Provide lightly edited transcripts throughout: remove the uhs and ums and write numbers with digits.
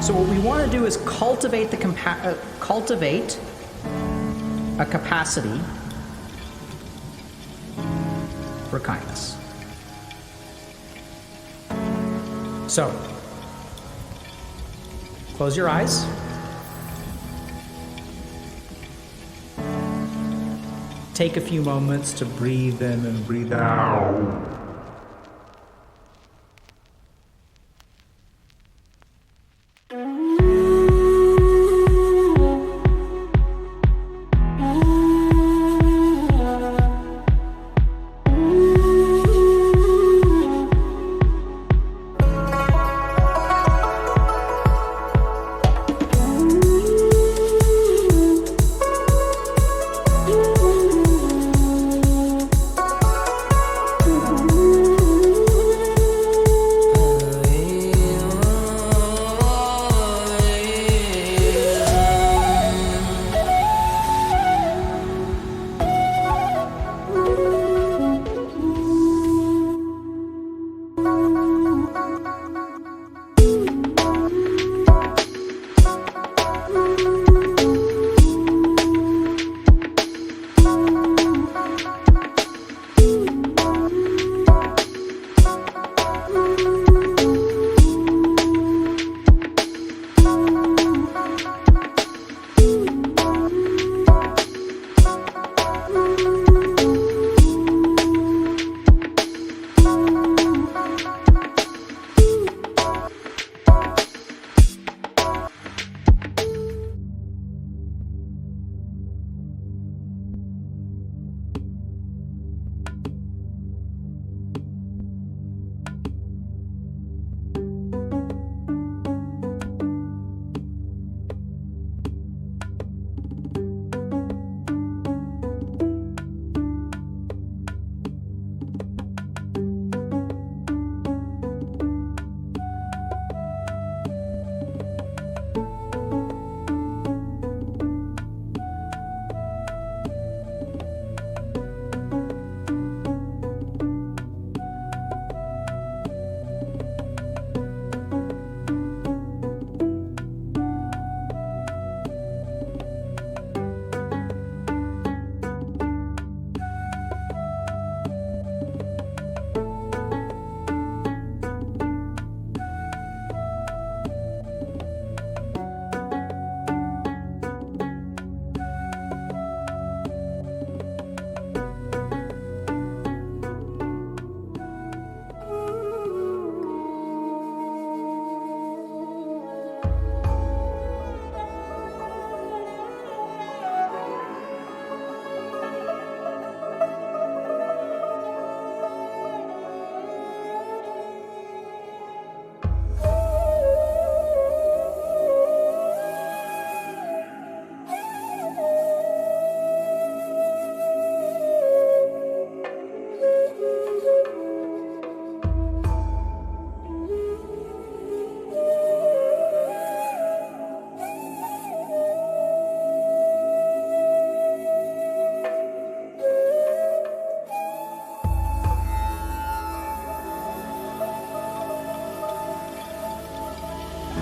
So what we want to do is cultivate a capacity for kindness. So, close your eyes. Take a few moments to breathe in and breathe out.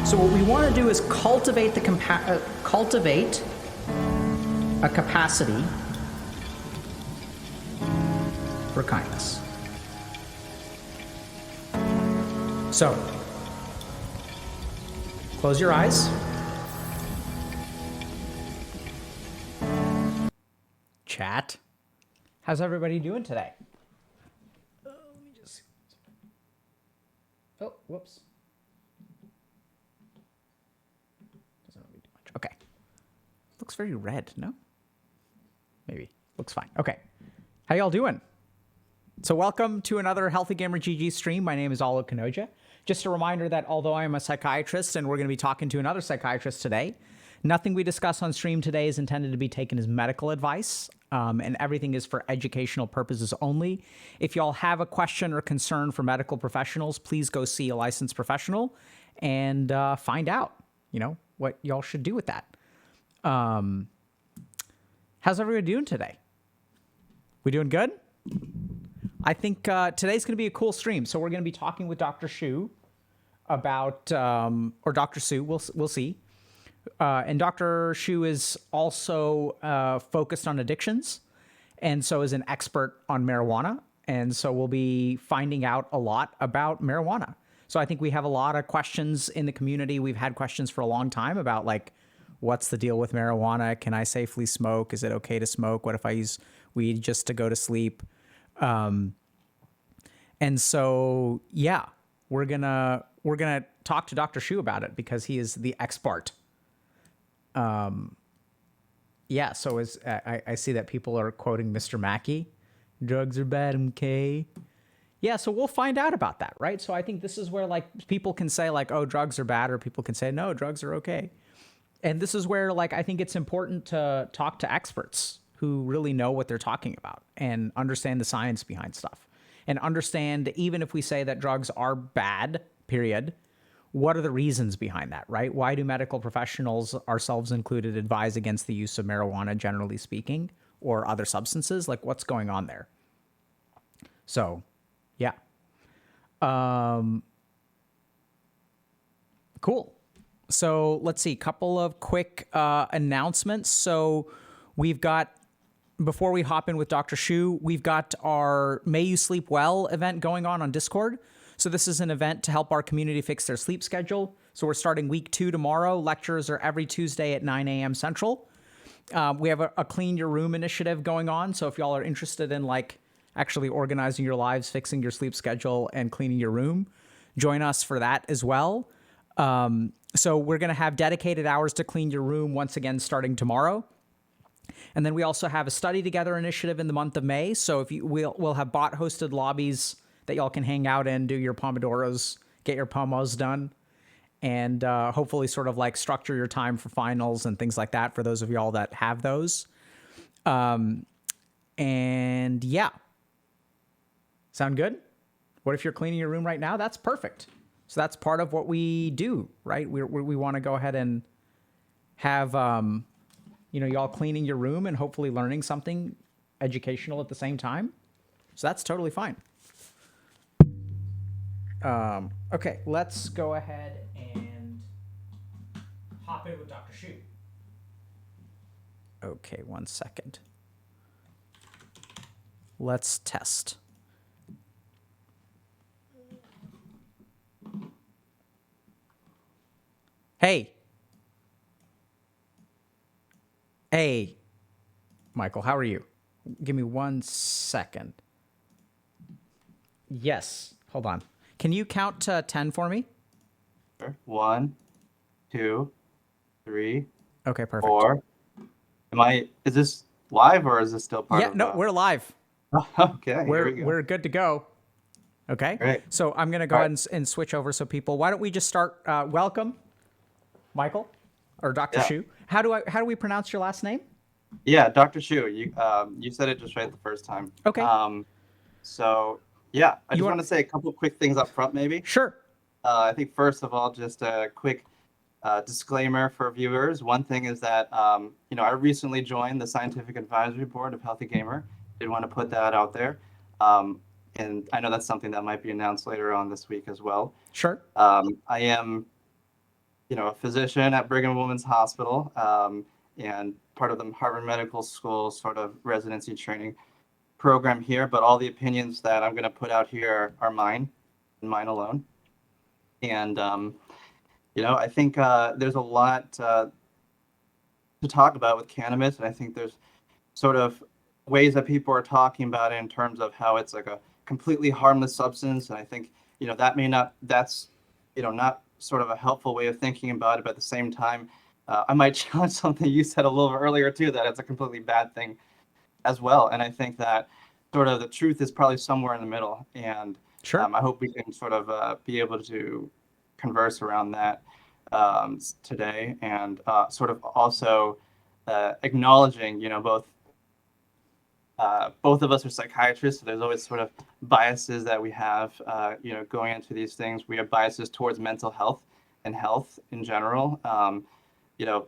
So what we want to do is cultivate a capacity for kindness. So, close your eyes. Chat. How's everybody doing today? Let me just... Oh, whoops. Doesn't really do much. Okay. Looks very red, no? Maybe. Looks fine. Okay. How y'all doing? So welcome to another Healthy Gamer GG stream. My name is Alo Kanoja. Just a reminder that although I am a psychiatrist and we're going to be talking to another psychiatrist today, nothing we discuss on stream today is intended to be taken as medical advice, and everything is for educational purposes only. If y'all have a question or concern for medical professionals, please go see a licensed professional and find out, you know, what y'all should do with that. How's everyone doing today? We doing good? I think today's going to be a cool stream. So we're going to be talking with Dr. Shu about, or Dr. Sue, we'll see. And Dr. Shu is also focused on addictions, and so is an expert on marijuana. And so we'll be finding out a lot about marijuana. So I think we have a lot of questions in the community. We've had questions for a long time about like, what's the deal with marijuana? Can I safely smoke? Is it okay to smoke? What if I use weed just to go to sleep? And so, yeah, we're gonna talk to Dr. Shu about it because he is the expert. Yeah. So as I see that people are quoting Mr. Mackey, drugs are bad, MK. Yeah. So we'll find out about that, right? So I think this is where like people can say like, oh, drugs are bad, or people can say no, drugs are okay. And this is where like I think it's important to talk to experts who really know what they're talking about and understand the science behind stuff, and understand, even if we say that drugs are bad, period, what are the reasons behind that, right? Why do medical professionals, ourselves included, advise against the use of marijuana, generally speaking, or other substances? Like, what's going on there? So, yeah. Cool. So let's see, couple of quick announcements. So we've got, before we hop in with Dr. Shu, we've got our May You Sleep Well event going on Discord. So this is an event to help our community fix their sleep schedule. So we're starting week 2 tomorrow. Lectures are every Tuesday at 9 a.m. Central. We have a Clean Your Room initiative going on. So if y'all are interested in like actually organizing your lives, fixing your sleep schedule, and cleaning your room, join us for that as well. So we're going to have dedicated hours to clean your room once again starting tomorrow. And then we also have a Study Together initiative in the month of May. So if you we'll have bot hosted lobbies that y'all can hang out in, do your Pomodoros, get your Pomos done, and hopefully sort of like structure your time for finals and things like that for those of y'all that have those. And yeah. Sound good? What if you're cleaning your room right now? That's perfect. So that's part of what we do, right? We want to go ahead and have, y'all cleaning your room and hopefully learning something educational at the same time. So that's totally fine. Okay, let's go ahead and hop in with Dr. Shu. Okay, 1 second. Let's test. Hey. Hey, Michael, how are you? Give me 1 second. Yes, hold on. Can you count to 10 for me? Sure. 1, 2, 3. Okay, perfect. 4. Is this live or is this still part of? Yeah, no, we're live. Okay, here we go. We're good to go. Okay. Great. So I'm going to go ahead and switch over. So people, why don't we just start? Welcome, Michael, or Dr. Yeah. Shu. How do we pronounce your last name? Yeah, Dr. Shu, you said it just right the first time. Okay. So yeah, I just want to say a couple of quick things up front, maybe. Sure. I think first of all, just a quick disclaimer for viewers. One thing is that I recently joined the Scientific Advisory Board of Healthy Gamer. Did want to put that out there. And I know that's something that might be announced later on this week as well. Sure. I am, a physician at Brigham and Women's Hospital, and part of the Harvard Medical School sort of residency training program here. But all the opinions that I'm going to put out here are mine and mine alone. And I think there's a lot to talk about with cannabis, and I think there's sort of ways that people are talking about it in terms of how it's like a completely harmless substance, and I think that's not sort of a helpful way of thinking about it. But at the same time, I might challenge something you said a little bit earlier too, that it's a completely bad thing as well. And I think that sort of the truth is probably somewhere in the middle, and Sure. I hope we can sort of be able to converse around that today, and sort of also acknowledging, both of us are psychiatrists, so there's always sort of biases that we have, going into these things. We have biases towards mental health and health in general.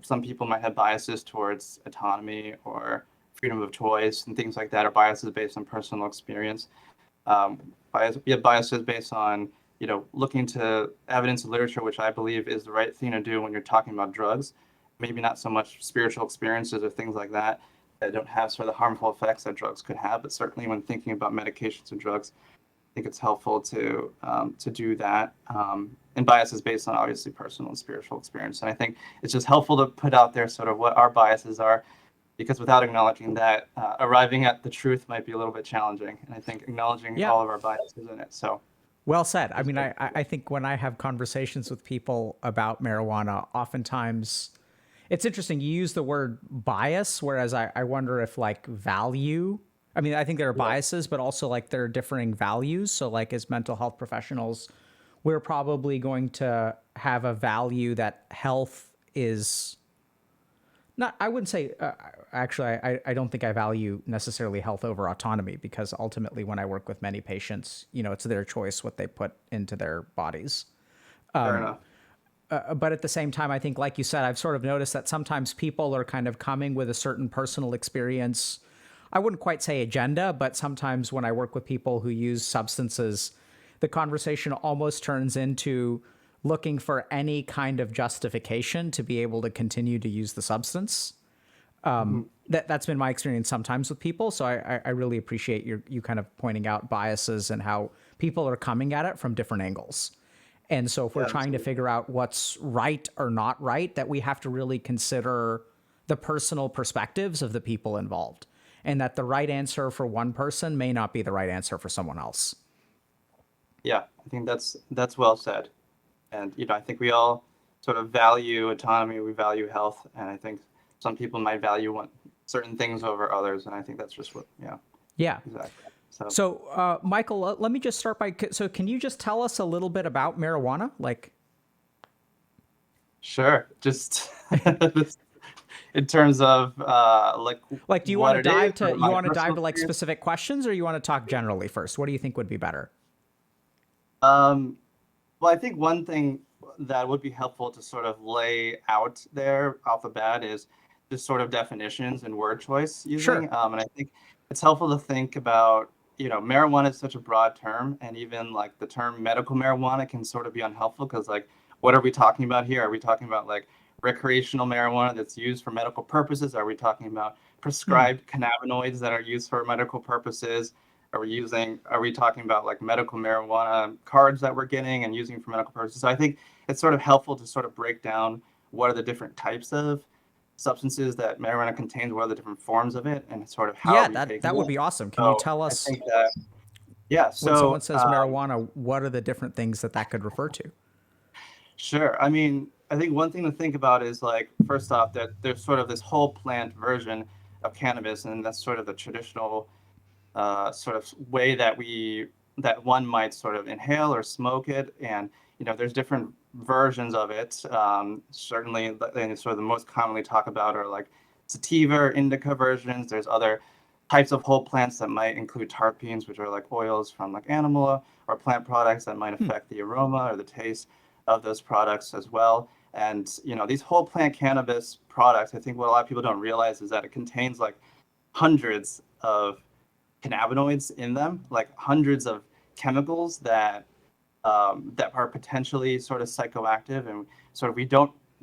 Some people might have biases towards autonomy or freedom of choice and things like that, or biases based on personal experience. We have biases based on looking to evidence and literature, which I believe is the right thing to do when you're talking about drugs. Maybe not so much spiritual experiences or things like that that don't have sort of the harmful effects that drugs could have, but certainly when thinking about medications and drugs, I think it's helpful to do that. And bias is based on obviously personal and spiritual experience, and I think it's just helpful to put out there sort of what our biases are, because without acknowledging that, arriving at the truth might be a little bit challenging. And I think acknowledging Yeah. all of our biases in it. So Well said. I mean, I think when I have conversations with people about marijuana, oftentimes it's interesting. You use the word bias, whereas I wonder if like value. I mean, I think there are biases, but also like there are differing values. So, like as mental health professionals, we're probably going to have a value that health is not. I wouldn't say. Actually, I don't think I value necessarily health over autonomy, because ultimately, when I work with many patients, it's their choice what they put into their bodies. fair enough. But at the same time, I think, like you said, I've sort of noticed that sometimes people are kind of coming with a certain personal experience. I wouldn't quite say agenda, but sometimes when I work with people who use substances, the conversation almost turns into looking for any kind of justification to be able to continue to use the substance. Mhm. That's been my experience sometimes with people. So I really appreciate you kind of pointing out biases and how people are coming at it from different angles. And so if we're Yeah, trying to absolutely. figure out what's right or not right, that we have to really consider the personal perspectives of the people involved, and that the right answer for one person may not be the right answer for someone else. Yeah, I think that's well said. And I think we all sort of value autonomy, we value health, and I think some people might value certain things over others, and I think that's just what, yeah, Yeah. exactly. So So, Michael, let me just start by. So, can you just tell us a little bit about marijuana? sure, just in terms of Do you want what to it is dive or to my personal like experience. specific questions, or you want to talk generally first? What do you think would be better? Um, Well, I think one thing that would be helpful to sort of lay out there off the bat is just sort of definitions and word choice Sure. using. And I think it's helpful to think about, marijuana is such a broad term, and even like the term medical marijuana can sort of be unhelpful because, like, what are we talking about here? Are we talking about like recreational marijuana that's used for medical purposes? Are we talking about Hmm. prescribed cannabinoids that are used for medical purposes? Are we talking about like medical marijuana cards that we're getting and using for medical purposes? So I think it's sort of helpful to sort of break down what are the different types of substances that marijuana contains, what are the different forms of it, and sort of how are Yeah, we taking that would it. be awesome. Can you So tell I us, think that, yeah, when someone so says marijuana, what are the different things that could refer to? sure. I mean, I think one thing to think about is like, first off, that there's sort of this whole plant version of cannabis, and that's sort of the traditional sort of way that one might sort of inhale or smoke it. And there's different versions of it. Certainly, and sort of the most commonly talked about are like sativa or indica versions. There's other types of whole plants that might include terpenes, which are like oils from like animal or plant products that might Hmm. affect the aroma or the taste of those products as well. And these whole plant cannabis products, I think what a lot of people don't realize is that it contains like hundreds of cannabinoids in them, like hundreds of chemicals that are potentially sort of psychoactive, and sort of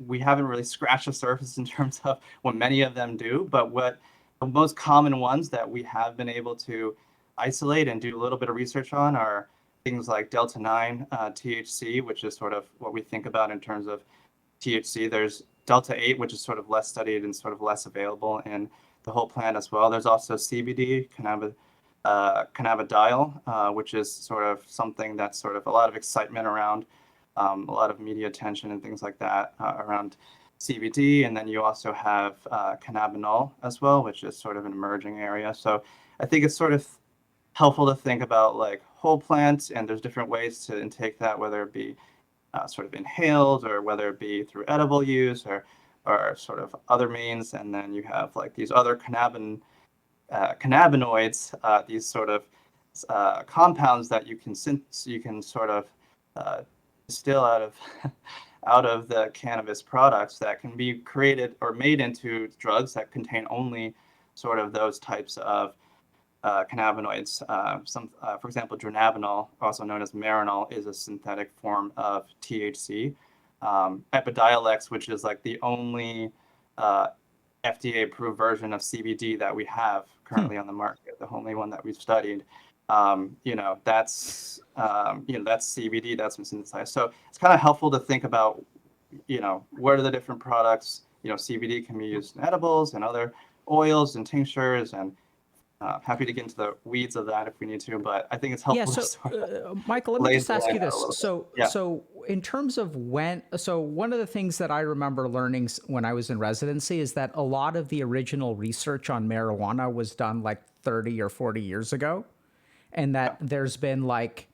we haven't really scratched the surface in terms of what many of them do, but what the most common ones that we have been able to isolate and do a little bit of research on are things like delta 9 THC, which is sort of what we think about in terms of THC. There's delta 8, which is sort of less studied and sort of less available in the whole plant as well. There's also CBD, cannabidiol, which is sort of something that's sort of a lot of excitement around, a lot of media attention and things like that around CBD. And then you also have cannabinol as well, which is sort of an emerging area. So I think it's sort of helpful to think about like whole plants, and there's different ways to intake that, whether it be sort of inhaled or whether it be through edible use or sort of other means. And then you have like these other cannabinoids, these sort of compounds that you can sort of uh, distill out of out of the cannabis products that can be created or made into drugs that contain only sort of those types of cannabinoids. For example, dronabinol, also known as Marinol, is a synthetic form of THC. Epidiolex, which is like the only FDA-approved version of CBD that we have currently on the market, the only one that we've studied. That's CBD that's been synthesized. So it's kind of helpful to think about, what are the different products. CBD can be used in edibles and other oils and tinctures, and happy to get into the weeds of that if we need to. But I think it's Yeah. helpful to So, sort of Michael, let me lay just the ask you line out a this. little bit. So, Yeah. in terms of one of the things that I remember learning when I was in residency is that a lot of the original research on marijuana was done like 30 or 40 years ago. And that there's been like,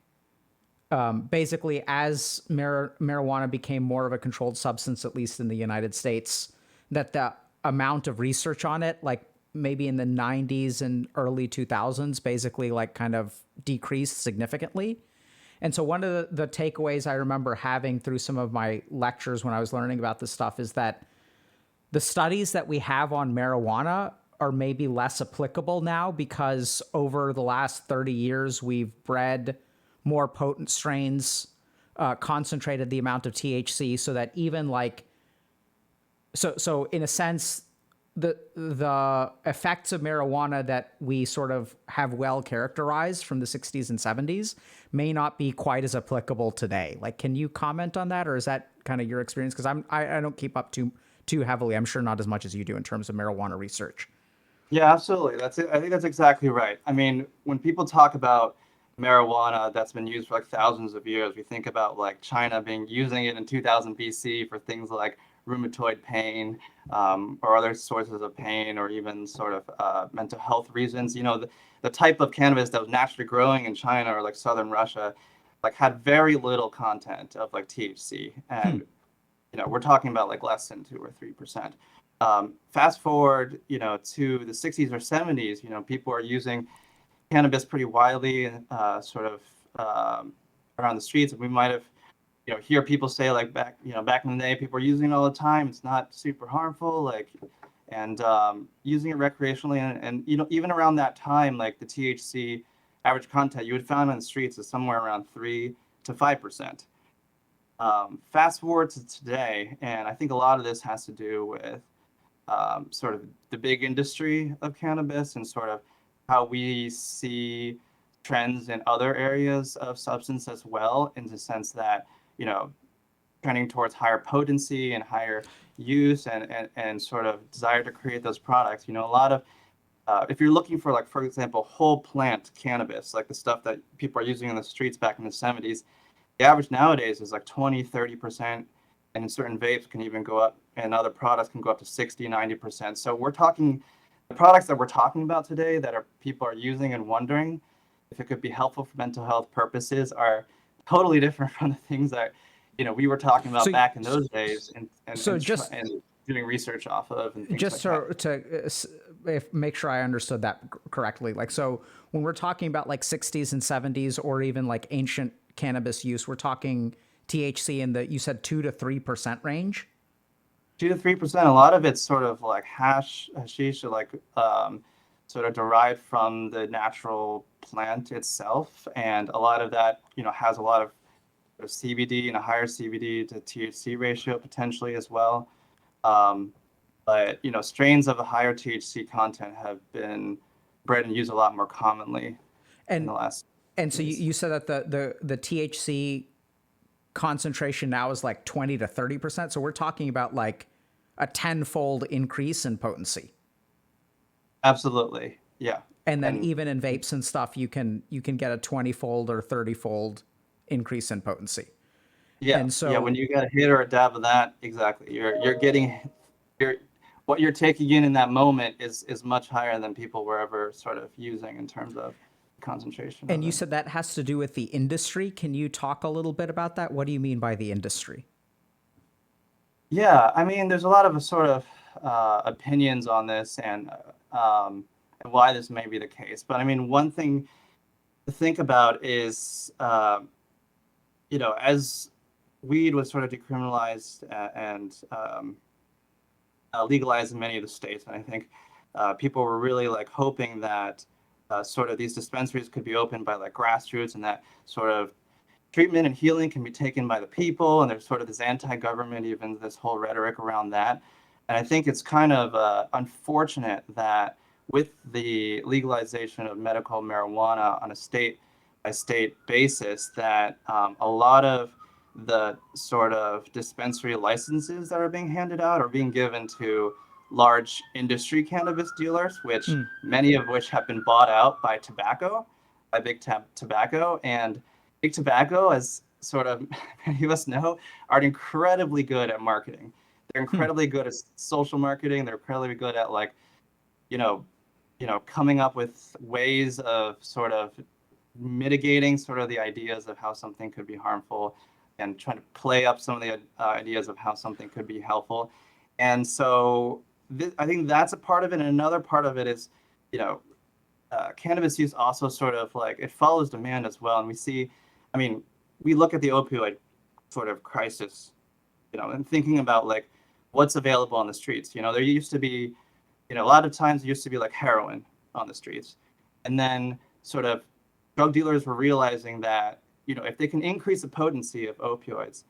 basically as marijuana became more of a controlled substance, at least in the United States, that the amount of research on it, like maybe in the 90s and early 2000s, basically like kind of decreased significantly. And so one of the takeaways I remember having through some of my lectures when I was learning about this stuff is that the studies that we have on marijuana are maybe less applicable now because over the last 30 years, we've bred more potent strains, concentrated the amount of THC so that even like, so in a sense, the effects of marijuana that we sort of have well characterized from the 60s and 70s may not be quite as applicable today. Like, can you comment on that, or is that kind of your experience? Because I don't keep up too heavily. I'm sure not as much as you do in terms of marijuana research. Yeah, absolutely. That's it. I think that's exactly right. I mean, when people talk about marijuana that's been used for like thousands of years, we think about like China using it in 2000 BC for things like rheumatoid pain, or other sources of pain, or even sort of mental health reasons. The type of cannabis that was naturally growing in China or like southern Russia, like had very little content of like THC, and we're talking about like less than 2 or 3%. Fast forward, to the 60s or 70s, people are using cannabis pretty widely, sort of around the streets. We might have, hear people say like back in the day, people are using it all the time. It's not super harmful, like, and using it recreationally, and even around that time, like the THC average content you would find on the streets is somewhere around 3 to 5%. Fast forward to today, and I think a lot of this has to do with sort of the big industry of cannabis and sort of how we see trends in other areas of substance as well, in the sense that, trending towards higher potency and higher use, and sort of desire to create those products. A lot of, if you're looking for, like, for example, whole plant cannabis, like the stuff that people are using in the streets back in the 70s, the average nowadays is like 20, 30%, and in certain vapes can even go up, and other products can go up to 60, 90%. So the products that we're talking about today that people are using and wondering if it could be helpful for mental health purposes are totally different from the things that, we were talking about back in those days, and doing research off of, and things just like that. to make sure I understood that correctly. Like, so when we're talking about like 60s and 70s, or even like ancient cannabis use, we're talking THC in you said 2 to 3% range. 2 to 3%. A lot of it's sort of like hashish, or like sort of derived from the natural plant itself, and a lot of that, has a lot of CBD and a higher CBD to THC ratio potentially as well. But strains of a higher THC content have been bred and used a lot more commonly in the last. And so you said that the THC concentration now is like 20 to 30%. So we're talking about like a 10-fold increase in potency. Absolutely, yeah. And then even in vapes and stuff, you can get a 20-fold or 30-fold increase in potency. Yeah. And so when you get a hit or a dab of that, exactly, you're getting what you're taking in that moment is much higher than people were ever sort of using in terms of concentration. And you said that has to do with the industry. Can you talk a little bit about that? What do you mean by the industry? Yeah, I mean, there's a lot of sort of opinions on this, and why this may be the case. But I mean, one thing to think about is, as weed was sort of decriminalized and legalized in many of the states, and I think people were really like hoping that sort of these dispensaries could be opened by like grassroots, and that sort of treatment and healing can be taken by the people, and there's sort of this anti-government, even this whole rhetoric around that. And I think it's kind of unfortunate that with the legalization of medical marijuana on a state by state basis, that a lot of the sort of dispensary licenses that are being handed out are being given to large industry cannabis dealers, which many of which have been bought out by tobacco, by tobacco. And big tobacco, as sort of many of us know, are incredibly good at marketing. They're incredibly good at social marketing. They're incredibly good at like, you know, coming up with ways of sort of mitigating sort of the ideas of how something could be harmful, and trying to play up some of the ideas of how something could be helpful. And so I think that's a part of it. And another part of it is, you know, cannabis use also sort of like it follows demand as well. And we see, I mean, we look at the opioid sort of crisis, and thinking about like what's available on the streets. There used to be, a lot of times it used to be like heroin on the streets. And then sort of drug dealers were realizing that, if they can increase the potency of opioids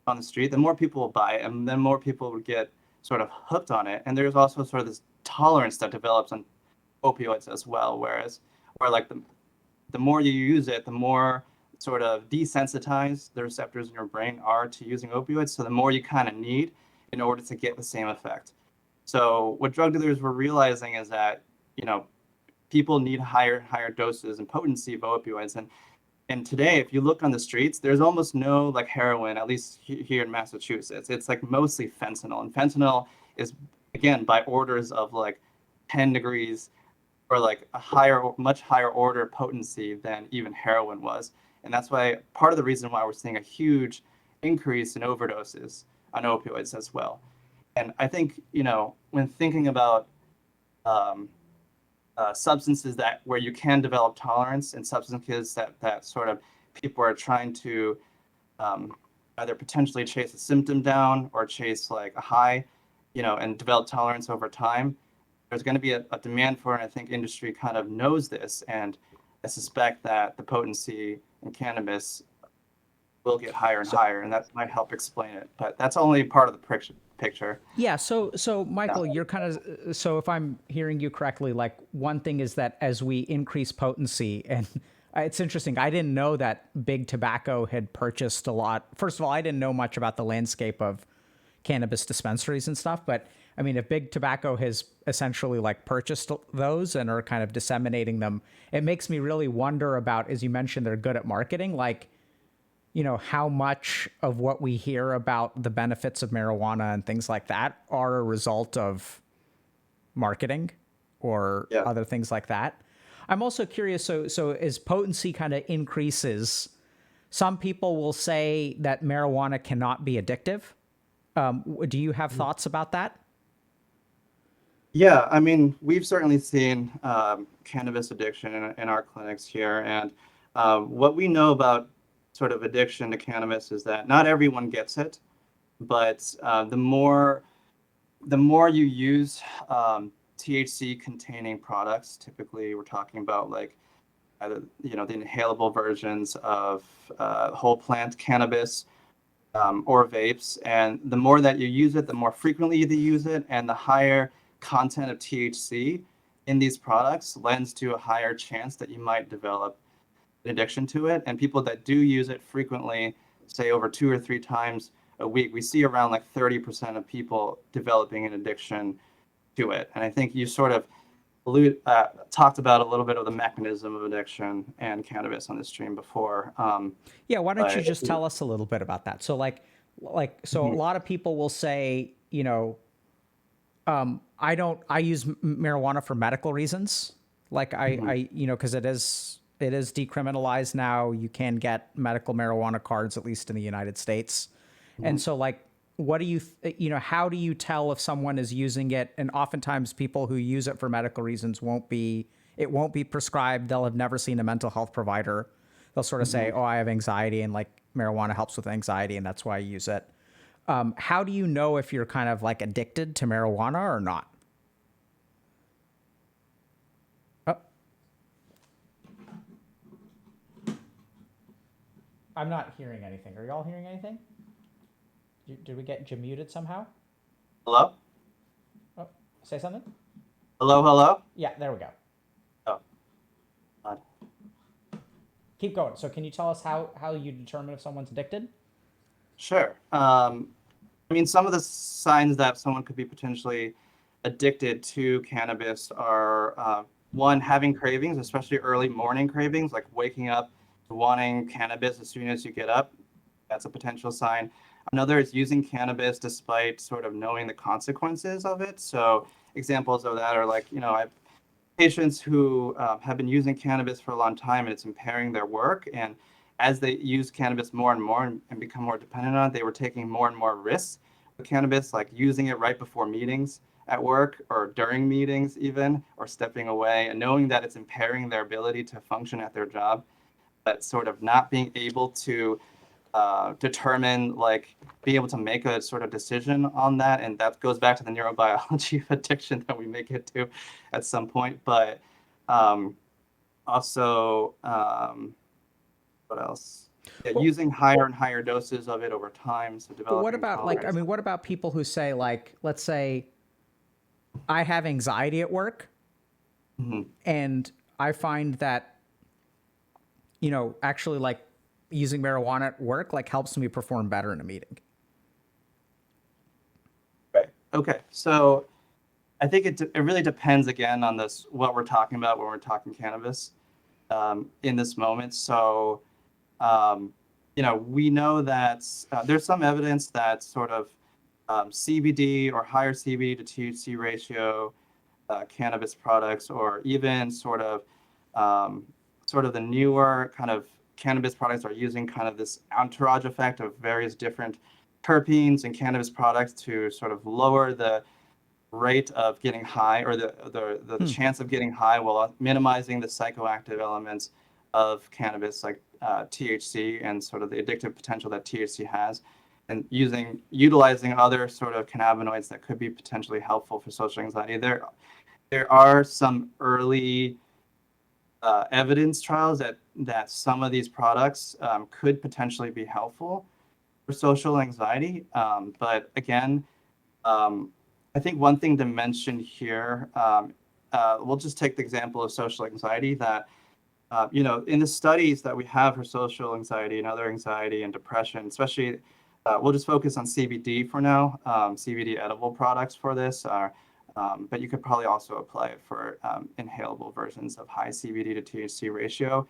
on the street, then more people will buy it, and then more people would get sort of hooked on it. And there's also sort of this tolerance that develops on opioids as well, where like the more you use it, the more sort of desensitized the receptors in your brain are to using opioids, so the more you kind of need in order to get the same effect. So what drug dealers were realizing is that, people need higher doses and potency of opioids. And today, if you look on the streets, there's almost no like heroin, at least here in Massachusetts. It's like mostly fentanyl. And fentanyl is, again, by orders of like 10 degrees or like a much higher order potency than even heroin was. And that's why part of the reason why we're seeing a huge increase in overdoses on opioids as well. And I think, when thinking about substances where you can develop tolerance, and substances that sort of people are trying to either potentially chase a symptom down or chase like a high, and develop tolerance over time, there's going to be a demand for it. And I think industry kind of knows this, and I suspect that the potency in cannabis will get higher and higher, and that might help explain it. But that's only part of the picture. Yeah. So Michael, you're kind of, so if I'm hearing you correctly, like one thing is that as we increase potency, and it's interesting, I didn't know that Big Tobacco had purchased a lot. First of all, I didn't know much about the landscape of cannabis dispensaries and stuff, but I mean, if Big Tobacco has essentially like purchased those and are kind of disseminating them, it makes me really wonder about, as you mentioned, they're good at marketing, like, how much of what we hear about the benefits of marijuana and things like that are a result of marketing or other things like that. I'm also curious. So as potency kind of increases, some people will say that marijuana cannot be addictive. Do you have thoughts about that? Yeah, I mean, we've certainly seen cannabis addiction in our clinics here. And what we know about sort of addiction to cannabis is that not everyone gets it, but the more you use THC containing products, typically we're talking about like either, the inhalable versions of whole plant cannabis or vapes. And the more that you use it, the more frequently you use it, and the higher content of THC in these products lends to a higher chance that you might develop an addiction to it. And people that do use it frequently, say over 2 or 3 times a week, we see around like 30% of people developing an addiction to it. And I think you sort of talked about a little bit of the mechanism of addiction and cannabis on the stream before. Yeah, why don't you just tell us a little bit about that? So so a lot of people will say, I use marijuana for medical reasons. Like I because it is decriminalized now. You can get medical marijuana cards, at least in the United States. And so like, what do you, how do you tell if someone is using it? And oftentimes people who use it for medical reasons it won't be prescribed. They'll have never seen a mental health provider. They'll sort of say, oh, I have anxiety, and like marijuana helps with anxiety, and that's why I use it. How do you know if you're kind of like addicted to marijuana or not? I'm not hearing anything. Are y'all hearing anything? Did we get muted somehow? Hello? Oh, say something? Hello, hello? Yeah, there we go. Oh, God. Keep going. So can you tell us how you determine if someone's addicted? Sure. I mean, some of the signs that someone could be potentially addicted to cannabis are one, having cravings, especially early morning cravings, like waking up wanting cannabis as soon as you get up. That's a potential sign. Another is using cannabis despite sort of knowing the consequences of it. So examples of that are like, I have patients who have been using cannabis for a long time and it's impairing their work. And as they use cannabis more and more and become more dependent on it, they were taking more and more risks with cannabis, like using it right before meetings at work or during meetings, even, or stepping away, and knowing that it's impairing their ability to function at their job, but sort of not being able to determine, like, be able to make a sort of decision on that. And that goes back to the neurobiology of addiction that we may get to at some point. But um, also, what else? Yeah, Well, using higher and higher doses of it over time, so but what developing about like I tolerance. mean, what about people who say like, let's say I have anxiety at work Mhm. and I find that actually like using marijuana at work like helps me perform better in a meeting. Right. Okay. So I think it really depends again on this what we're talking about when we're talking cannabis in this moment. So um, we know that there's some evidence that sort of CBD or higher CBD to THC ratio cannabis products, or even um, sort of the newer kind of cannabis products are using kind of this entourage effect of various different terpenes and cannabis products to sort of lower the rate of getting high, or the Hmm. chance of getting high, while minimizing the psychoactive elements of cannabis, like THC, and sort of the addictive potential that THC has, and utilizing other sort of cannabinoids that could be potentially helpful for social anxiety. There are some early evidence trials that some of these products could potentially be helpful for social anxiety. But again, um, I think one thing to mention here, we'll just take the example of social anxiety, that, in the studies that we have for social anxiety and other anxiety and depression, especially, we'll just focus on CBD for now, CBD edible products for this, but you could probably also apply it for inhalable versions of high CBD to THC ratio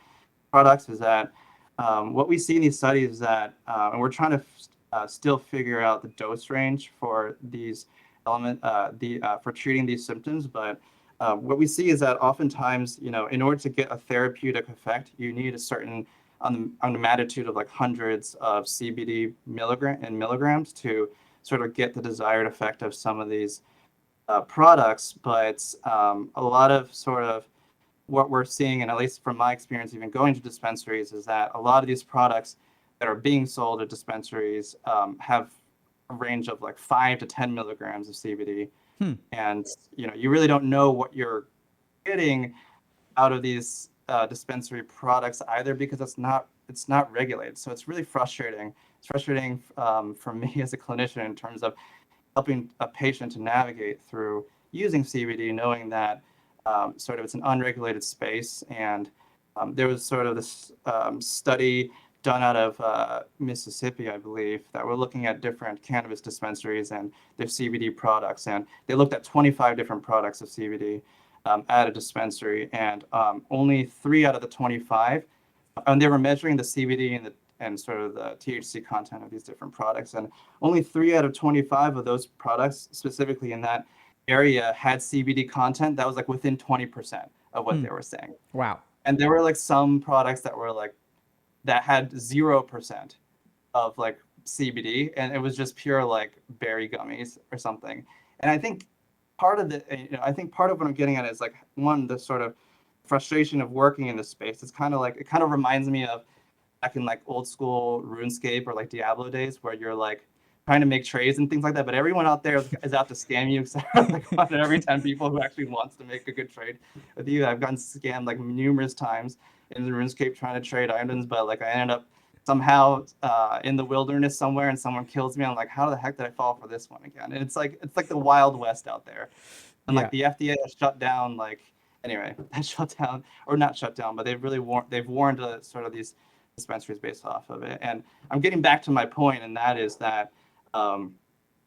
products. Is that what we see in these studies is that, and we're trying to still figure out the dose range for these for treating these symptoms. But what we see is that oftentimes, in order to get a therapeutic effect, you need a certain on the magnitude of like hundreds of CBD milligrams to sort of get the desired effect of some of these products. But a lot of sort of what we're seeing, and at least from my experience, even going to dispensaries, is that a lot of these products that are being sold at dispensaries have a range of like 5 to 10 milligrams of CBD, Hmm. and you really don't know what you're getting out of these dispensary products either, because it's not regulated. So it's really frustrating. It's frustrating for me as a clinician in terms of helping a patient to navigate through using CBD, knowing that sort of it's an unregulated space. And there was sort of this study done out of Mississippi, I believe, that were looking at different cannabis dispensaries and their CBD products. And they looked at 25 different products of CBD at a dispensary, and only 3 out of the 25, and they were measuring the CBD and sort of the THC content of these different products. And only 3 out of 25 of those products, specifically in that area, had CBD content that was like within 20% of what Hmm. they were saying. Wow. And there were like some products that were like that had 0% of like CBD, and it was just pure like berry gummies or something. And I think I think part of what I'm getting at is like, one, the sort of frustration of working in this space. It's kind of like, it kind of reminds me of back in like old school RuneScape or like Diablo days, where you're like trying to make trades and things like that, but everyone out there is out to scam you. So like one in every 10 people who actually wants to make a good trade with you. I've gotten scammed like numerous times in the RuneScape trying to trade items, but like I ended up somehow in the wilderness somewhere and someone kills me. I'm like, how the heck did I fall for this one again? And it's like the Wild West out there. And like Yeah. the FDA has shut down like anyway, has shut down or not shut down, but they've warned sort of these dispensaries based off of it. And I'm getting back to my point, and that is that um,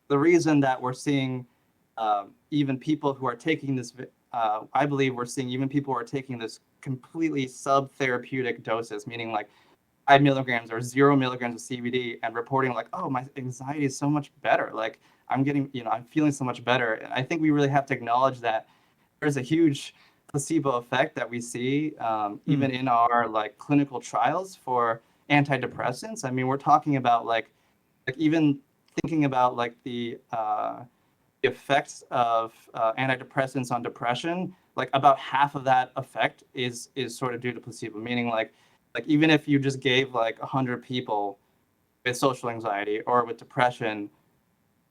the reason that we're seeing even people who are taking this, I believe we're seeing even people who are taking this completely sub-therapeutic doses, meaning like 5 milligrams or 0 milligrams of CBD, and reporting like, oh, my anxiety is so much better. Like I'm getting, I'm feeling so much better. And I think we really have to acknowledge that there's a huge placebo effect that we see even in our like clinical trials for antidepressants. I mean, we're talking about like even thinking about like the effects of antidepressants on depression, like about half of that effect is sort of due to placebo, meaning like even if you just gave like 100 people with social anxiety or with depression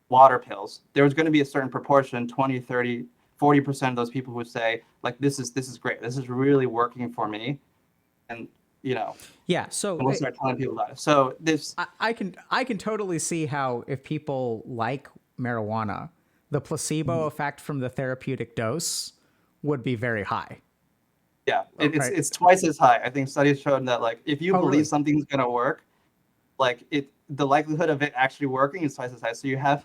water pills, there was going to be a certain proportion, 20, 30, 40% of those people who would say like this is great, this is really working for me. And Yeah. So we'll start telling people about it. So this I can totally see how if people like marijuana, the placebo effect from the therapeutic dose would be very high. yeah, Right. it's twice as high. I think studies showed that like if you Oh, believe really? something's going to work, like the likelihood of it actually working is twice as high. So you have,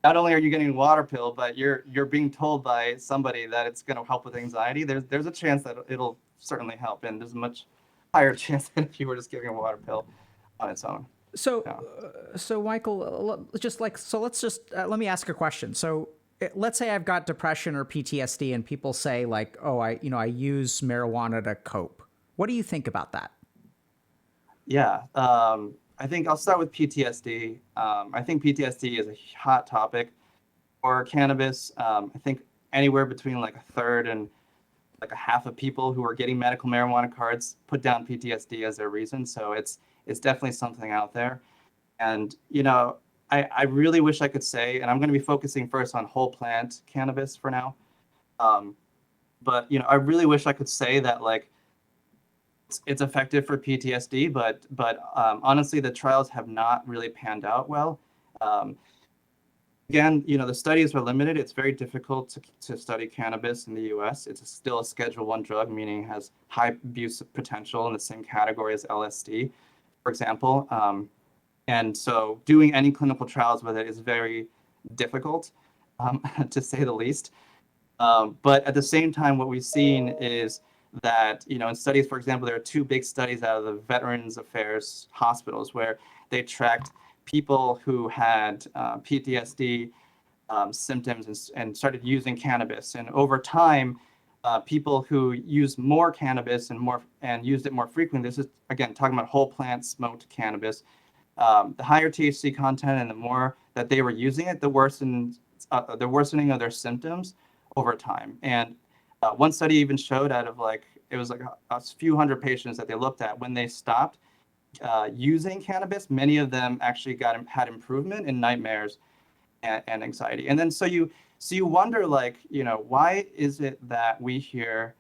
not only are you getting a water pill, but you're being told by somebody that it's going to help with anxiety. There's a chance that it'll certainly help, and there's a much higher chance than if you were just giving a water pill on its own. So, Yeah. Michael, just like, so let's just, let me ask a question. So let's say I've got depression or PTSD and people say like, oh, I use marijuana to cope. What do you think about that? Yeah. I think I'll start with PTSD. I think PTSD is a hot topic for cannabis. I think anywhere between like a third and like a half of people who are getting medical marijuana cards put down PTSD as their reason. So it's definitely something out there. And I really wish I could say, and I'm going to be focusing first on whole plant cannabis for now. Um, but I really wish I could say that like it's effective for PTSD, but honestly, the trials have not really panned out well. Um, Again, the studies are limited. It's very difficult to study cannabis in the U.S. It's still a Schedule One drug, meaning it has high abuse potential in the same category as LSD, for example. And so doing any clinical trials with it is very difficult, to say the least. But at the same time, what we've seen is that, in studies, for example, there are two big studies out of the Veterans Affairs hospitals where they tracked people who had PTSD symptoms and started using cannabis. And over time, people who used more cannabis and used it more frequently, this is again talking about whole plant smoked cannabis, the higher THC content and the more that they were using it, the worsening of their symptoms over time. And one study even showed out of like it was like a few hundred patients that they looked at when they stopped using cannabis, many of them actually had improvement in nightmares and anxiety. And then so you wonder like why is it that we hear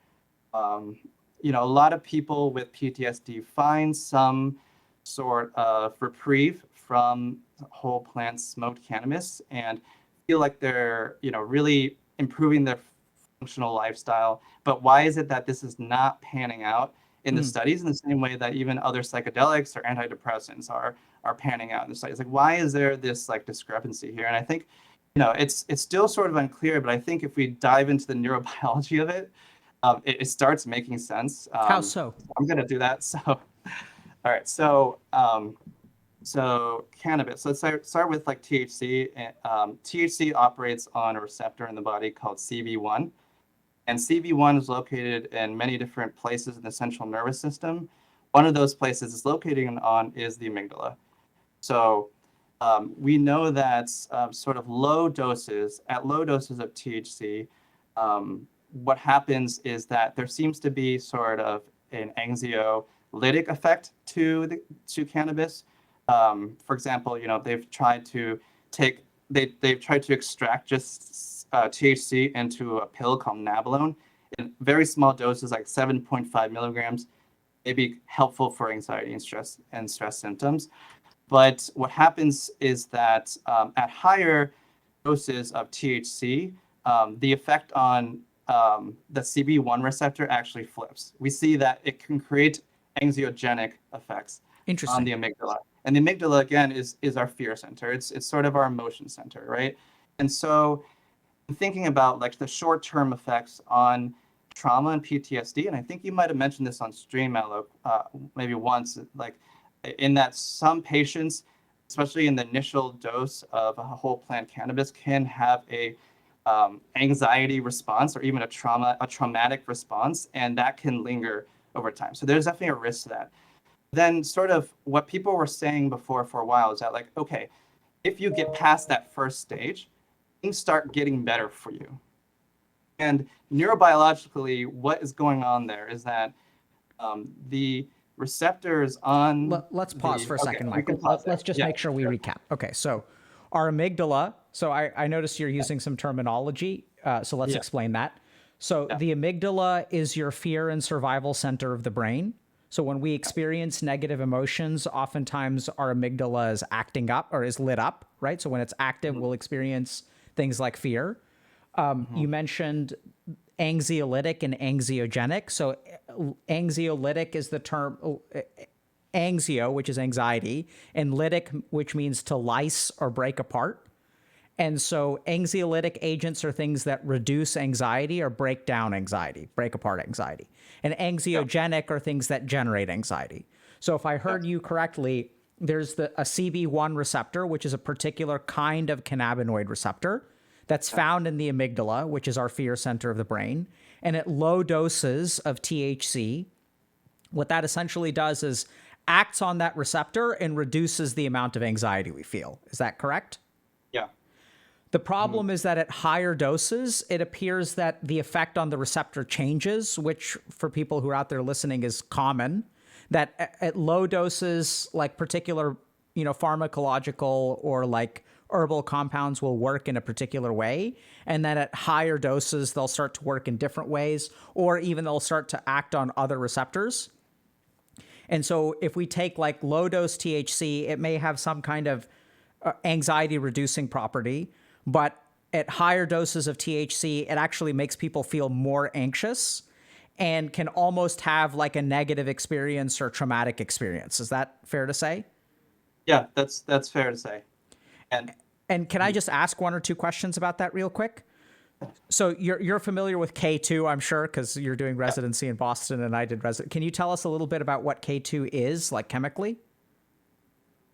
um, a lot of people with PTSD find some sort of reprieve from whole plant smoked cannabis and feel like they're really improving their functional lifestyle. But why is it that this is not panning out in the studies in the same way that even other psychedelics or antidepressants are panning out in the studies? Like, why is there this like discrepancy here? And I think it's still sort of unclear, but I think if we dive into the neurobiology of it, it starts making sense. How so? I'm gonna do that. So, all right. So cannabis. Let's start with like THC. THC operates on a receptor in the body called CB1, and CB1 is located in many different places in the central nervous system. One of those places it's located on is the amygdala. So we know that sort of at low doses of THC, what happens is that there seems to be sort of an anxiolytic effect to cannabis. For example, they've tried to they've tried to extract just THC into a pill called Nabilone in very small doses, like 7.5 milligrams. may be helpful for anxiety and stress symptoms. But what happens is that at higher doses of THC, the effect on the CB1 receptor actually flips. We see that it can create anxiogenic effects on Interesting. the amygdala. And the amygdala, again, is our fear center. It's sort of our emotion center, right? And so thinking about like the short-term effects on trauma and PTSD, and I think you might have mentioned this on stream, Alok, maybe once, like in that some patients, especially in the initial dose of a whole plant cannabis, can have a anxiety response or even a traumatic response, and that can linger over time. So there's definitely a risk to that. Then sort of what people were saying before for a while is that like, okay, if you get past that first stage, things start getting better for you. And neurobiologically, what is going on there is that the receptors on Let's pause for a okay, second, we can Michael. pause there. Let's just Yeah, make sure we sure. recap. Okay, so our amygdala. So I noticed you're using some terminology. So let's Yeah, explain that. So yeah, the amygdala is your fear and survival center of the brain. So when we experience negative emotions, oftentimes our amygdala is acting up or is lit up, right? So when it's active, mhm, we'll experience things like fear. mhm, You mentioned anxiolytic and anxiogenic. So anxiolytic is the term anxio, which is anxiety, and lytic, which means to lyse or break apart. And so anxiolytic agents are things that reduce anxiety or break down anxiety, break apart anxiety. And yeah, anxiogenic are things that generate anxiety. So if I yeah, heard you correctly, there's a CB1 receptor, which is a particular kind of cannabinoid receptor that's yeah, found in the amygdala, which is our fear center of the brain. And at low doses of THC, what that essentially does is acts on that receptor and reduces the amount of anxiety we feel. Is that correct? yeah, The mhm, problem is that at higher doses, it appears that the effect on the receptor changes, which for people who are out there listening is common. That at low doses, like particular, pharmacological or like herbal compounds will work in a particular way. And then at higher doses, they'll start to work in different ways, or even they'll start to act on other receptors. And so if we take like low dose THC, it may have some kind of anxiety reducing property, but at higher doses of THC, it actually makes people feel more anxious and can almost have like a negative experience or traumatic experience. Is that fair to say? yeah. That's fair to say. And And can I mhm, just ask one or two questions about that real quick? So you're familiar with K2, I'm sure, because you're doing yeah. residency in Boston and I did residency. Can you tell us a little bit about what K2 is, like chemically?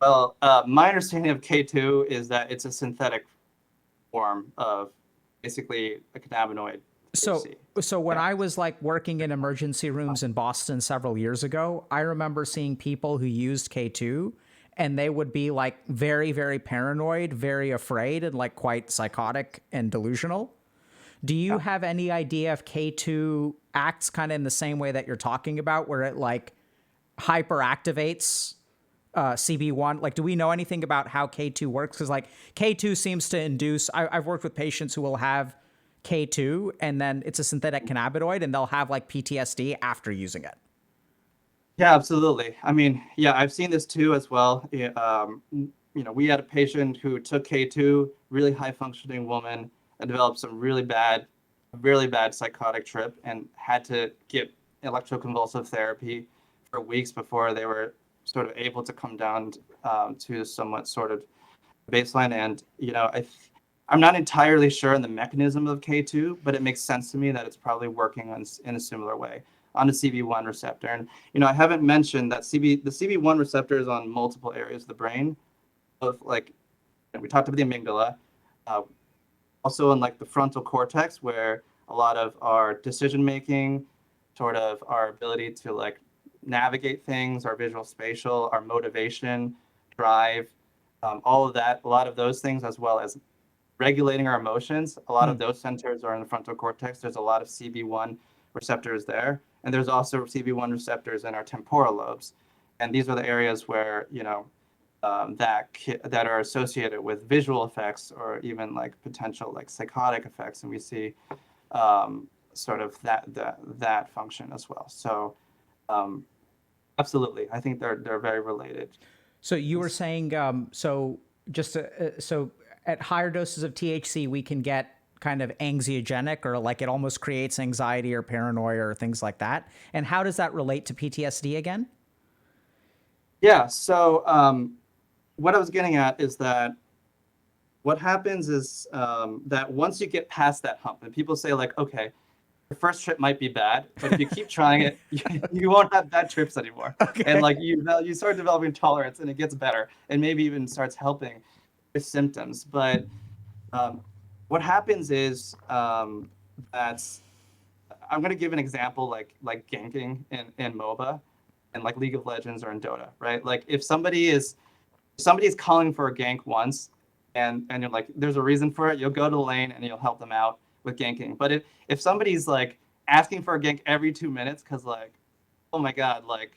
Well, my understanding of K2 is that it's a synthetic form of basically a cannabinoid, So THC. so when Yeah. I was like working in emergency rooms in Boston several years ago, I remember seeing people who used K2 and they would be like very very paranoid, very afraid and like quite psychotic and delusional. Do you Yeah. have any idea if K2 acts kind of in the same way that you're talking about where it like hyperactivates CB1? Like, do we know anything about how K2 works? Because like K2 seems to induce. I've worked with patients who will have K2 and then it's a synthetic cannabinoid and they'll have like PTSD after using it. Yeah, absolutely. I mean, yeah, I've seen this too as well. Yeah, we had a patient who took K2, really high functioning woman, and developed some really bad psychotic trip and had to get electroconvulsive therapy for weeks before they were sort of able to come down to somewhat sort of baseline. And, I'm not entirely sure on the mechanism of K2, but it makes sense to me that it's probably working in a similar way on the CB1 receptor. And I haven't mentioned that the CB1 receptor is on multiple areas of the brain, both like we talked about the amygdala, uh, also in like the frontal cortex, where a lot of our decision making, sort of our ability to like navigate things, our visual spatial, our motivation, drive, all of that, a lot of those things, as well as regulating our emotions. A lot Hmm. of those centers are in the frontal cortex. There's a lot of CB1 receptors there. And there's also CB1 receptors in our temporal lobes. And these are the areas where, that are associated with visual effects or even like potential like psychotic effects. And we see sort of that function as well. So, um, Absolutely. I think they're very related. So you were saying, so at higher doses of THC, we can get kind of anxiogenic, or like it almost creates anxiety or paranoia or things like that. And how does that relate to PTSD again? Yeah. So what I was getting at is that what happens is that once you get past that hump, and people say like, okay, your first trip might be bad, but if you keep trying it, you won't have bad trips anymore. And Okay. like you start developing tolerance, and it gets better, and maybe even starts helping with symptoms. But um, what happens is that I'm going to give an example like ganking in MOBA and like League of Legends or in Dota, right? Like if somebody's calling for a gank once, and you're like, there's a reason for it, you'll go to the lane and you'll help them out with ganking. But if somebody's like asking for a gank every 2 minutes because like, oh my god, like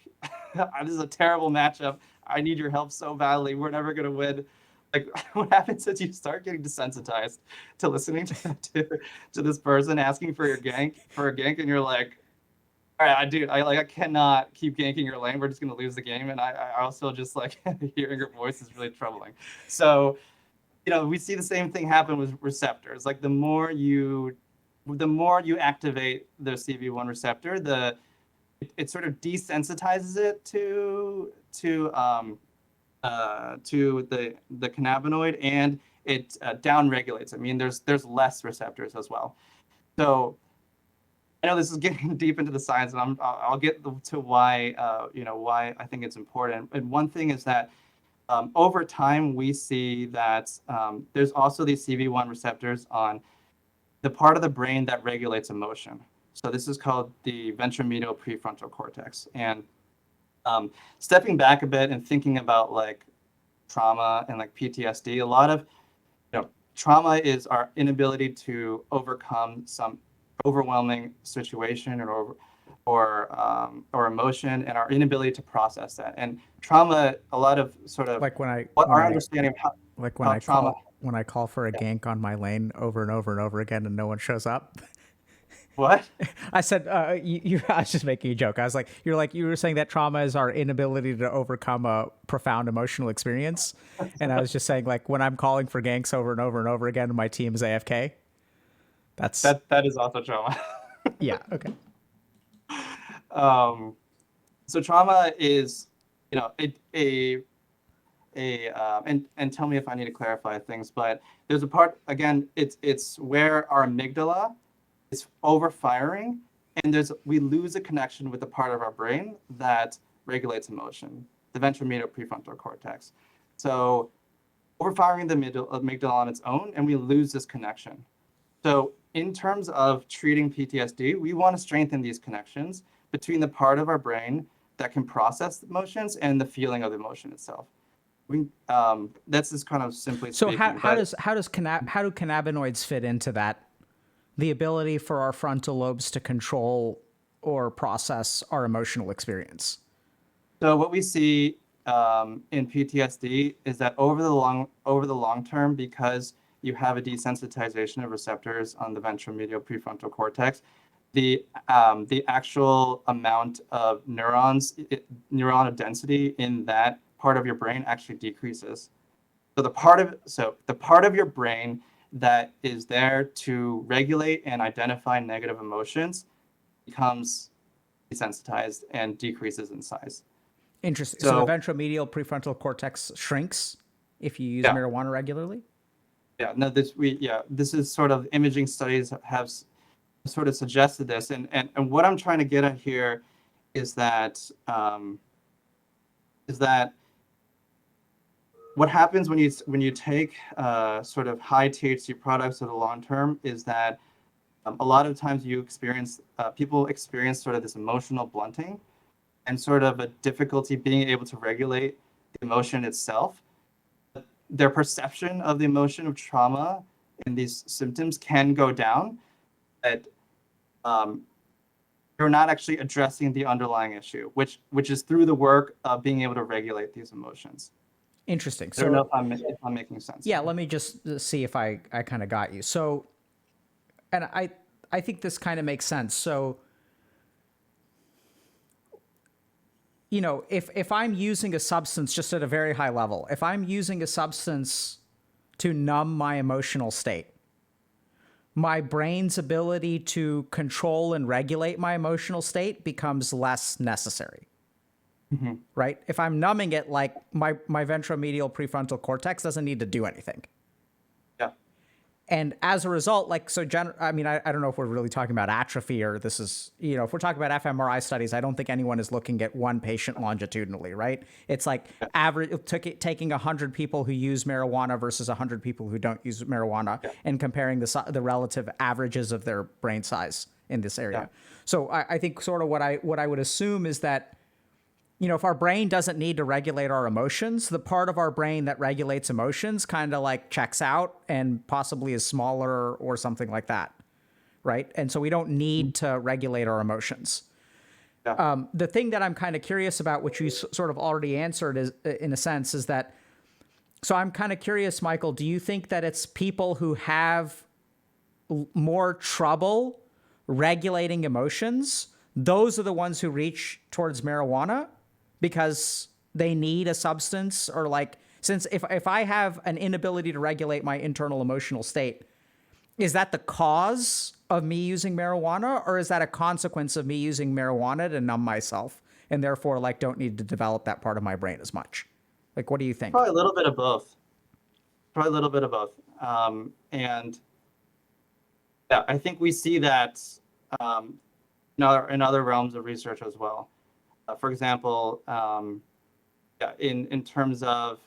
this is a terrible matchup, I need your help so badly, we're never gonna win. Like what happens is you start getting desensitized to listening to this person asking for a gank, and you're like, all right, I cannot keep ganking your lane. We're just gonna lose the game, and I also just like hearing your voice is really troubling. So we see the same thing happen with receptors. Like the more you activate the CV1 receptor, it sort of desensitizes it to the cannabinoid, and it downregulates. I mean, there's less receptors as well. So I know this is getting deep into the science, and I'll get to why I think it's important. And one thing is that over time we see that there's also these CV1 receptors on the part of the brain that regulates emotion. So this is called the ventromedial prefrontal cortex. And stepping back a bit and thinking about like trauma and like PTSD, a lot of trauma is our inability to overcome some overwhelming situation or emotion, and our inability to process that. And trauma, a lot of sort of Like when I what when our I understanding of like how trauma. when I call for a Yeah. gank on my lane over and over and over again and no one shows up. What? I said, I was just making a joke. I was like, you were saying that trauma is our inability to overcome a profound emotional experience. And I was just saying, like, when I'm calling for ganks over and over and over again and my team is AFK, that's, That is also trauma. yeah, okay. um, so trauma is, and tell me if I need to clarify things, but there's a part again. It's where our amygdala is overfiring, and we lose a connection with the part of our brain that regulates emotion, the ventromedial prefrontal cortex. So overfiring the amygdala on its own, and we lose this connection. So in terms of treating PTSD, we want to strengthen these connections between the part of our brain that can process emotions and the feeling of the emotion itself. That's just kind of simply So speaking. But how do cannabinoids fit into that? The ability for our frontal lobes to control or process our emotional experience. so what we see in PTSD is that over the long term, because you have a desensitization of receptors on the ventromedial prefrontal cortex, the actual amount of neuron density in that part of your brain actually decreases. So the part of your brain that is there to regulate and identify negative emotions becomes desensitized and decreases in size. Interesting. So the So ventromedial prefrontal cortex shrinks if you use yeah, marijuana regularly? yeah, no, this is sort of imaging studies have sort of suggested this, and what I'm trying to get at here is that um, is that what happens when you take sort of high THC products for the long term is that a lot of times people experience sort of this emotional blunting and sort of a difficulty being able to regulate the emotion itself. Their perception of the emotion of trauma and these symptoms can go down, but um, you're not actually addressing the underlying issue, which is through the work of being able to regulate these emotions. Interesting. I don't know So if I'm making sense yeah, here. let me just see if I kind of got you. So, and I think this kind of makes sense. So if I'm using a substance just at a very high level, if I'm using a substance to numb my emotional state, my brain's ability to control and regulate my emotional state becomes less necessary. Mm-hmm. Right? If I'm numbing it, like my ventromedial prefrontal cortex doesn't need to do anything. Yeah. And as a result, like, so, I mean, I don't know if we're really talking about atrophy or this is, if we're talking about fMRI studies, I don't think anyone is looking at one patient longitudinally, right? It's like taking 100 people who use marijuana versus 100 people who don't use marijuana and comparing the relative averages of their brain size in this area. Yeah. So I think sort of what I would assume is that, if our brain doesn't need to regulate our emotions, the part of our brain that regulates emotions kind of like checks out and possibly is smaller or something like that, right? And so we don't need to regulate our emotions. Yeah. The thing that I'm kind of curious about, which you sort of already answered is, in a sense, is that, so I'm kind of curious, Michael, do you think that it's people who have more trouble regulating emotions, those are the ones who reach towards marijuana? Because they need a substance, or like, since if I have an inability to regulate my internal emotional state, is that the cause of me using marijuana, or is that a consequence of me using marijuana to numb myself and therefore like don't need to develop that part of my brain as much? Like, what do you think? Probably a little bit of both. Probably a little bit of both. And yeah, I think we see that in other realms of research as well. For example, in terms of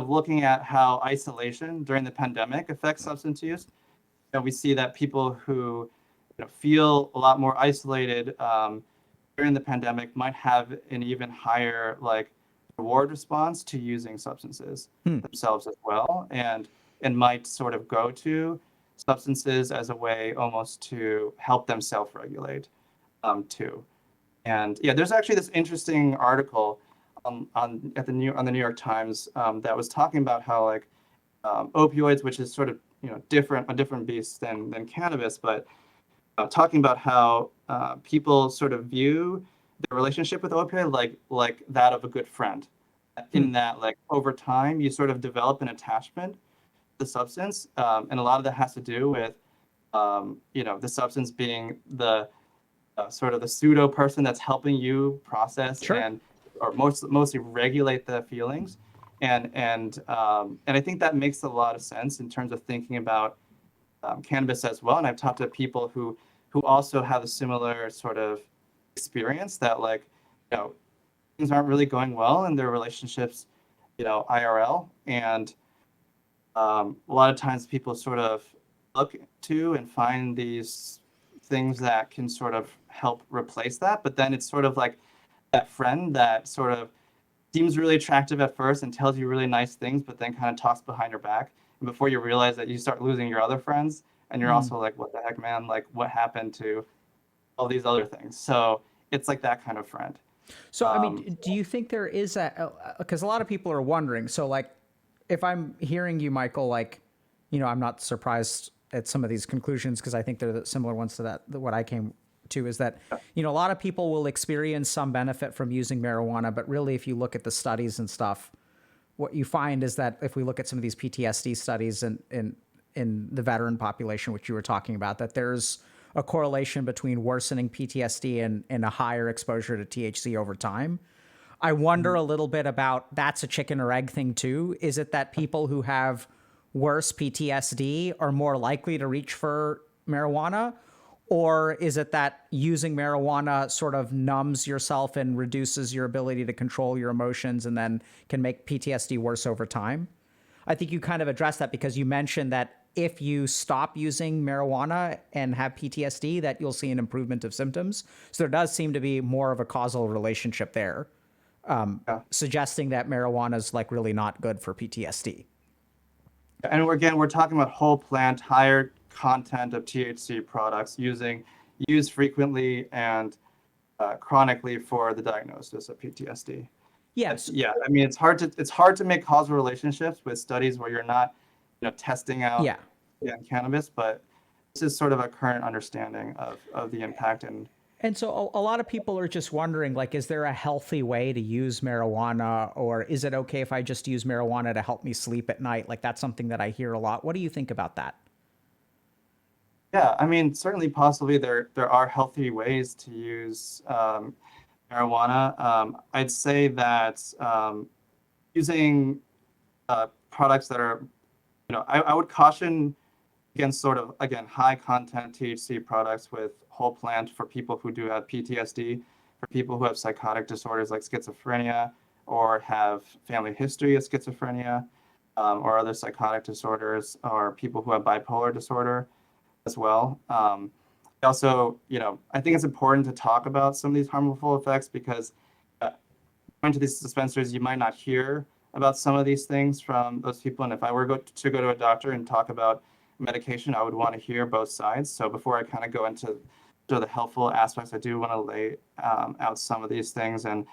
looking at how isolation during the pandemic affects substance use, we see that people who feel a lot more isolated during the pandemic might have an even higher like reward response to using substances themselves as well, and might sort of go to substances as a way almost to help them self-regulate too. And yeah, there's actually this interesting article on the New York Times that was talking about how like opioids, which is sort of a different beast than cannabis, but talking about how people sort of view their relationship with opioid like that of a good friend, in that like over time you sort of develop an attachment to the substance, and a lot of that has to do with the substance being the sort of the pseudo person that's helping you process or mostly regulate the feelings, and I think that makes a lot of sense in terms of thinking about cannabis as well. And I've talked to people who also have a similar sort of experience that like things aren't really going well in their relationships, IRL, and a lot of times people sort of look to and find these things that can sort of help replace that. But then it's sort of like that friend that sort of seems really attractive at first and tells you really nice things, but then kind of talks behind your back. And before you realize that, you start losing your other friends, and you're also like, what the heck, man? Like, what happened to all these other things? So it's like that kind of friend. So, I mean, do you think there is because a lot of people are wondering, so like, if I'm hearing you, Michael, like, I'm not surprised at some of these conclusions, because I think they're the similar ones to that what I came to, is that a lot of people will experience some benefit from using marijuana, but really if you look at the studies and stuff, what you find is that if we look at some of these PTSD studies in the veteran population, which you were talking about, that there's a correlation between worsening PTSD and a higher exposure to THC over time. I wonder a little bit about, that's a chicken or egg thing too. Is it that people who have worse PTSD are more likely to reach for marijuana? Or is it that using marijuana sort of numbs yourself and reduces your ability to control your emotions and then can make PTSD worse over time? I think you kind of addressed that, because you mentioned that if you stop using marijuana and have PTSD, that you'll see an improvement of symptoms. So there does seem to be more of a causal relationship there, suggesting that marijuana is like really not good for PTSD. And we're talking about whole plant, higher content of THC products used frequently and chronically for the diagnosis of PTSD. Yes. Yeah. I mean, it's hard to make causal relationships with studies where you're not, testing out cannabis, but this is sort of a current understanding of the impact and And so a lot of people are just wondering, like, is there a healthy way to use marijuana, or is it okay if I just use marijuana to help me sleep at night? Like, that's something that I hear a lot. What do you think about that? Yeah, I mean, certainly possibly there are healthy ways to use marijuana. I'd say that using products that are, I would caution against sort of, again, high content THC products with whole plant for people who do have PTSD, for people who have psychotic disorders like schizophrenia or have family history of schizophrenia or other psychotic disorders, or people who have bipolar disorder as well. Also, I think it's important to talk about some of these harmful effects because going to these dispensaries, you might not hear about some of these things from those people. And if I were to go to a doctor and talk about medication, I would want to hear both sides. So before I kind of go into the helpful aspects, I do want to lay out some of these things. And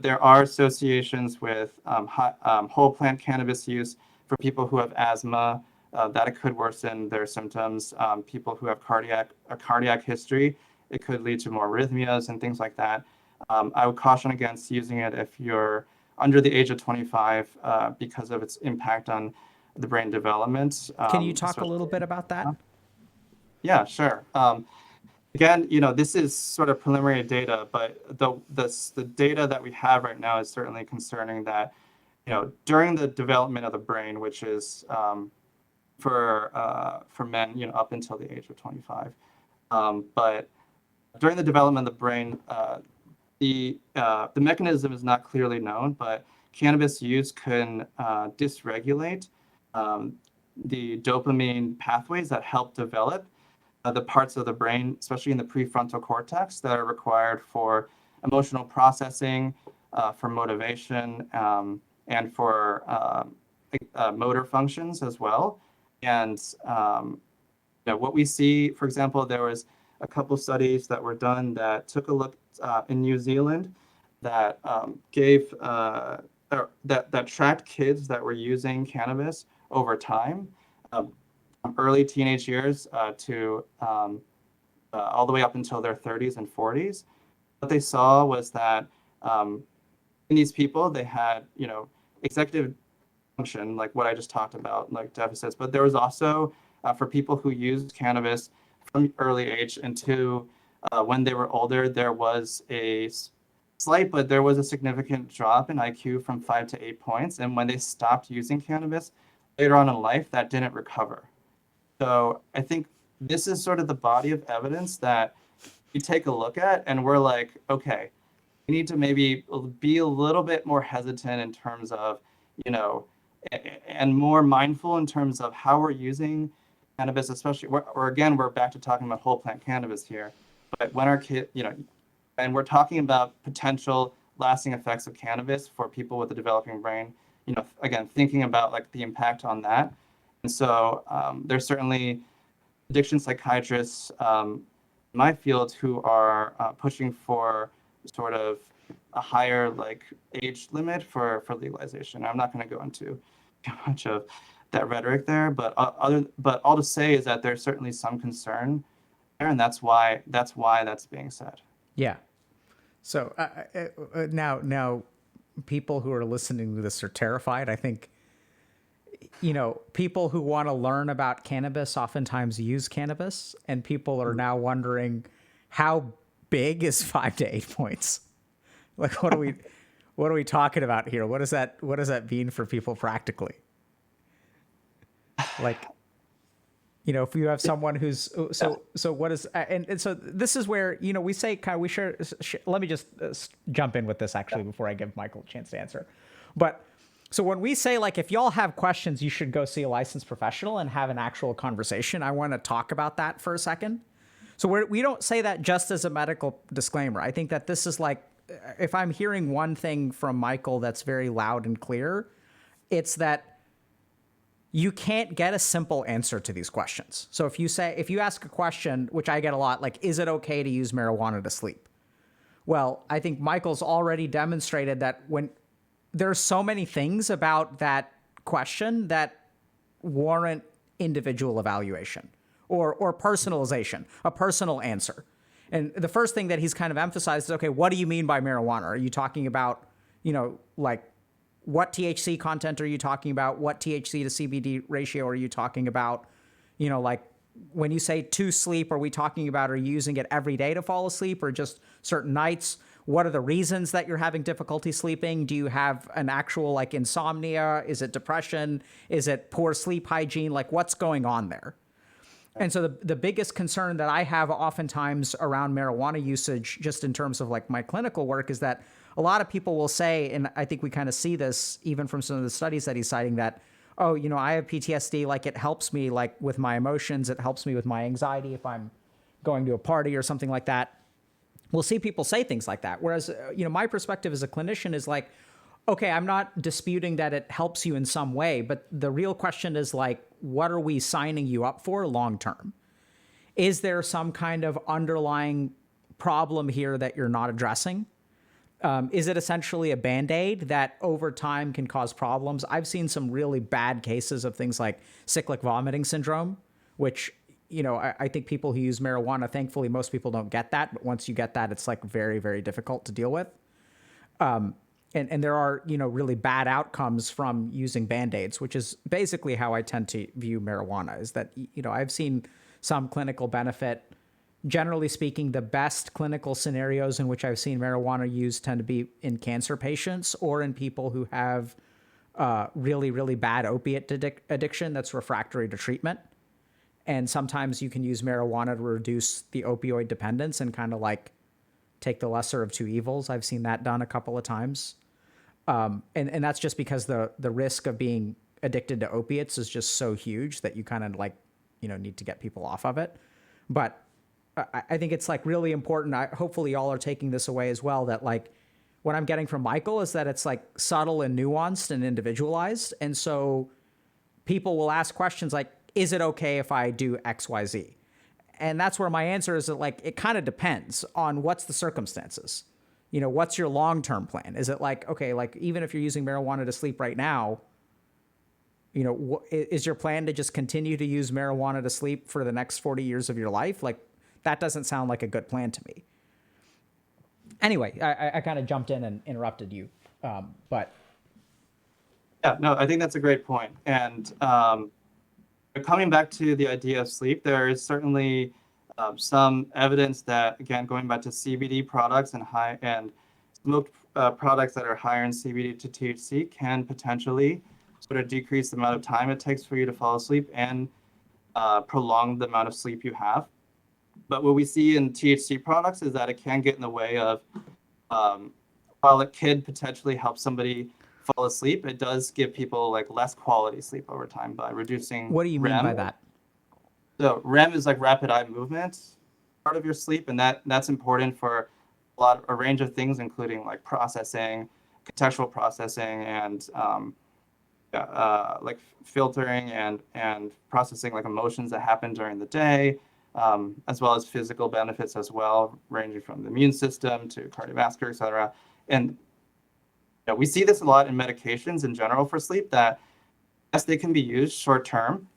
there are associations with whole plant cannabis use for people who have asthma, that it could worsen their symptoms. People who have a cardiac history, it could lead to more arrhythmias and things like that. I would caution against using it if you're under the age of 25 because of its impact on the brain development. Can you talk a Especially, little bit about that? yeah, sure. Again, this is sort of preliminary data, but the data that we have right now is certainly concerning that, during the development of the brain, which is for men, up until the age of 25, but during the development of the brain, the mechanism is not clearly known, but cannabis use can dysregulate the dopamine pathways that help develop the parts of the brain, especially in the prefrontal cortex, that are required for emotional processing, for motivation, and for motor functions as well. And what we see, for example, there was a couple studies that were done that took a look in New Zealand that gave that tracked kids that were using cannabis over time, from early teenage years to all the way up until their 30s and 40s. What they saw was that in these people, they had executive function, like what I just talked about, like deficits, but there was also for people who used cannabis from early age into when they were older, there was a slight, but there was a significant drop in IQ from 5 to 8 points. And when they stopped using cannabis later on in life, that didn't recover. So I think this is sort of the body of evidence that we take a look at and we're like, okay, we need to maybe be a little bit more hesitant in terms of, and more mindful in terms of how we're using cannabis, especially, or again, we're back to talking about whole plant cannabis here. But when our kid, and we're talking about potential lasting effects of cannabis for people with a developing brain, again, thinking about like the impact on that. And so there's certainly addiction psychiatrists in my field who are pushing for sort of a higher like age limit for legalization. I'm not going to go into too much of that rhetoric there, but all to say is that there's certainly some concern there, and that's why that's being said. Yeah. So now people who are listening to this are terrified. I think, people who want to learn about cannabis oftentimes use cannabis, and people are now wondering how big is 5 to 8 points? Like, what are we talking about here? What does that mean for people practically? Like, if you have someone who's so what is, and so this is where, we say kind of, we share, let me just jump in with this actually before I give Michael a chance to answer. But so when we say, like, if y'all have questions, you should go see a licensed professional and have an actual conversation. I want to talk about that for a second. So we don't say that just as a medical disclaimer. I think that this is like, if I'm hearing one thing from Michael that's very loud and clear, it's that you can't get a simple answer to these questions. So if you ask a question, which I get a lot, like, is it okay to use marijuana to sleep? Well, I think Michael's already demonstrated that when there's so many things about that question that warrant individual evaluation or personalization, a personal answer. And the first thing that he's kind of emphasized is, okay, what do you mean by marijuana? Are you talking about, like what THC content are you talking about? What THC to CBD ratio are you talking about? Like when you say to sleep, are we talking about, are you using it every day to fall asleep or just certain nights? What are the reasons that you're having difficulty sleeping? Do you have an actual like insomnia? Is it depression? Is it poor sleep hygiene? Like what's going on there? And so the biggest concern that I have oftentimes around marijuana usage, just in terms of like my clinical work, is that a lot of people will say, and I think we kind of see this even from some of the studies that he's citing, that, oh, I have PTSD, like it helps me like with my emotions, it helps me with my anxiety if I'm going to a party or something like that. We'll see people say things like that. Whereas, my perspective as a clinician is like, okay, I'm not disputing that it helps you in some way, but the real question is like, what are we signing you up for long term? Is there some kind of underlying problem here that you're not addressing? Is it essentially a Band-Aid that over time can cause problems? I've seen some really bad cases of things like cyclic vomiting syndrome, which, I think people who use marijuana, thankfully, most people don't get that. But once you get that, it's like very, very difficult to deal with. And there are, really bad outcomes from using Band-Aids, which is basically how I tend to view marijuana, is that, I've seen some clinical benefit. Generally speaking, the best clinical scenarios in which I've seen marijuana used tend to be in cancer patients or in people who have really, really bad opiate addiction that's refractory to treatment. And sometimes you can use marijuana to reduce the opioid dependence and kind of like take the lesser of two evils. I've seen that done a couple of times. And that's just because the risk of being addicted to opiates is just so huge that you kind of like, need to get people off of it. But I think it's like really important. Hopefully y'all are taking this away as well, that like what I'm getting from Michael is that it's like subtle and nuanced and individualized. And so people will ask questions like, is it okay if I do X, Y, Z? And that's where my answer is that like, it kind of depends on what's the circumstances. What's your long-term plan? Is it like, okay, like even if you're using marijuana to sleep right now, is your plan to just continue to use marijuana to sleep for the next 40 years of your life? Like that doesn't sound like a good plan to me. Anyway, I kind of jumped in and interrupted you. But Yeah, no, I think that's a great point. And coming back to the idea of sleep, there is certainly some evidence that, again, going back to CBD products and high-end smoked products that are higher in CBD to THC can potentially sort of decrease the amount of time it takes for you to fall asleep and prolong the amount of sleep you have. But what we see in THC products is that it can get in the way of, while it could potentially help somebody fall asleep, it does give people like less quality sleep over time by reducing what do you mean REM. by that? So REM is like rapid eye movement part of your sleep, and that's important for a range of things, including like processing, contextual processing, and like filtering and processing like emotions that happen during the day, as well as physical benefits as well, ranging from the immune system to cardiovascular, et cetera. And we see this a lot in medications in general for sleep, that yes, they can be used short term.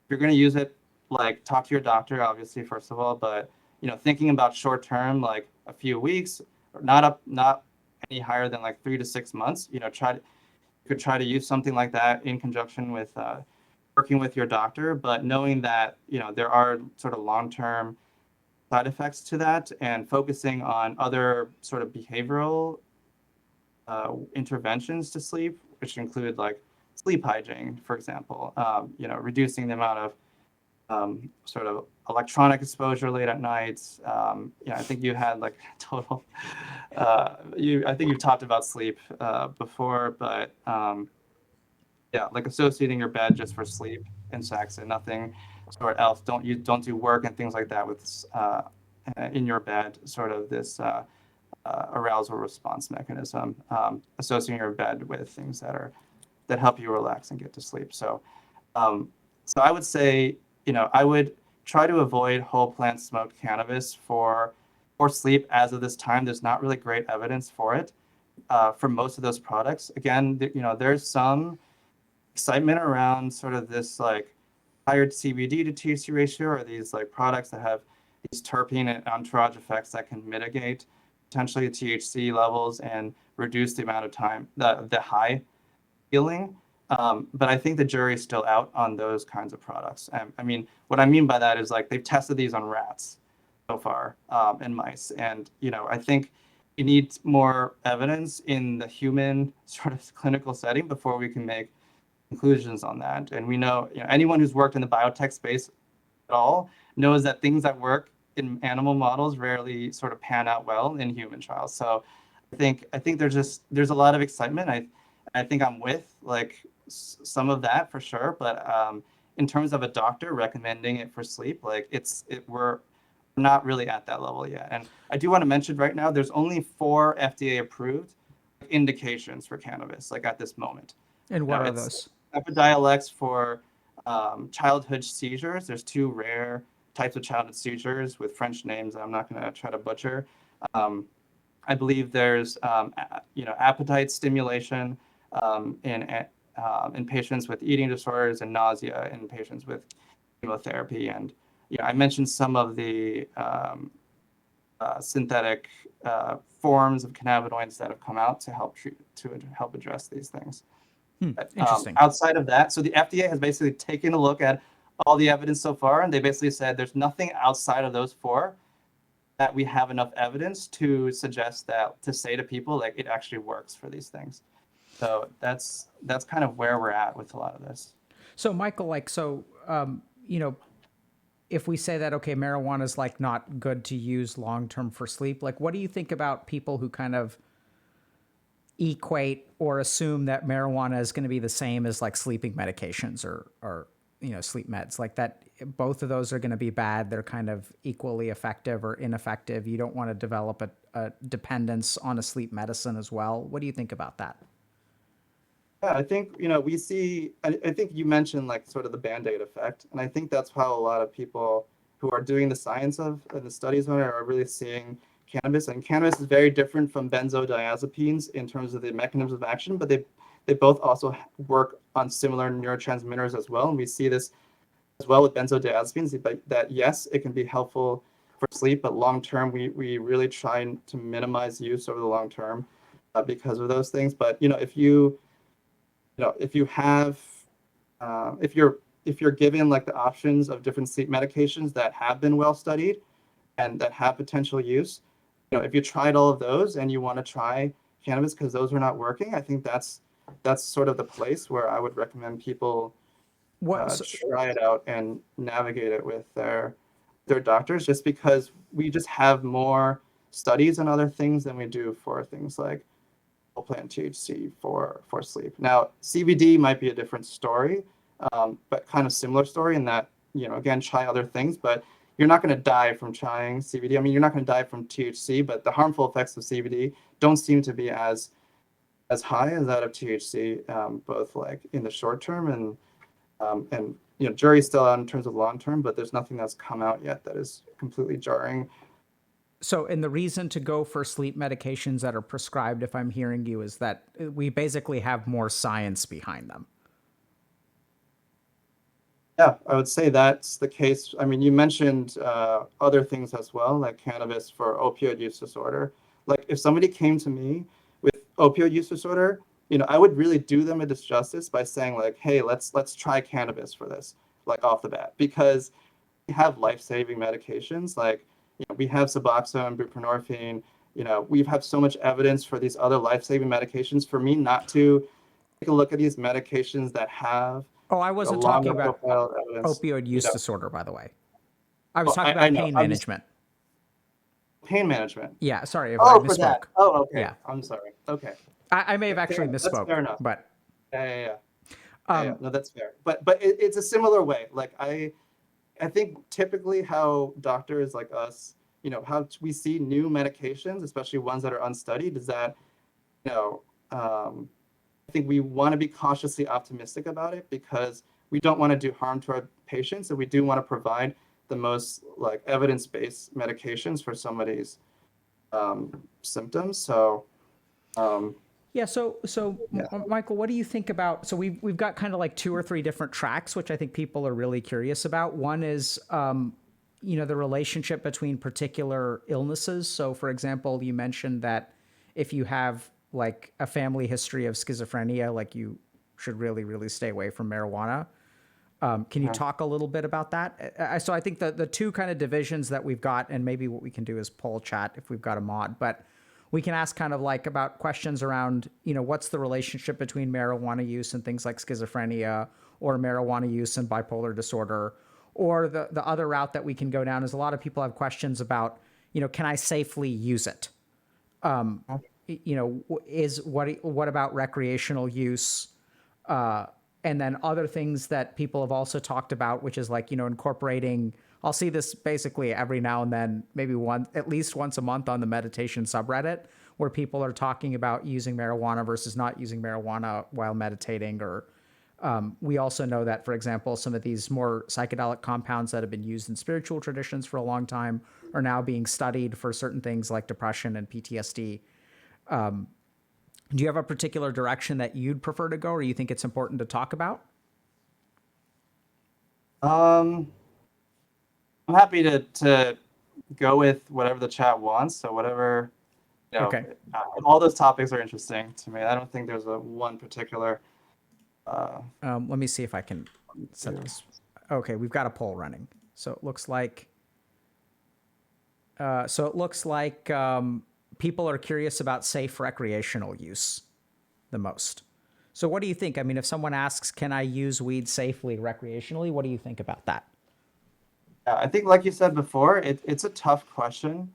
If you're going to use it, like talk to your doctor, obviously, first of all, but thinking about short term, like a few weeks, or not any higher than like 3 to 6 months, you could try to use something like that in conjunction with working with your doctor, but knowing that there are sort of long-term side effects to that, and focusing on other sort of behavioral interventions to sleep, which include like sleep hygiene, for example, reducing the amount of sort of electronic exposure late at night. I think you had like total, I think you've talked about sleep before, but like associating your bed just for sleep and sex and nothing sort of else. Don't do work and things like that with in your bed, sort of this arousal response mechanism, associating your bed with things that help you relax and get to sleep. So I would say, I would try to avoid whole plant smoked cannabis for sleep as of this time. There's not really great evidence for it for most of those products. Again, there's some excitement around sort of this like higher CBD to THC ratio, or these like products that have these terpene and entourage effects that can mitigate potentially THC levels and reduce the amount of time, the high feeling. But I think the jury is still out on those kinds of products. I mean, what I mean by that is like they've tested these on rats so far, and mice. And, I think you need more evidence in the human sort of clinical setting before we can make conclusions on that. And we know, anyone who's worked in the biotech space at all knows that things that work in animal models rarely sort of pan out well in human trials. So I think there's a lot of excitement. I think I'm with like some of that for sure. But in terms of a doctor recommending it for sleep, like we're not really at that level yet. And I do want to mention right now, there's only 4 FDA approved indications for cannabis, like at this moment. And what are It's those? Epidiolex for childhood seizures. There's 2 rare types of childhood seizures with French names that I'm not going to try to butcher. I believe there's, appetite stimulation in patients with eating disorders and nausea in patients with chemotherapy. And I mentioned some of the synthetic forms of cannabinoids that have come out to help address these things. Interesting. Outside of that, so the FDA has basically taken a look at all the evidence so far, and they basically said there's nothing outside of those 4 that we have enough evidence to suggest that to say to people like it actually works for these things. So that's kind of where we're at with a lot of this. So Michael, if we say that, okay, marijuana is like not good to use long-term for sleep, like what do you think about people who kind of equate or assume that marijuana is going to be the same as like sleeping medications or sleep meds, like that both of those are going to be bad? They're kind of equally effective or ineffective. You don't want to develop a dependence on a sleep medicine as well. What do you think about that? Yeah, I think, we see, I think you mentioned like sort of the Band-Aid effect. And I think that's how a lot of people who are doing the science of the studies on it are really seeing cannabis. And cannabis is very different from benzodiazepines in terms of the mechanisms of action, but they both also work on similar neurotransmitters as well. And we see this as well with benzodiazepines, but that yes, it can be helpful for sleep, but long term, we really try to minimize use over the long term because of those things. But if you have if you're given like the options of different sleep medications that have been well studied and that have potential use, if you tried all of those and you want to try cannabis because those are not working, I think that's sort of the place where I would recommend people try it out and navigate it with their doctors, just because we just have more studies and other things than we do for things like plant THC for sleep. Now, CBD might be a different story, but kind of similar story in that, again, try other things, but you're not going to die from trying CBD. I mean, you're not going to die from THC, but the harmful effects of CBD don't seem to be as high as that of THC, both like in the short term and jury's still out in terms of long term, but there's nothing that's come out yet that is completely jarring. So, and the reason to go for sleep medications that are prescribed, if I'm hearing you, is that we basically have more science behind them. Yeah, I would say that's the case. I mean, you mentioned other things as well, like cannabis for opioid use disorder. Like if somebody came to me with opioid use disorder, I would really do them a disjustice by saying like, hey, let's try cannabis for this, like off the bat, because we have life-saving medications. Like, we have Suboxone, buprenorphine. We have so much evidence for these other life-saving medications. For me not to take a look at these medications that have Oh, I wasn't talking about evidence, opioid use disorder, by the way. I was talking about pain management. Pain management. Yeah, sorry if I misspoke. For that. Oh, okay. Yeah. I'm sorry. Okay. I may have actually misspoke. That's fair enough. But Yeah. No, that's fair. But it's a similar way. Like I think typically how doctors like us, how we see new medications, especially ones that are unstudied, is that, I think we want to be cautiously optimistic about it because we don't want to do harm to our patients, and we do want to provide the most like evidence-based medications for somebody's symptoms. So. Yeah. So Michael, what do you think about? So we've got kind of like 2 or 3 different tracks, which I think people are really curious about. One is, the relationship between particular illnesses. So, for example, you mentioned that if you have like a family history of schizophrenia, like you should really, really stay away from marijuana. Can you talk a little bit about that? So I think the two kind of divisions that we've got, and maybe what we can do is poll chat if we've got a mod, but we can ask kind of like about questions around, what's the relationship between marijuana use and things like schizophrenia, or marijuana use and bipolar disorder. Or the other route that we can go down is a lot of people have questions about, can I safely use it? What about recreational use? And then other things that people have also talked about, which is like, incorporating, I'll see this basically every now and then, maybe at least once a month on the meditation subreddit, where people are talking about using marijuana versus not using marijuana while meditating. Or we also know that, for example, some of these more psychedelic compounds that have been used in spiritual traditions for a long time are now being studied for certain things like depression and PTSD. Do you have a particular direction that you'd prefer to go, or you think it's important to talk about? I'm happy to go with whatever the chat wants. So whatever, Okay. all those topics are interesting to me. I don't think there's one particular. Let me see if I can set this. Okay, we've got a poll running. So it looks like. People are curious about safe recreational use the most. So what do you think? I mean, if someone asks, can I use weed safely recreationally? What do you think about that? Yeah, I think, like you said before, it's a tough question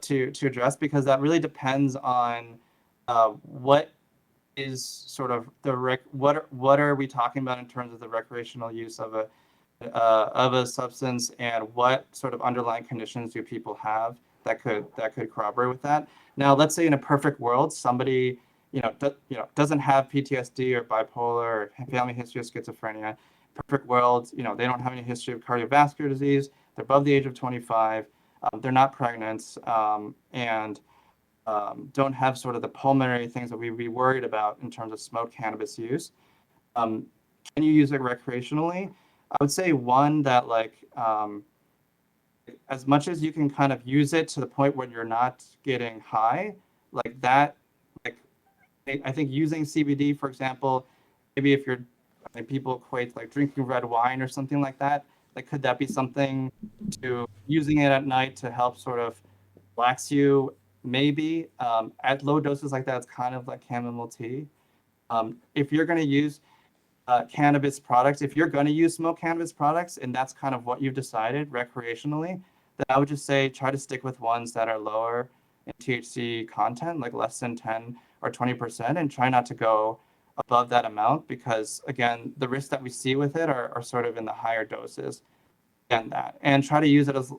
to address, because that really depends on what is sort of what are we talking about in terms of the recreational use of a substance, and what sort of underlying conditions do people have that could corroborate with that. Now, let's say in a perfect world, somebody doesn't have PTSD or bipolar or family history of schizophrenia. Perfect world, they don't have any history of cardiovascular disease. They're above the age of 25. They're not pregnant, and don't have sort of the pulmonary things that we'd be worried about in terms of smoked cannabis use. Can you use it recreationally? I would say one that, like, as much as you can kind of use it to the point where you're not getting high, like that, like I think using CBD, for example, maybe if people equate like drinking red wine or something like that, like could that be something to using it at night to help sort of relax you? Maybe at low doses like that, it's kind of like chamomile tea. If you're going to use cannabis products, if you're going to use smoked cannabis products, and that's kind of what you've decided recreationally, then I would just say try to stick with ones that are lower in THC content, like less than 10 or 20%, and try not to go above that amount, because again, the risks that we see with it are sort of in the higher doses than that. And try to use it as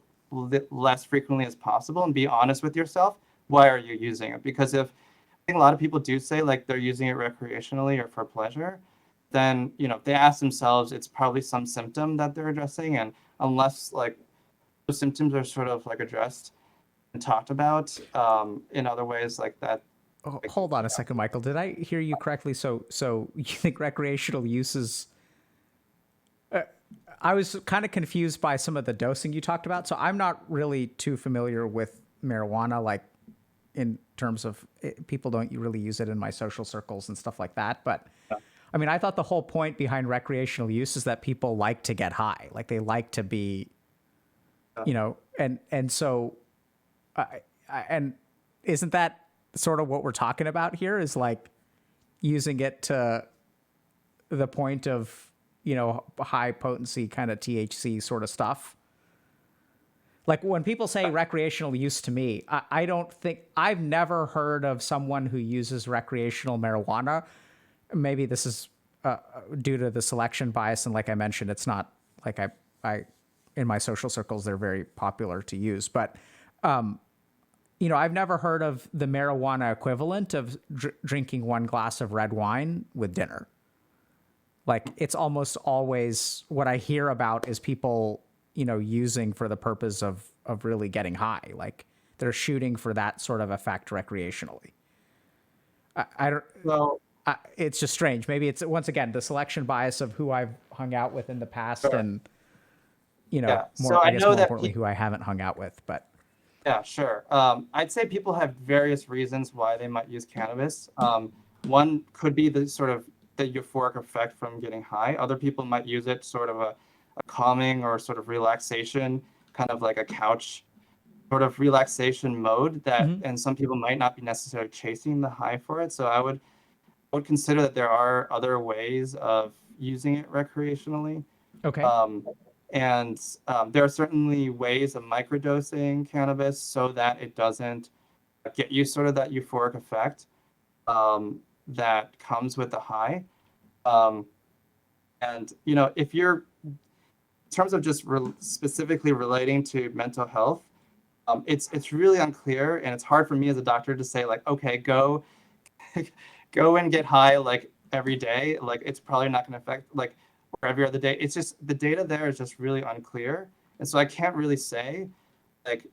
less frequently as possible, and be honest with yourself. Why are you using it? Because if I think a lot of people do say like they're using it recreationally or for pleasure, then they ask themselves, it's probably some symptom that they're addressing. And unless like those symptoms are sort of like addressed and talked about in other ways like that. Oh, hold on a second, Michael. Did I hear you correctly? So you think recreational use is... I was kind of confused by some of the dosing you talked about. So I'm not really too familiar with marijuana, like in terms of people don't really use it in my social circles and stuff like that. But I mean, I thought the whole point behind recreational use is that people like to get high, like they like to be, and so, and isn't that sort of what we're talking about here? Is like using it to the point of, high potency kind of THC sort of stuff. Like when people say recreational use to me, I don't think I've never heard of someone who uses recreational marijuana. Maybe this is due to the selection bias, and like I mentioned, it's not like I in my social circles they're very popular to use. But I've never heard of the marijuana equivalent of drinking one glass of red wine with dinner. Like it's almost always what I hear about is people using for the purpose of really getting high. Like they're shooting for that sort of effect recreationally. I don't. Well, It's just strange. Maybe it's once again the selection bias of who I've hung out with in the past, sure. and Yeah. So more, I I guess know more that importantly, who I haven't hung out with, but yeah, sure. I'd say people have various reasons why they might use cannabis. One could be the sort of the euphoric effect from getting high. Other people might use it sort of a calming or sort of relaxation, kind of like a couch sort of relaxation mode that, Mhm. and some people might not be necessarily chasing the high for it. So I would consider that there are other ways of using it recreationally. Okay. Um, and there are certainly ways of microdosing cannabis so that it doesn't get you sort of that euphoric effect that comes with the high. Um, and if you're in terms of just specifically relating to mental health, it's really unclear, and it's hard for me as a doctor to say like, okay, go go and get high like every day. Like it's probably not going to affect like or every other day. It's just the data there is just really unclear, and so I can't really say like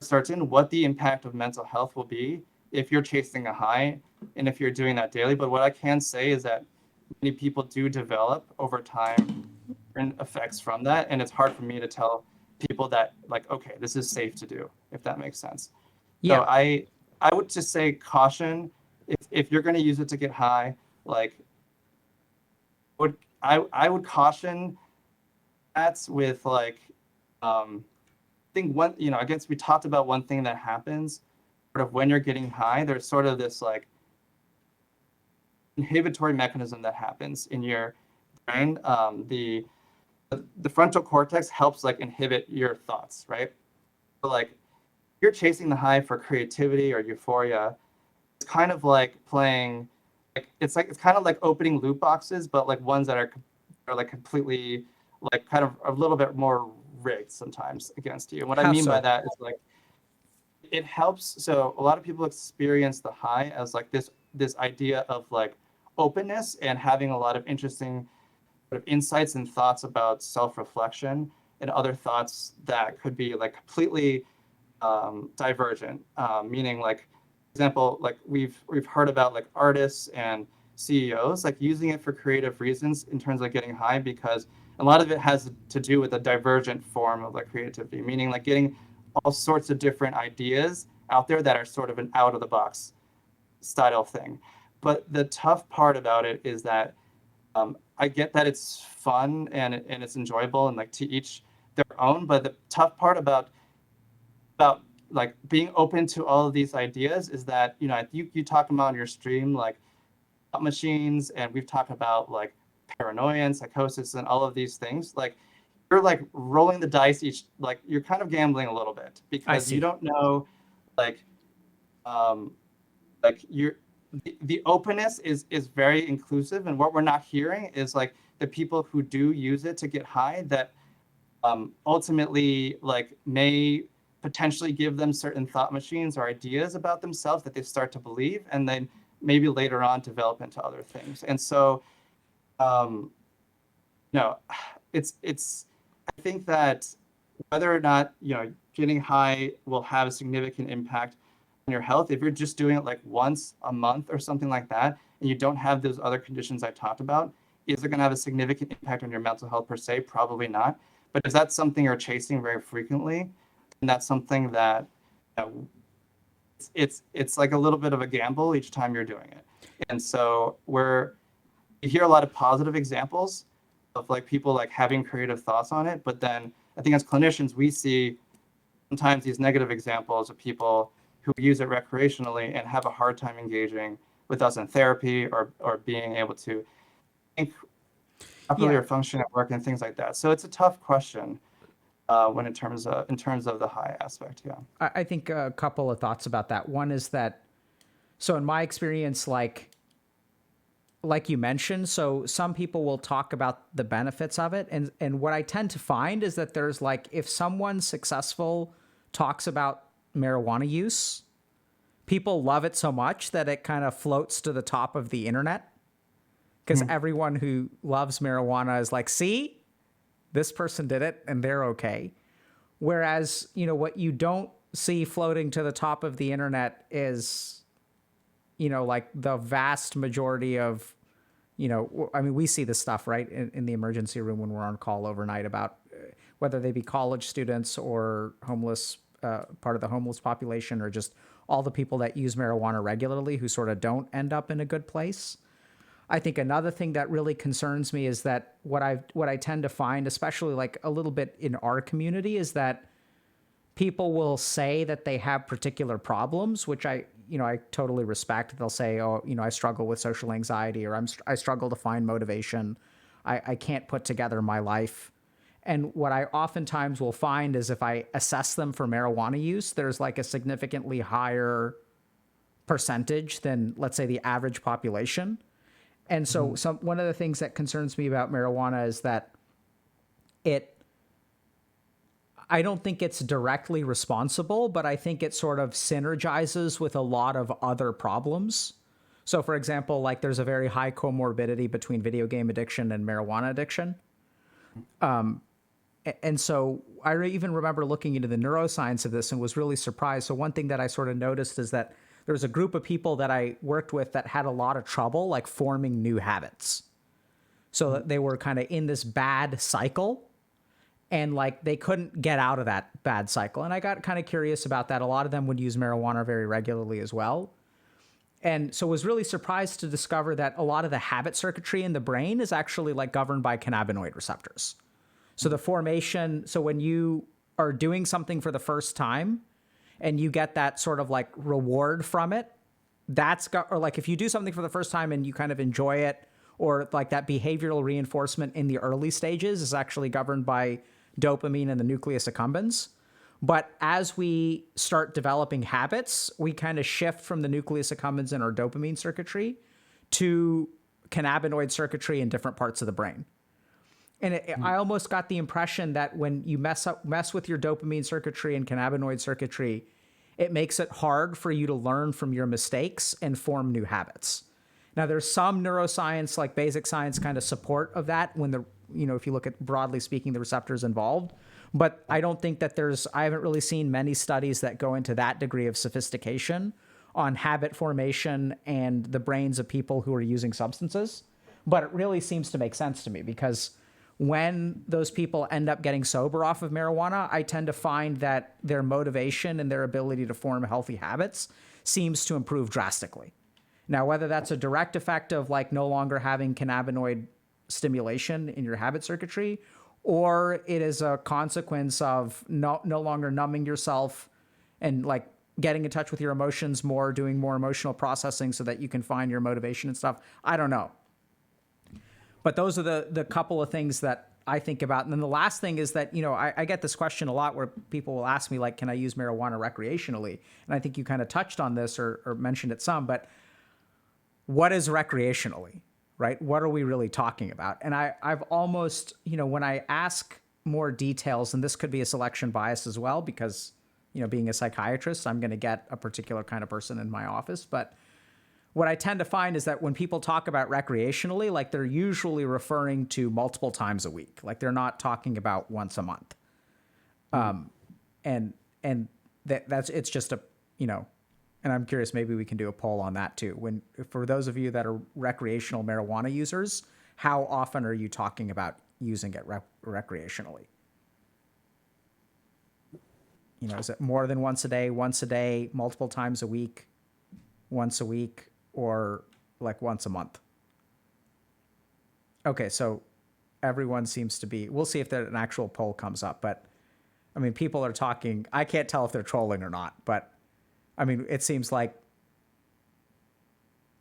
certain what the impact of mental health will be if you're chasing a high and if you're doing that daily. But what I can say is that many people do develop over time different effects from that, and it's hard for me to tell people that like okay, this is safe to do, if that makes sense. So Yeah. I would just say caution if you're going to use it to get high, like would I would caution that with like I think one I guess we talked about one thing that happens sort of when you're getting high. There's sort of this like inhibitory mechanism that happens in your brain. The frontal cortex helps like inhibit your thoughts, right? So like you're chasing the high for creativity or euphoria. It's kind of like playing it's kind of like opening loot boxes, but like ones that are like completely like kind of a little bit more rigged sometimes against you. And what I How mean by so? that is like it helps. So a lot of people experience the high as like this idea of like openness and having a lot of interesting sort of insights and thoughts about self-reflection and other thoughts that could be like completely divergent, meaning like, for example, like we've heard about like artists and CEOs like using it for creative reasons in terms of getting high because a lot of it has to do with a divergent form of like creativity, meaning like getting all sorts of different ideas out there that are sort of an out of the box style thing. But the tough part about it is that I get that it's fun and it's enjoyable and like to each their own. But the tough part about like being open to all of these ideas is that you talk about on your stream like thought machines and we've talked about like paranoia and psychosis and all of these things like you're like rolling the dice each like you're kind of gambling a little bit I because you see. don't know like um you're the openness is very inclusive and what we're not hearing is like the people who do use it to get high that ultimately like may potentially give them certain thought machines or ideas about themselves that they start to believe and then maybe later on develop into other things and so um, no it's I think that whether or not getting high will have a significant impact on your health if you're just doing it like once a month or something like that and you don't have those other conditions I talked about is it going to have a significant impact on your mental health per se? Probably not. But if that's something you're chasing very frequently, and that's something that it's like a little bit of a gamble each time you're doing it. And so you hear a lot of positive examples of like people like having creative thoughts on it, but then I think as clinicians we see sometimes these negative examples of people who use it recreationally and have a hard time engaging with us in therapy or being able to think properly Yeah. or function at work and things like that. So it's a tough question when in terms of the high aspect. Yeah. I think a couple of thoughts about that. One is that, so in my experience, like you mentioned, so some people will talk about the benefits of it. And what I tend to find is that there's like, if someone successful talks about marijuana use, people love it so much that it kind of floats to the top of the internet because Mhm. everyone who loves marijuana is like, see, this person did it and they're okay. Whereas, what you don't see floating to the top of the internet is, like the vast majority of, I mean, we see this stuff, right, in the emergency room when we're on call overnight about whether they be college students or homeless, part of the homeless population, or just all the people that use marijuana regularly who sort of don't end up in a good place. I think another thing that really concerns me is that what I tend to find, especially like a little bit in our community, is that people will say that they have particular problems, which I totally respect. They'll say, oh, I struggle with social anxiety, or I struggle to find motivation. I can't put together my life. And what I oftentimes will find is if I assess them for marijuana use, there's like a significantly higher percentage than, let's say, the average population. And so one of the things that concerns me about marijuana is that I don't think it's directly responsible, but I think it sort of synergizes with a lot of other problems. So for example, like there's a very high comorbidity between video game addiction and marijuana addiction. And so I even remember looking into the neuroscience of this and was really surprised. So one thing that I sort of noticed is that there was a group of people that I worked with that had a lot of trouble like forming new habits. So that they were kind of in this bad cycle and like they couldn't get out of that bad cycle. And I got kind of curious about that. A lot of them would use marijuana very regularly as well. And so was really surprised to discover that a lot of the habit circuitry in the brain is actually like governed by cannabinoid receptors. So the formation, so when you are doing something for the first time and you get that sort of like reward from it, or like if you do something for the first time and you kind of enjoy it, or like that behavioral reinforcement in the early stages is actually governed by dopamine and the nucleus accumbens. But as we start developing habits, we kind of shift from the nucleus accumbens in our dopamine circuitry to cannabinoid circuitry in different parts of the brain. And I almost got the impression that when you mess with your dopamine circuitry and cannabinoid circuitry, it makes it hard for you to learn from your mistakes and form new habits. Now, there's some neuroscience, like basic science kind of support of that when if you look at broadly speaking, the receptors involved. But I don't think that I haven't really seen many studies that go into that degree of sophistication on habit formation and the brains of people who are using substances. But it really seems to make sense to me because when those people end up getting sober off of marijuana, I tend to find that their motivation and their ability to form healthy habits seems to improve drastically. Now, whether that's a direct effect of like no longer having cannabinoid stimulation in your habit circuitry, or it is a consequence of no longer numbing yourself and like getting in touch with your emotions more, doing more emotional processing so that you can find your motivation and stuff, I don't know. But those are the couple of things that I think about. And then the last thing is that, I get this question a lot where people will ask me, like, can I use marijuana recreationally? And I think you kind of touched on this or mentioned it some, but what is recreationally, right? What are we really talking about? And I've almost, when I ask more details, and this could be a selection bias as well, because, being a psychiatrist, I'm going to get a particular kind of person in my office, but what I tend to find is that when people talk about recreationally, like they're usually referring to multiple times a week. Like they're not talking about once a month. And it's just and I'm curious, maybe we can do a poll on that too. For those of you that are recreational marijuana users, how often are you talking about using it recreationally? Is it more than once a day, multiple times a week, once a week, or like once a month? Okay, so everyone seems to be, we'll see if an actual poll comes up, but I mean, people are talking, I can't tell if they're trolling or not, but I mean, it seems like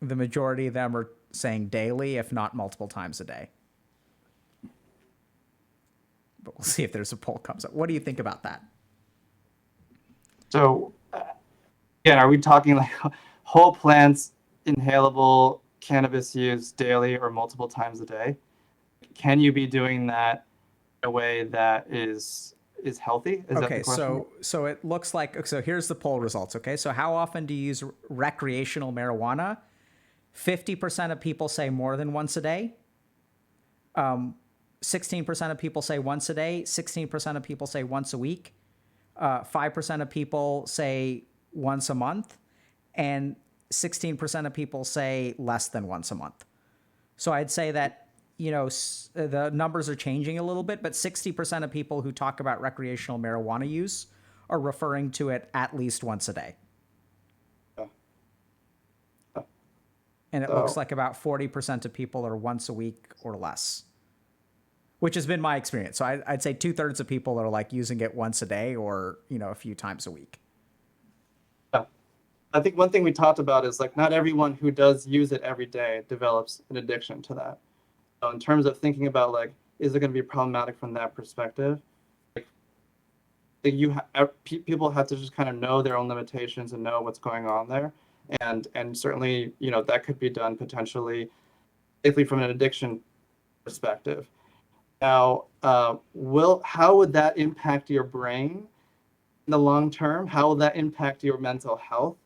the majority of them are saying daily, if not multiple times a day. But we'll see if there's a poll comes up. What do you think about that? So, again, are we talking like whole plants, inhalable cannabis use daily or multiple times a day? Can you be doing that in a way that is healthy? Is that the question? So it looks like, so here's the poll results. Okay, so how often do you use recreational marijuana? 50% of people say more than once a day. 16% of people say once a day. 16% of people say once a week. 5% of people say once a month, and 16% of people say less than once a month. So I'd say that the numbers are changing a little bit, but 60% of people who talk about recreational marijuana use are referring to it at least once a day. Yeah. And it looks like about 40% of people are once a week or less, which has been my experience. So I'd say 2/3 of people are like using it once a day or, a few times a week. Yeah. I think one thing we talked about is like not everyone who does use it every day develops an addiction to that. So in terms of thinking about like, is it going to be problematic from that perspective? Like, people have to just kind of know their own limitations and know what's going on there, and certainly that could be done potentially safely from an addiction perspective. Now, how would that impact your brain in the long term? How will that impact your mental health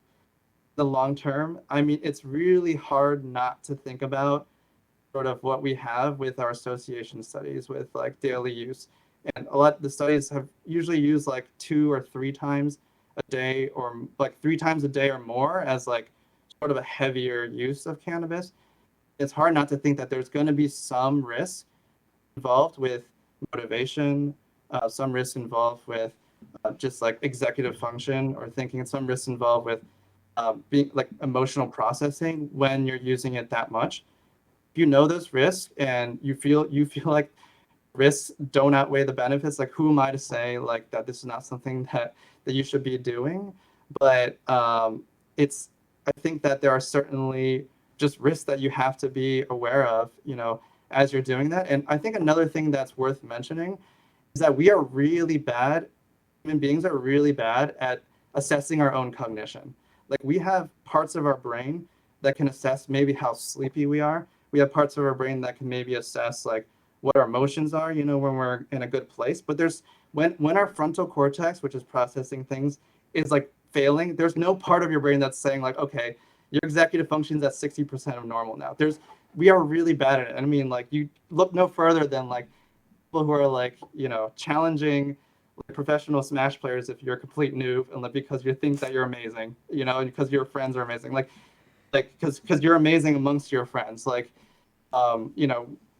in the long term? I mean, it's really hard not to think about sort of what we have with our association studies with like daily use. And a lot of the studies have usually used like 2 or 3 times a day, or like 3 times a day or more as like sort of a heavier use of cannabis. It's hard not to think that there's going to be some risk involved with motivation, some risks involved with just like executive function or thinking, and some risks involved with being like emotional processing when you're using it that much. If you know those risks and you feel like risks don't outweigh the benefits, like who am I to say like that this is not something that you should be doing? But I think that there are certainly just risks that you have to be aware of, as you're doing that. And I think another thing that's worth mentioning is that human beings are really bad at assessing our own cognition. Like we have parts of our brain that can assess maybe how sleepy we are. We have parts of our brain that can maybe assess like what our emotions are, when we're in a good place. But when our frontal cortex, which is processing things, is like failing, there's no part of your brain that's saying like, okay, your executive function's at 60% of normal now. We are really bad at it. I mean, like you look no further than like people who are like, challenging like professional Smash players if you're a complete noob and like because you think that you're amazing, and because your friends are amazing, like because you're amazing amongst your friends, like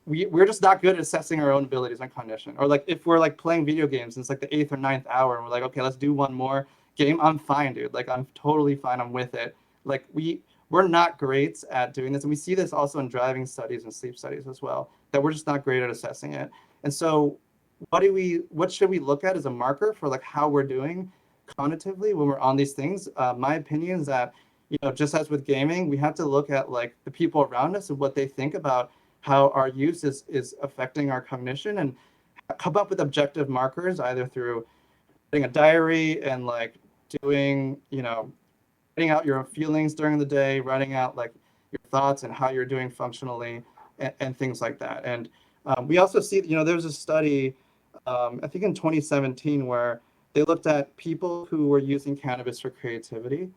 we're just not good at assessing our own abilities and cognition. Or like if we're like playing video games and it's like the 8th or 9th hour and we're like, okay, let's do one more game. I'm fine, dude. Like I'm totally fine. I'm with it. Like we're not great at doing this. And we see this also in driving studies and sleep studies as well, that we're just not great at assessing it. And so what should we look at as a marker for like how we're doing cognitively when we're on these things? My opinion is that, just as with gaming, we have to look at like the people around us and what they think about how our use is affecting our cognition, and come up with objective markers either through writing a diary and like doing, writing out your feelings during the day, writing out like your thoughts and how you're doing functionally, and things like that. And we also see, there was a study, I think in 2017, where they looked at people who were using cannabis for creativity.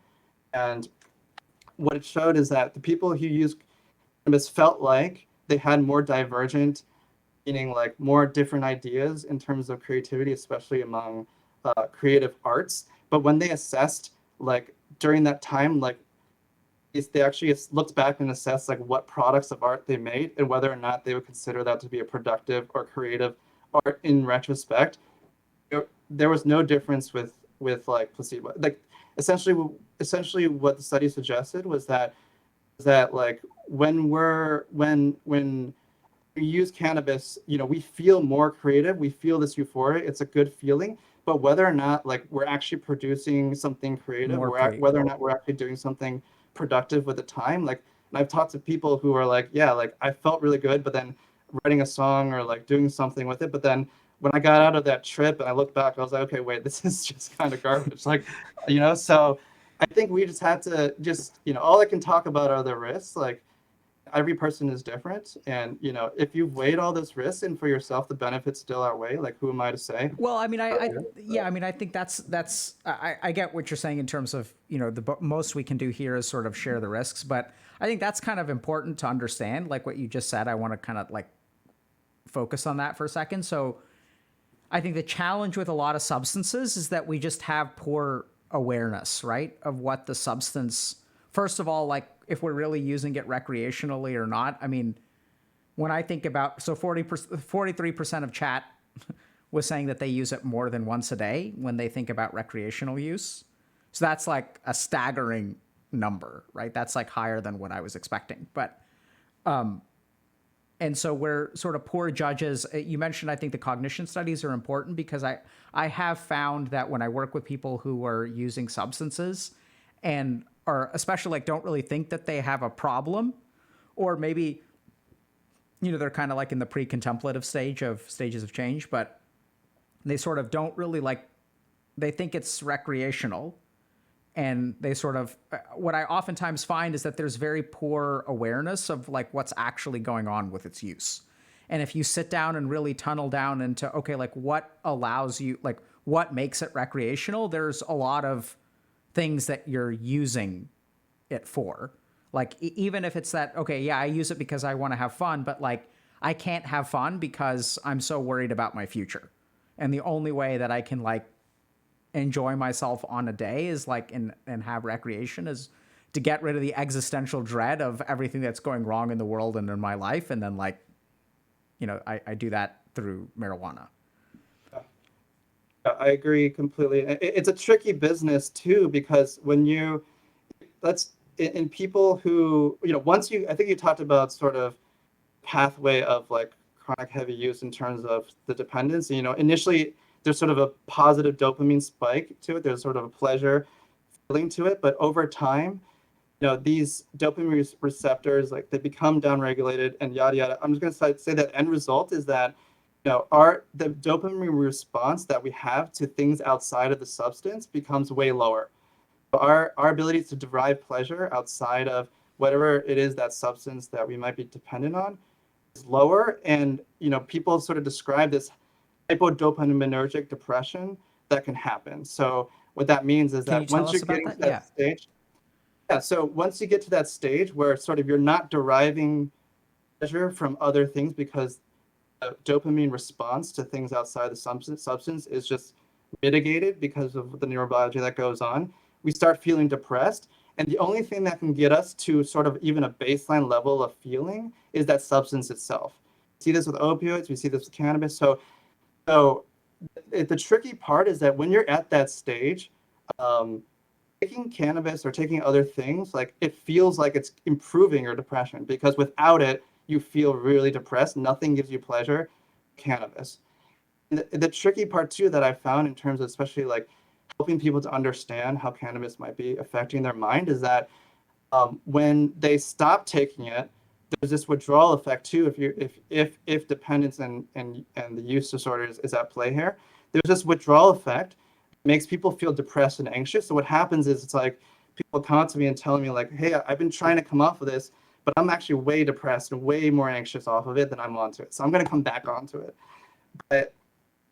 And what it showed is that the people who used cannabis felt like they had more divergent, meaning like more different ideas in terms of creativity, especially among creative arts. But when they assessed like during that time, like they actually looked back and assessed like what products of art they made and whether or not they would consider that to be a productive or creative art in retrospect, there was no difference with like placebo. Like essentially what the study suggested was that like when we use cannabis, we feel more creative, we feel this euphoria, it's a good feeling. But whether or not like we're actually producing something creative, whether or not we're actually doing something productive with the time, like, and I've talked to people who are like, yeah, like I felt really good, but then writing a song or like doing something with it, but then when I got out of that trip and I looked back, I was like, okay, wait, this is just kind of garbage. Like, so I think we just had to all I can talk about are the risks. Like every person is different. And, if you've weighed all those risks and for yourself, the benefits still outweigh, like who am I to say? Well, I mean, I think that's I get what you're saying in terms of, the most we can do here is sort of share the risks, but I think that's kind of important to understand, like what you just said. I want to kind of like focus on that for a second. So I think the challenge with a lot of substances is that we just have poor awareness, right? Of what the substance, first of all, like if we're really using it recreationally or not. I mean, when I think about, so 43% of chat was saying that they use it more than once a day when they think about recreational use. So that's like a staggering number, right? That's like higher than what I was expecting. But, and so we're sort of poor judges. You mentioned, I think the cognition studies are important because I have found that when I work with people who are using substances and are especially like don't really think that they have a problem, or maybe, you know, they're kind of like in the pre-contemplative stages of change, but they sort of don't really like, they think it's recreational. And they sort of, what I oftentimes find is that there's very poor awareness of like what's actually going on with its use. And if you sit down and really tunnel down into, okay, like what allows you, like what makes it recreational, there's a lot of things that you're using it for. Like even if it's that, okay, yeah, I use it because I want to have fun, but like I can't have fun because I'm so worried about my future. And the only way that I can like enjoy myself on a day is like and have recreation is to get rid of the existential dread of everything that's going wrong in the world and in my life. And then like, you know, I do that through marijuana. I agree completely. It's a tricky business too, because when you, let's, in people who, you know, once you, I think you talked about sort of pathway of like chronic heavy use in terms of the dependence. You know, initially there's sort of a positive dopamine spike to it. There's sort of a pleasure feeling to it, but over time, you know, these dopamine receptors, like they become downregulated and yada yada. I'm just going to say that end result is that, you know, the dopamine response that we have to things outside of the substance becomes way lower. Our ability to derive pleasure outside of whatever it is, that substance that we might be dependent on, is lower. And, you know, people sort of describe this hypodopaminergic depression that can happen. So what that means is that once you're getting to that stage, so once you get to that stage where sort of you're not deriving pleasure from other things because the dopamine response to things outside the substance is just mitigated because of the neurobiology that goes on, we start feeling depressed. And the only thing that can get us to sort of even a baseline level of feeling is that substance itself. We see this with opioids, we see this with cannabis. So the tricky part is that when you're at that stage, taking cannabis or taking other things, like it feels like it's improving your depression, because without it, you feel really depressed. Nothing gives you pleasure. Cannabis. And the tricky part too that I found in terms of especially like helping people to understand how cannabis might be affecting their mind is that when they stop taking it, there's this withdrawal effect too. If dependence and the use disorder is at play here, there's this withdrawal effect. It makes people feel depressed and anxious. So what happens is it's like people come up to me and telling me like, hey, I've been trying to come off of this, but I'm actually way depressed and way more anxious off of it than I'm onto it. So I'm going to come back onto it. But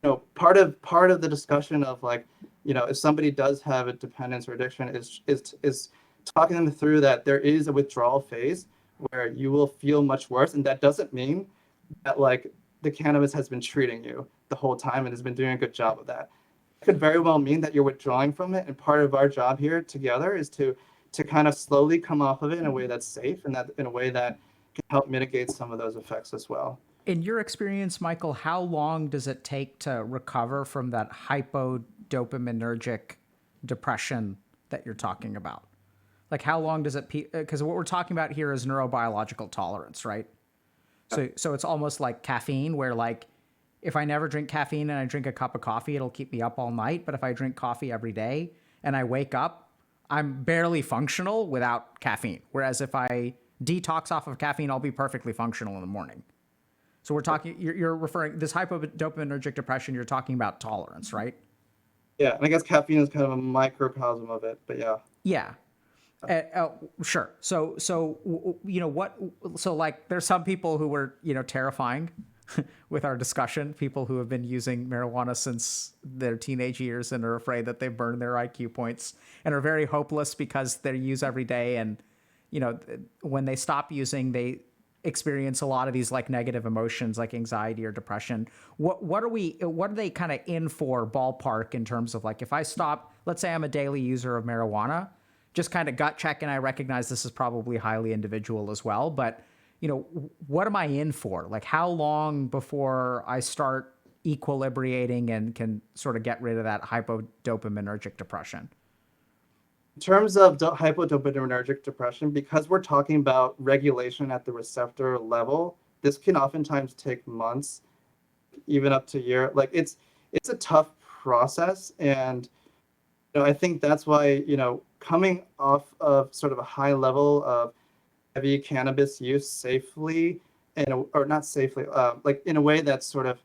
you know, part of the discussion of like, you know, if somebody does have a dependence or addiction is talking them through that there is a withdrawal phase where you will feel much worse. And that doesn't mean that like the cannabis has been treating you the whole time and has been doing a good job of that. It could very well mean that you're withdrawing from it. And part of our job here together is to kind of slowly come off of it in a way that's safe and that in a way that can help mitigate some of those effects as well. In your experience, Michael, how long does it take to recover from that hypodopaminergic depression that you're talking about? Like how long does it, because what we're talking about here is neurobiological tolerance, right? So it's almost like caffeine, where like if I never drink caffeine and I drink a cup of coffee, it'll keep me up all night. But if I drink coffee every day and I wake up, I'm barely functional without caffeine. Whereas if I detox off of caffeine, I'll be perfectly functional in the morning. So we're talking, you're referring, this hypodopaminergic depression, you're talking about tolerance, right? Yeah, and I guess caffeine is kind of a microcosm of it, but yeah. Yeah. Sure. So you know so like there's some people who were, you know, terrifying with our discussion, people who have been using marijuana since their teenage years and are afraid that they've burned their IQ points and are very hopeless because they use every day. And, you know, when they stop using, they experience a lot of these like negative emotions like anxiety or depression. What are they kind of in for ballpark in terms of like, if I stop, let's say I'm a daily user of marijuana, just kind of gut check, and I recognize this is probably highly individual as well, but what am I in for? Like, how long before I start equilibrating and can sort of get rid of that hypodopaminergic depression? In terms of hypodopaminergic depression, because we're talking about regulation at the receptor level, this can oftentimes take months, even up to a year. Like it's a tough process, and I think that's why coming off of sort of a high level of heavy cannabis use safely, or not safely, like in a way that's sort of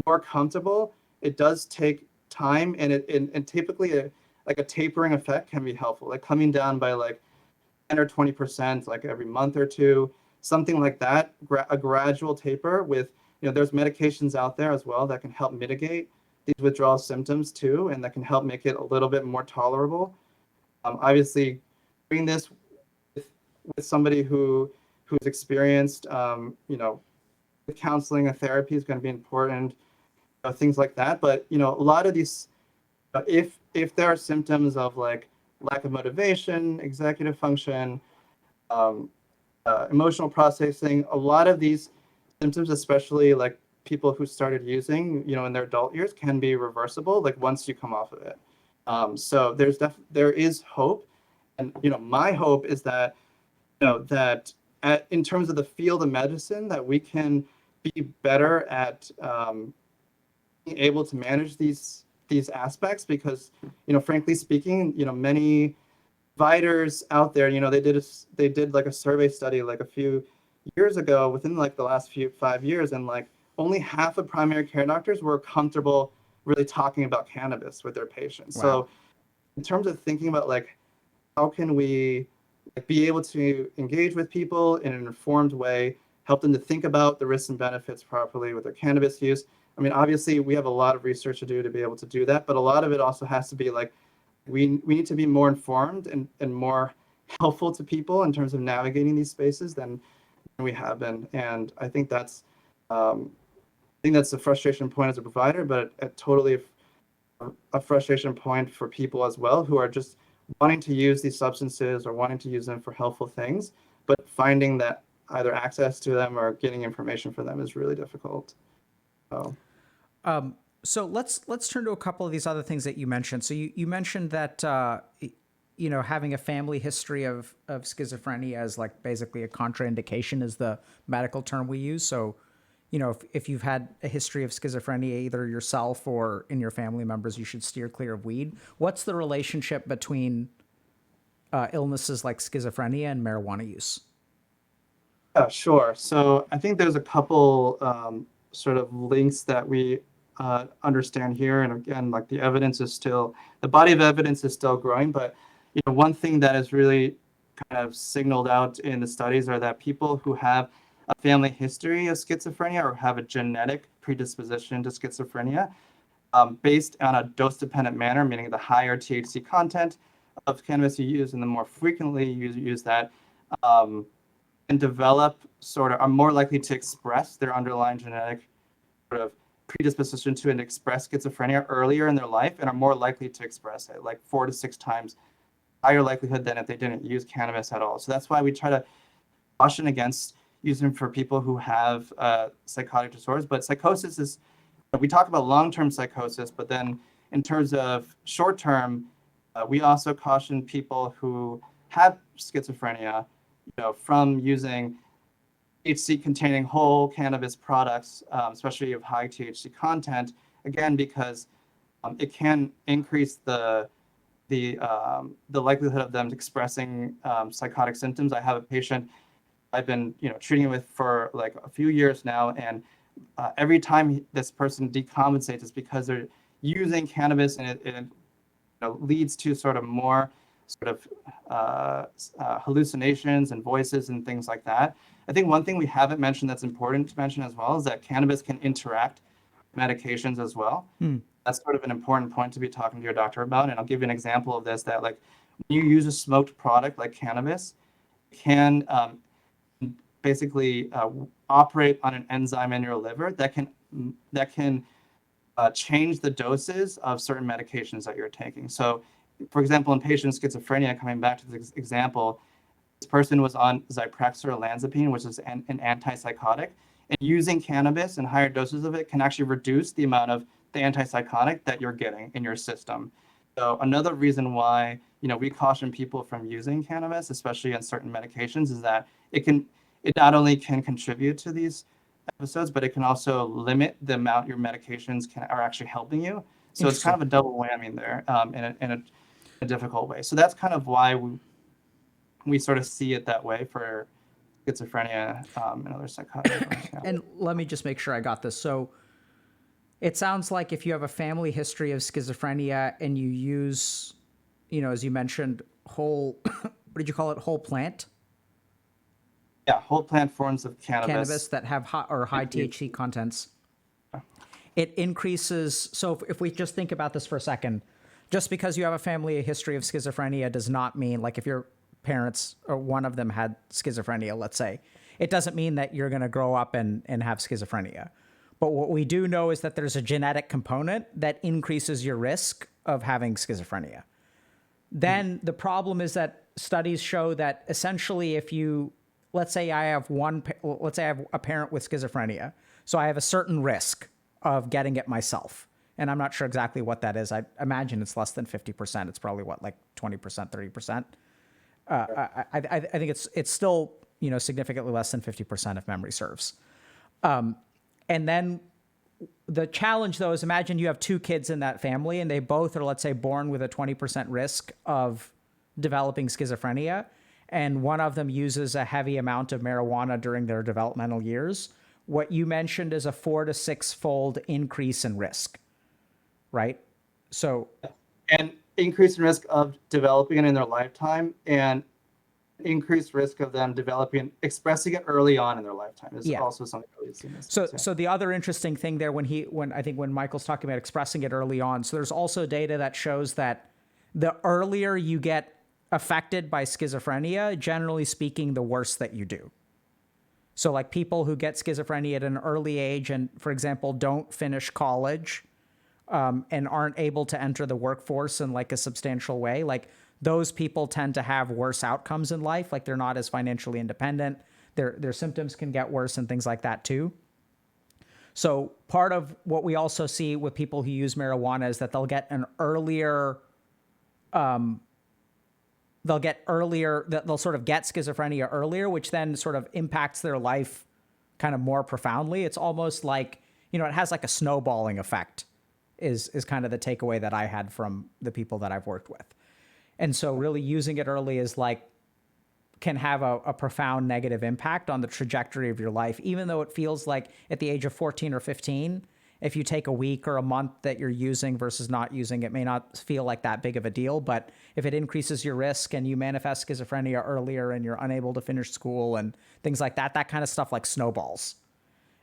more comfortable, it does take time, and typically like a tapering effect can be helpful, like coming down by like 10 or 20%, like every month or two, something like that, a gradual taper with, there's medications out there as well that can help mitigate these withdrawal symptoms too, and that can help make it a little bit more tolerable. Obviously, doing this with somebody who's experienced, with counseling and therapy is going to be important, things like that. But a lot of these, if there are symptoms of like lack of motivation, executive function, um, emotional processing, a lot of these symptoms, especially like people who started using, in their adult years, can be reversible. Like once you come off of it, so there is hope, and my hope is that that in terms of the field of medicine, that we can be better at being able to manage these aspects, because frankly speaking, many providers out there, they did like a survey study like a few years ago, within like the last 5 years, and like only half of primary care doctors were comfortable really talking about cannabis with their patients. Wow. So in terms of thinking about like how can we be able to engage with people in an informed way, help them to think about the risks and benefits properly with their cannabis use. I mean, obviously, we have a lot of research to do to be able to do that, but a lot of it also has to be like, we need to be more informed and more helpful to people in terms of navigating these spaces than we have been. And I think that's a frustration point as a provider, but totally a frustration point for people as well, who are just wanting to use these substances or wanting to use them for helpful things, but finding that either access to them or getting information for them is really difficult. So, So let's turn to a couple of these other things that you mentioned. So you mentioned that having a family history of schizophrenia is like basically a contraindication is the medical term we use. So if you've had a history of schizophrenia, either yourself or in your family members, you should steer clear of weed. What's the relationship between illnesses like schizophrenia and marijuana use? yeah, sure. So I think there's a couple sort of links that we understand here. And again, like the body of evidence is still growing. But one thing that is really kind of signaled out in the studies are that people who have a family history of schizophrenia or have a genetic predisposition to schizophrenia, based on a dose-dependent manner, meaning the higher THC content of cannabis you use and the more frequently you use that, and develop are more likely to express their underlying genetic sort of predisposition to and express schizophrenia earlier in their life, and are more likely to express it, like 4 to 6 times higher likelihood than if they didn't use cannabis at all. So that's why we try to caution against using for people who have psychotic disorders. But psychosis is, we talk about long-term psychosis, but then in terms of short-term, we also caution people who have schizophrenia, from using THC-containing whole cannabis products, especially of high THC content, again, because it can increase the likelihood of them expressing psychotic symptoms. I have a patient I've been treating with for like a few years now, and every time this person decompensates, it's because they're using cannabis, and it leads to sort of more sort of hallucinations and voices and things like that. I think one thing we haven't mentioned that's important to mention as well is that cannabis can interact with medications as well. That's sort of an important point to be talking to your doctor about. And I'll give you an example of this, that like when you use a smoked product like cannabis, it can basically operate on an enzyme in your liver that can change the doses of certain medications that you're taking. So, for example, in patients with schizophrenia, coming back to this example, this person was on Zyprexa or olanzapine, which is an antipsychotic, and using cannabis and higher doses of it can actually reduce the amount of the antipsychotic that you're getting in your system. So another reason why, we caution people from using cannabis, especially on certain medications, is that it not only can contribute to these episodes, but it can also limit the amount your medications are actually helping you. So it's kind of a double whammy there, in a difficult way. So that's kind of why we sort of see it that way for schizophrenia and other psychotic disorders. Yeah. And let me just make sure I got this. So it sounds like if you have a family history of schizophrenia and you use, as you mentioned, whole, what did you call it? Whole plant? Yeah, whole plant forms of Cannabis that have high THC contents. It increases. So if we just think about this for a second, just because you have a family history of schizophrenia does not mean, like, if your parents or one of them had schizophrenia, let's say, it doesn't mean that you're going to grow up and have schizophrenia. But what we do know is that there's a genetic component that increases your risk of having schizophrenia. Then the problem is that studies show that essentially if you, let's say I have a parent with schizophrenia, so I have a certain risk of getting it myself. And I'm not sure exactly what that is. I imagine it's less than 50%. It's probably like 20%, 30%. I think it's still, significantly less than 50% if memory serves. And then the challenge, though, is imagine you have two kids in that family and they both are, let's say, born with a 20% risk of developing schizophrenia. And one of them uses a heavy amount of marijuana during their developmental years. What you mentioned is a 4 to 6-fold increase in risk, right? So, and increase in risk of developing it in their lifetime, and increased risk of them expressing it early on in their lifetime is also something that we've seen. So the other interesting thing there, when Michael's talking about expressing it early on, so there's also data that shows that the earlier you get affected by schizophrenia, generally speaking, the worse that you do. So like people who get schizophrenia at an early age and, for example, don't finish college and aren't able to enter the workforce in like a substantial way, like those people tend to have worse outcomes in life. Like they're not as financially independent. Their symptoms can get worse and things like that too. So part of what we also see with people who use marijuana is that they'll sort of get schizophrenia earlier, which then sort of impacts their life kind of more profoundly. It's almost like, it has like a snowballing effect is kind of the takeaway that I had from the people that I've worked with. And so really using it early is like, can have a profound negative impact on the trajectory of your life, even though it feels like at the age of 14 or 15, if you take a week or a month that you're using versus not using, it may not feel like that big of a deal. But if it increases your risk and you manifest schizophrenia earlier and you're unable to finish school and things like that, that kind of stuff like snowballs.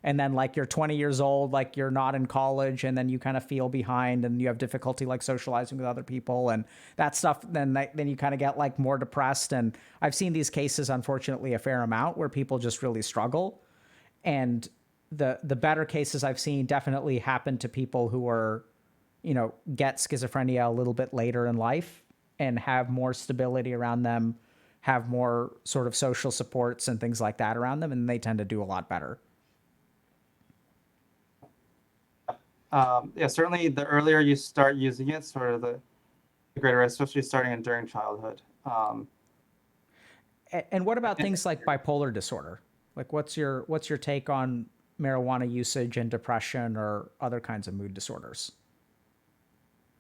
And then like you're 20 years old, like you're not in college, and then you kind of feel behind and you have difficulty like socializing with other people and that stuff. Then you kind of get like more depressed. And I've seen these cases, unfortunately, a fair amount where people just really struggle. And the better cases I've seen definitely happen to people who are, get schizophrenia a little bit later in life and have more stability around them, have more sort of social supports and things like that around them, and they tend to do a lot better. Certainly the earlier you start using it, sort of the greater, especially starting during childhood. And what about things like bipolar disorder? Like what's your take on marijuana usage and depression or other kinds of mood disorders?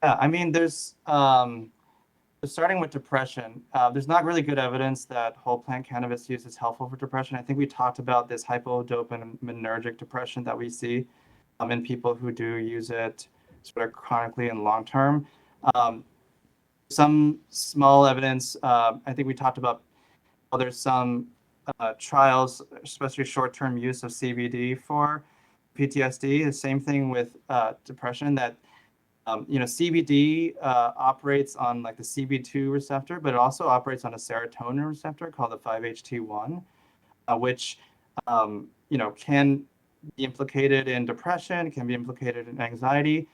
Yeah, I mean, there's starting with depression, there's not really good evidence that whole plant cannabis use is helpful for depression. I think we talked about this hypodopaminergic depression that we see in people who do use it sort of chronically and long term. Some small evidence, I think we talked about, there's some trials, especially short-term use of CBD for PTSD. The same thing with depression, that CBD operates on like the CB2 receptor, but it also operates on a serotonin receptor called the 5-HT1, which can be implicated in depression, can be implicated in anxiety.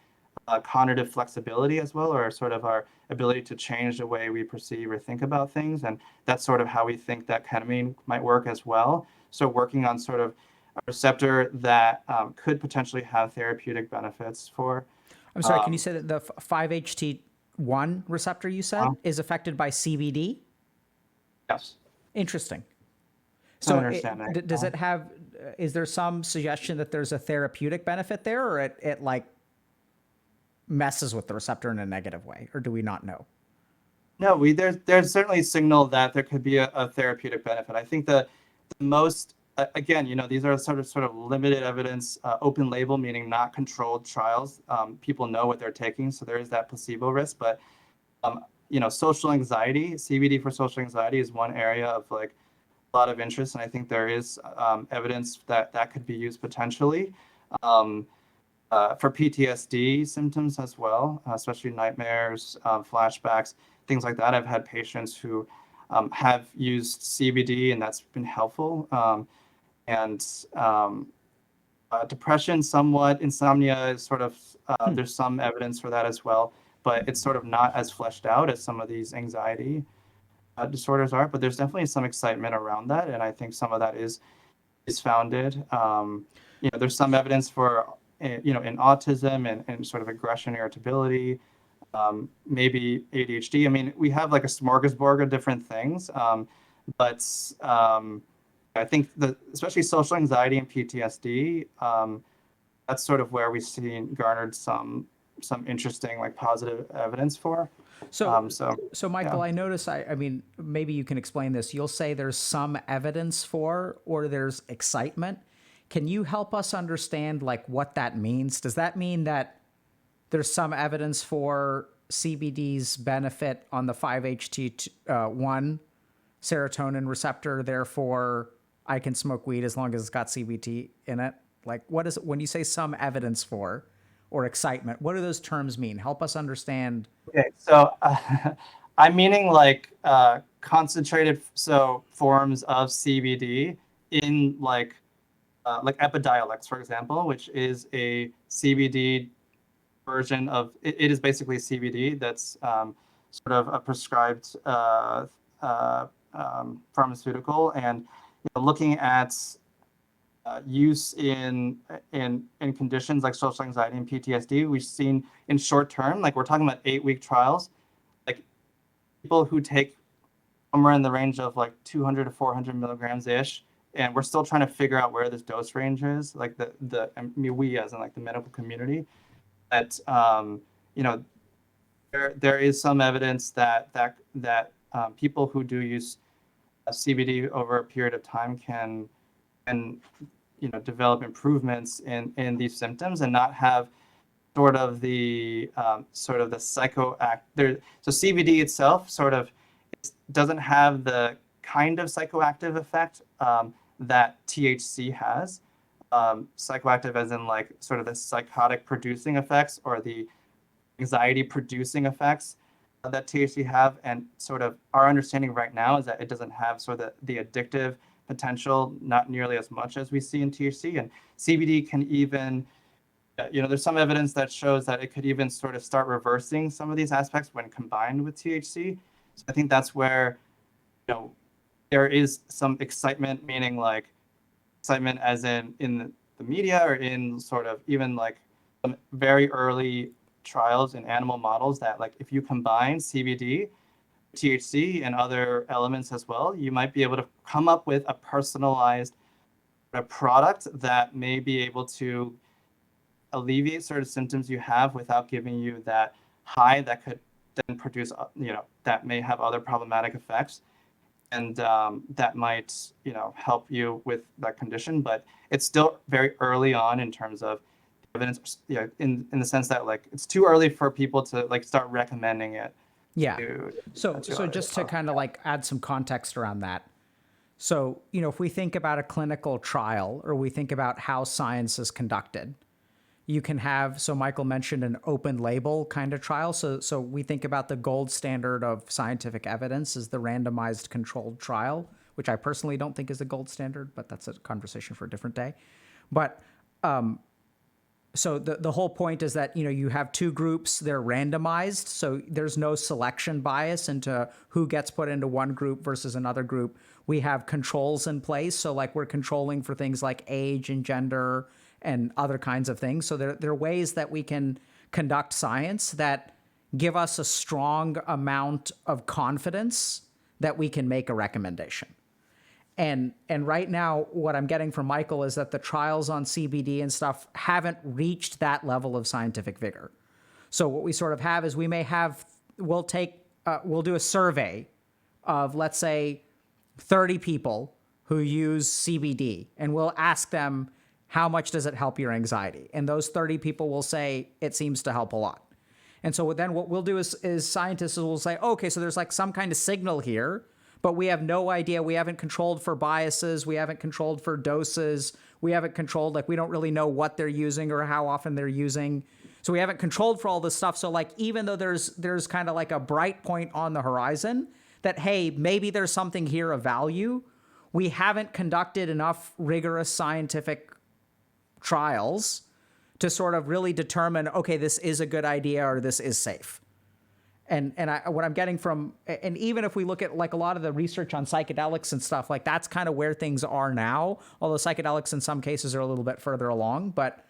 cognitive flexibility as well, or sort of our ability to change the way we perceive or think about things. And that's sort of how we think that ketamine might work as well. So working on sort of a receptor that could potentially have therapeutic benefits for. I'm sorry, can you say that the 5-HT1 receptor you said is affected by CBD? Yes. Interesting. So So understanding. does it have, is there some suggestion that there's a therapeutic benefit there, or it like messes with the receptor in a negative way, or do we not know? No, there's certainly a signal that there could be a therapeutic benefit. I think the most again, these are sort of limited evidence, open label, meaning not controlled trials. People know what they're taking, so there is that placebo risk. But social anxiety, CBD for social anxiety, is one area of like a lot of interest, and I think there is evidence that could be used potentially. For PTSD symptoms as well, especially nightmares, flashbacks, things like that. I've had patients who have used CBD, and that's been helpful. And depression, somewhat, insomnia is sort of, there's some evidence for that as well, but it's sort of not as fleshed out as some of these anxiety disorders are. But there's definitely some excitement around that, and I think some of that is founded. There's some evidence for in autism and sort of aggression, irritability, maybe ADHD. I mean, we have like a smorgasbord of different things, but I think especially social anxiety and PTSD, that's sort of where we've seen garnered some interesting like positive evidence for. So Michael, yeah. I notice, I mean, maybe you can explain this. You'll say there's some evidence for, or there's excitement. Can you help us understand like what that means? Does that mean that there's some evidence for CBD's benefit on the 5-HT1 serotonin receptor, therefore I can smoke weed as long as it's got CBD in it? Like, what is it when you say some evidence for or excitement? What do those terms mean? Help us understand. Okay, so I'm meaning like concentrated forms of CBD in like Epidiolex, for example, which is a CBD version of it is basically CBD that's sort of a prescribed pharmaceutical, and looking at use in conditions like social anxiety and PTSD, we've seen in short term, like we're talking about 8-week trials, like people who take somewhere in the range of like 200 to 400 milligrams ish, and we're still trying to figure out where this dose range is, like we as in like the medical community, that there is some evidence that people who do use CBD over a period of time can develop improvements in these symptoms and not have sort of the psychoact there. So CBD itself doesn't have the kind of psychoactive effect that THC has. Psychoactive as in like sort of the psychotic producing effects or the anxiety producing effects that THC have, and sort of our understanding right now is that it doesn't have sort of the addictive potential, not nearly as much as we see in THC. And CBD can even, there's some evidence that shows that it could even sort of start reversing some of these aspects when combined with THC. So I think that's where, there is some excitement, meaning like excitement as in the media or in sort of even like some very early trials in animal models that like if you combine CBD, THC, and other elements as well, you might be able to come up with a personalized product that may be able to alleviate sort of symptoms you have without giving you that high that could then produce, that may have other problematic effects. And that might, help you with that condition. But it's still very early on in terms of evidence, in the sense that like it's too early for people to like start recommending it. Yeah. To So just to kind of like add some context around that. So, if we think about a clinical trial or we think about how science is conducted, you can have, so Michael mentioned an open label kind of trial. So we think about the gold standard of scientific evidence is the randomized controlled trial, which I personally don't think is the gold standard, but that's a conversation for a different day. But so the whole point is that, you have two groups, they're randomized, so there's no selection bias into who gets put into one group versus another group. We have controls in place, so like we're controlling for things like age and gender and other kinds of things. So there are ways that we can conduct science that give us a strong amount of confidence that we can make a recommendation. And right now, what I'm getting from Michael is that the trials on CBD and stuff haven't reached that level of scientific vigor. So what we sort of have is we'll do a survey of, let's say, 30 people who use CBD, and we'll ask them, how much does it help your anxiety? And those 30 people will say, it seems to help a lot. And so then what we'll do is scientists will say, okay, so there's like some kind of signal here, but we have no idea. We haven't controlled for biases. We haven't controlled for doses. We haven't controlled, like, we don't really know what they're using or how often they're using. So we haven't controlled for all this stuff. So like, even though there's kind of like a bright point on the horizon that, hey, maybe there's something here of value, we haven't conducted enough rigorous scientific trials to sort of really determine, okay, this is a good idea or this is safe. And what I'm getting from, and even if we look at like a lot of the research on psychedelics and stuff, like that's kind of where things are now, although psychedelics in some cases are a little bit further along. But,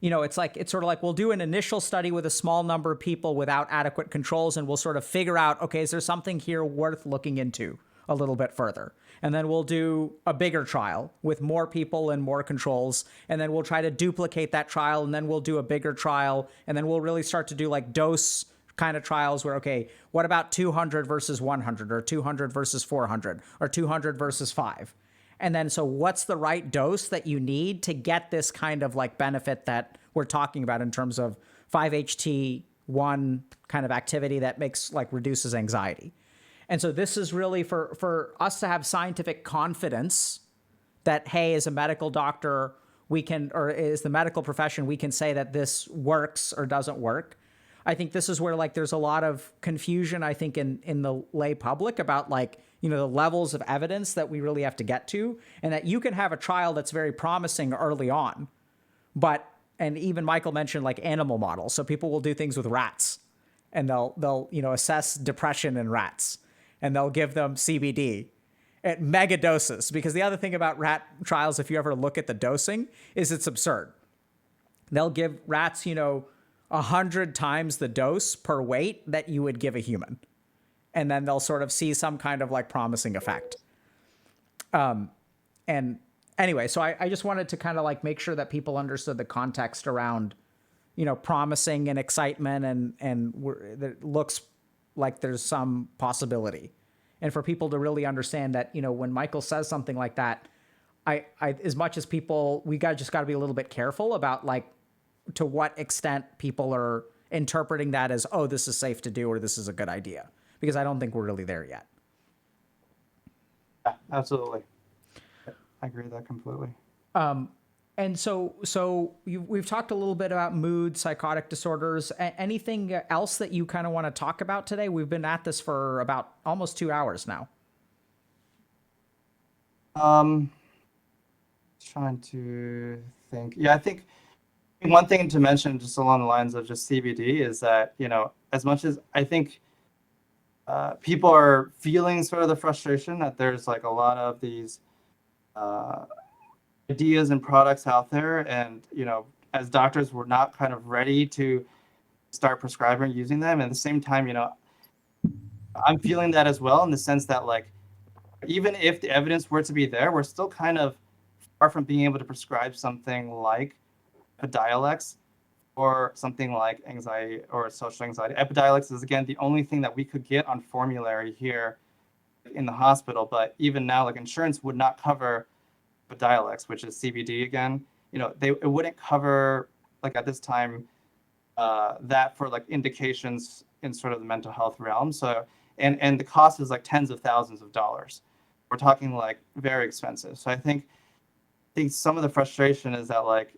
it's sort of like we'll do an initial study with a small number of people without adequate controls, and we'll sort of figure out, okay, is there something here worth looking into a little bit further? And then we'll do a bigger trial with more people and more controls. And then we'll try to duplicate that trial. And then we'll do a bigger trial. And then we'll really start to do like dose kind of trials where, okay, what about 200 versus 100 or 200 versus 400 or 200 versus 5? And then, so what's the right dose that you need to get this kind of like benefit that we're talking about in terms of 5-HT1 kind of activity that makes like reduces anxiety? And so this is really for us to have scientific confidence that, hey, as a medical doctor, we can, or as the medical profession, we can say that this works or doesn't work. I think this is where like there's a lot of confusion, I think, in the lay public about like, the levels of evidence that we really have to get to, and that you can have a trial that's very promising early on, and even Michael mentioned like animal models. So people will do things with rats, and they'll assess depression in rats, and they'll give them CBD at mega doses. Because the other thing about rat trials, if you ever look at the dosing, is it's absurd. They'll give rats, 100 times the dose per weight that you would give a human. And then they'll sort of see some kind of like promising effect. And anyway, so I just wanted to kind of like make sure that people understood the context around, promising and excitement and that looks like there's some possibility. And for people to really understand that, when Michael says something like that, I as much as people, just got to be a little bit careful about like to what extent people are interpreting that as, oh, this is safe to do, or this is a good idea, because I don't think we're really there yet. Yeah, absolutely. I agree with that completely. And so we've talked a little bit about mood, psychotic disorders. Anything else that you kind of want to talk about today? We've been at this for about almost 2 hours now. Trying to think. Yeah, I think one thing to mention just along the lines of just CBD is that, as much as I think people are feeling sort of the frustration that there's like a lot of these ideas and products out there, and as doctors we're not kind of ready to start prescribing using them. At the same time, I'm feeling that as well, in the sense that like even if the evidence were to be there, we're still kind of far from being able to prescribe something like Epidiolex or something like anxiety or social anxiety. Epidiolex is, again, the only thing that we could get on formulary here in the hospital, but even now, like, insurance would not cover Epidiolex, which is CBD again. It wouldn't cover, like, at this time, that for like indications in sort of the mental health realm. So, and the cost is like tens of thousands of dollars. We're talking like very expensive. So I think some of the frustration is that like,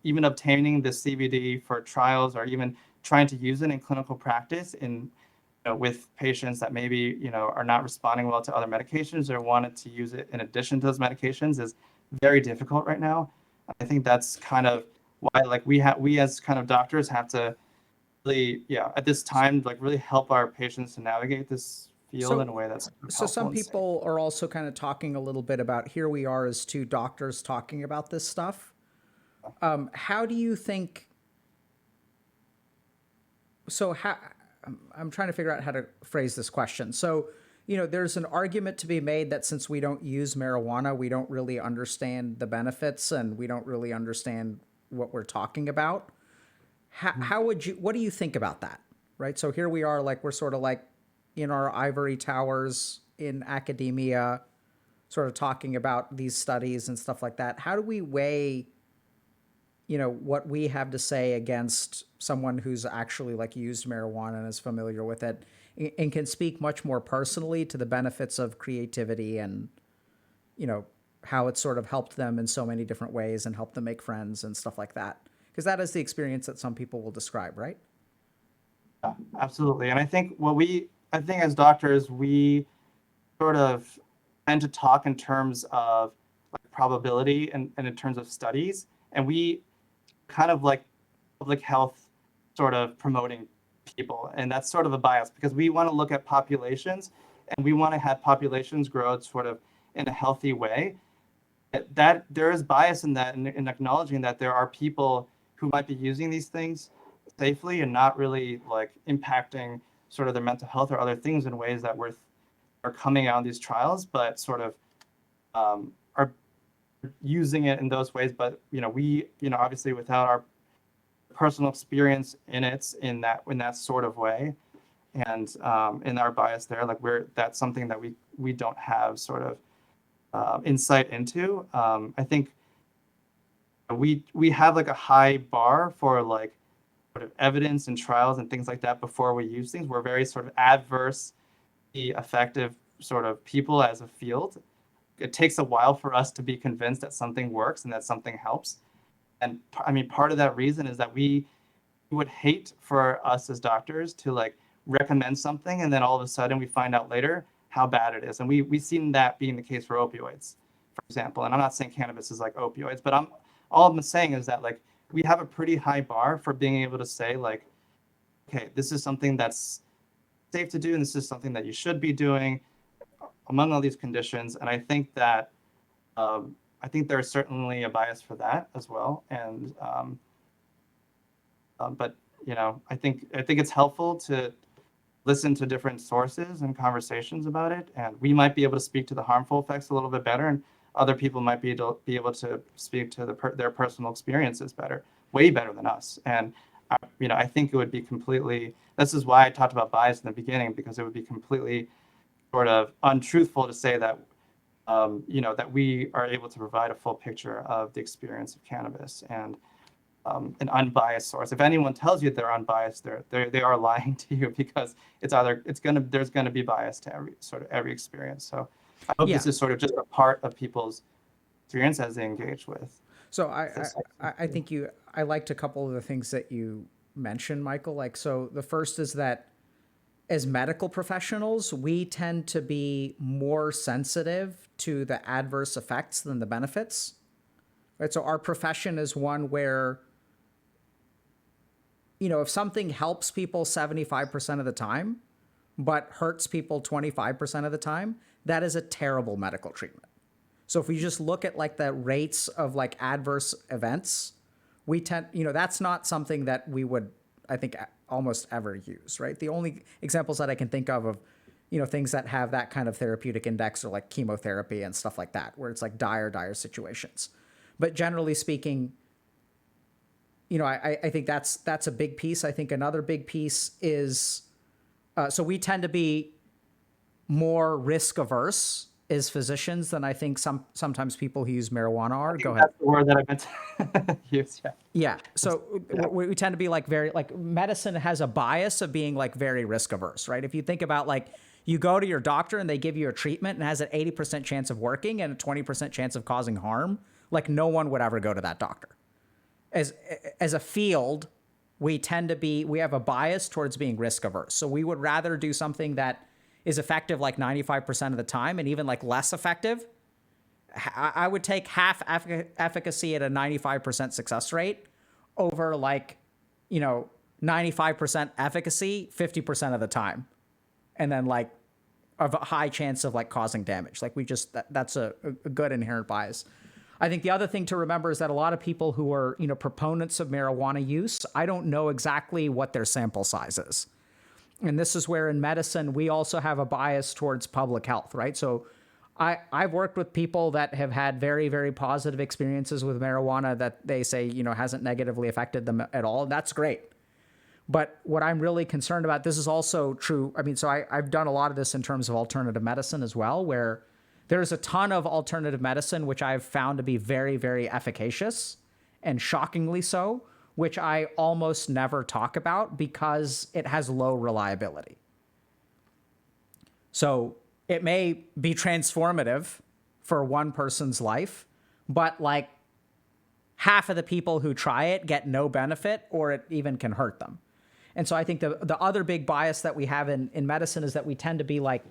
even obtaining the CBD for trials, or even trying to use it in clinical practice with patients that maybe, are not responding well to other medications or wanted to use it in addition to those medications, is very difficult right now. I think that's kind of why like we as kind of doctors have to really, at this time, like really help our patients to navigate this field in a way that's So helpful some and safe. people are also kind of talking a little bit about, here we are as two doctors talking about this stuff. How do you think? So how? I'm trying to figure out how to phrase this question. So, there's an argument to be made that since we don't use marijuana, we don't really understand the benefits and we don't really understand what we're talking about. How would you? What do you think about that? Right. So here we are, like we're sort of like in our ivory towers in academia, sort of talking about these studies and stuff like that. How do we weigh, what we have to say against someone who's actually like used marijuana and is familiar with it and can speak much more personally to the benefits of creativity and, how it sort of helped them in so many different ways and helped them make friends and stuff like that? Because that is the experience that some people will describe, right? Yeah, absolutely. And I think as doctors, we sort of tend to talk in terms of like probability and in terms of studies. And we kind of like public health sort of promoting people. And that's sort of a bias because we want to look at populations and we want to have populations grow sort of in a healthy way. That there is bias in that, in acknowledging that there are people who might be using these things safely and not really like impacting sort of their mental health or other things in ways that are coming out in these trials, but sort of are using it in those ways. But obviously without our personal experience in that sort of way, and in our bias there, like that's something that we don't have sort of insight into. I think we have like a high bar for like sort of evidence and trials and things like that before we use things. We're very sort of adverse, effective sort of people as a field. It takes a while for us to be convinced that something works and that something helps. And I mean, part of that reason is that we would hate for us as doctors to like recommend something and then all of a sudden we find out later how bad it is. And we've seen that being the case for opioids, for example. And I'm not saying cannabis is like opioids, but all I'm saying is that like we have a pretty high bar for being able to say like, okay, this is something that's safe to do and this is something that you should be doing among all these conditions. And I think that I think there's certainly a bias for that as well. And but I think it's helpful to listen to different sources and conversations about it, and we might be able to speak to the harmful effects a little bit better, and other people might be able to speak to their personal experiences better, way better than us. And I think it would be completely. This is why I talked about bias in the beginning, because it would be completely sort of untruthful to say that that we are able to provide a full picture of the experience of cannabis and an unbiased source. If anyone tells you they're unbiased, they are lying to you, because there's gonna be bias to every experience. So I hope Yeah. this is sort of just a part of people's experience as they engage with So this. I think I liked a couple of the things that you mentioned, Michael. Like, so the first is that as medical professionals, we tend to be more sensitive to the adverse effects than the benefits. Right? So our profession is one where, if something helps people 75% of the time, but hurts people 25% of the time, that is a terrible medical treatment. So if we just look at like the rates of like adverse events, we tend, that's not something that we would, I think, almost ever use, right? The only examples that I can think of, things that have that kind of therapeutic index are like chemotherapy and stuff like that, where it's like dire situations. But generally speaking, I think that's a big piece. I think another big piece is, so we tend to be more risk averse as physicians than I think sometimes people who use marijuana are. Go ahead. That's the word that I meant to use. Yeah. Yeah. So we tend to be like very, like medicine has a bias of being like very risk averse, right? If you think about like you go to your doctor and they give you a treatment and it has an 80% chance of working and a 20% chance of causing harm, like no one would ever go to that doctor. As a field, we have a bias towards being risk averse. So we would rather do something that is effective like 95% of the time and even like less effective. I would take half efficacy at a 95% success rate over like, 95% efficacy 50% of the time. And then like of a high chance of like causing damage. Like that's a good inherent bias. I think the other thing to remember is that a lot of people who are, proponents of marijuana use, I don't know exactly what their sample size is. And this is where in medicine, we also have a bias towards public health, right? So I've worked with people that have had very, very positive experiences with marijuana that they say, hasn't negatively affected them at all. And that's great. But what I'm really concerned about, this is also true. I mean, so I've done a lot of this in terms of alternative medicine as well, where there's a ton of alternative medicine, which I've found to be very, very efficacious and shockingly so, which I almost never talk about because it has low reliability. So it may be transformative for one person's life, but like half of the people who try it get no benefit or it even can hurt them. And so I think the other big bias that we have in medicine is that we tend to be like,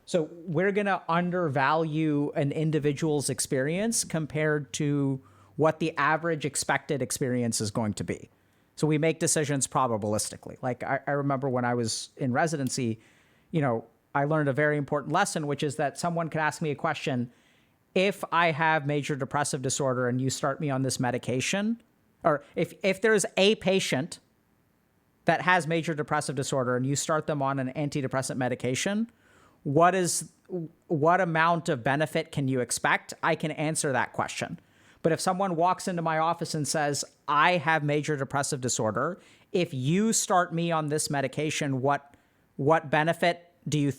so we're going to undervalue an individual's experience compared to what the average expected experience is going to be. So we make decisions probabilistically. Like I remember when I was in residency, I learned a very important lesson, which is that someone could ask me a question. If I have major depressive disorder and you start me on this medication, or if there's a patient that has major depressive disorder and you start them on an antidepressant medication, what amount of benefit can you expect? I can answer that question. But if someone walks into my office and says, I have major depressive disorder, if you start me on this medication, what benefit do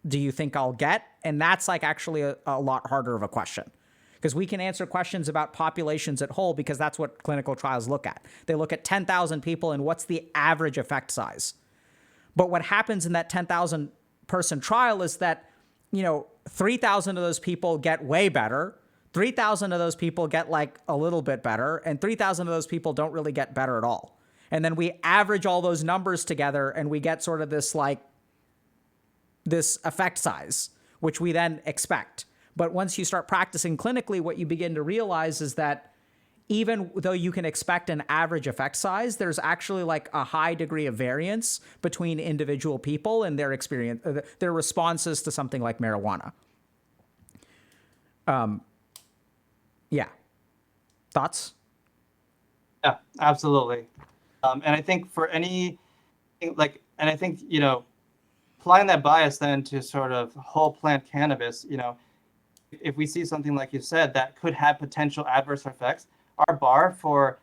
you think I'll get? And that's like actually a lot harder of a question, because we can answer questions about populations at whole because that's what clinical trials look at. They look at 10,000 people and what's the average effect size. But what happens in that 10,000 person trial is that, 3,000 of those people get way better. 3,000 of those people get like a little bit better, and 3,000 of those people don't really get better at all. And then we average all those numbers together and we get sort of this effect size, which we then expect. But once you start practicing clinically, what you begin to realize is that even though you can expect an average effect size, there's actually like a high degree of variance between individual people and their experience, their responses to something like marijuana. Yeah. Thoughts? Yeah, absolutely. And I think for any, and I think, applying that bias then to sort of whole plant cannabis, if we see something like you said that could have potential adverse effects, our bar for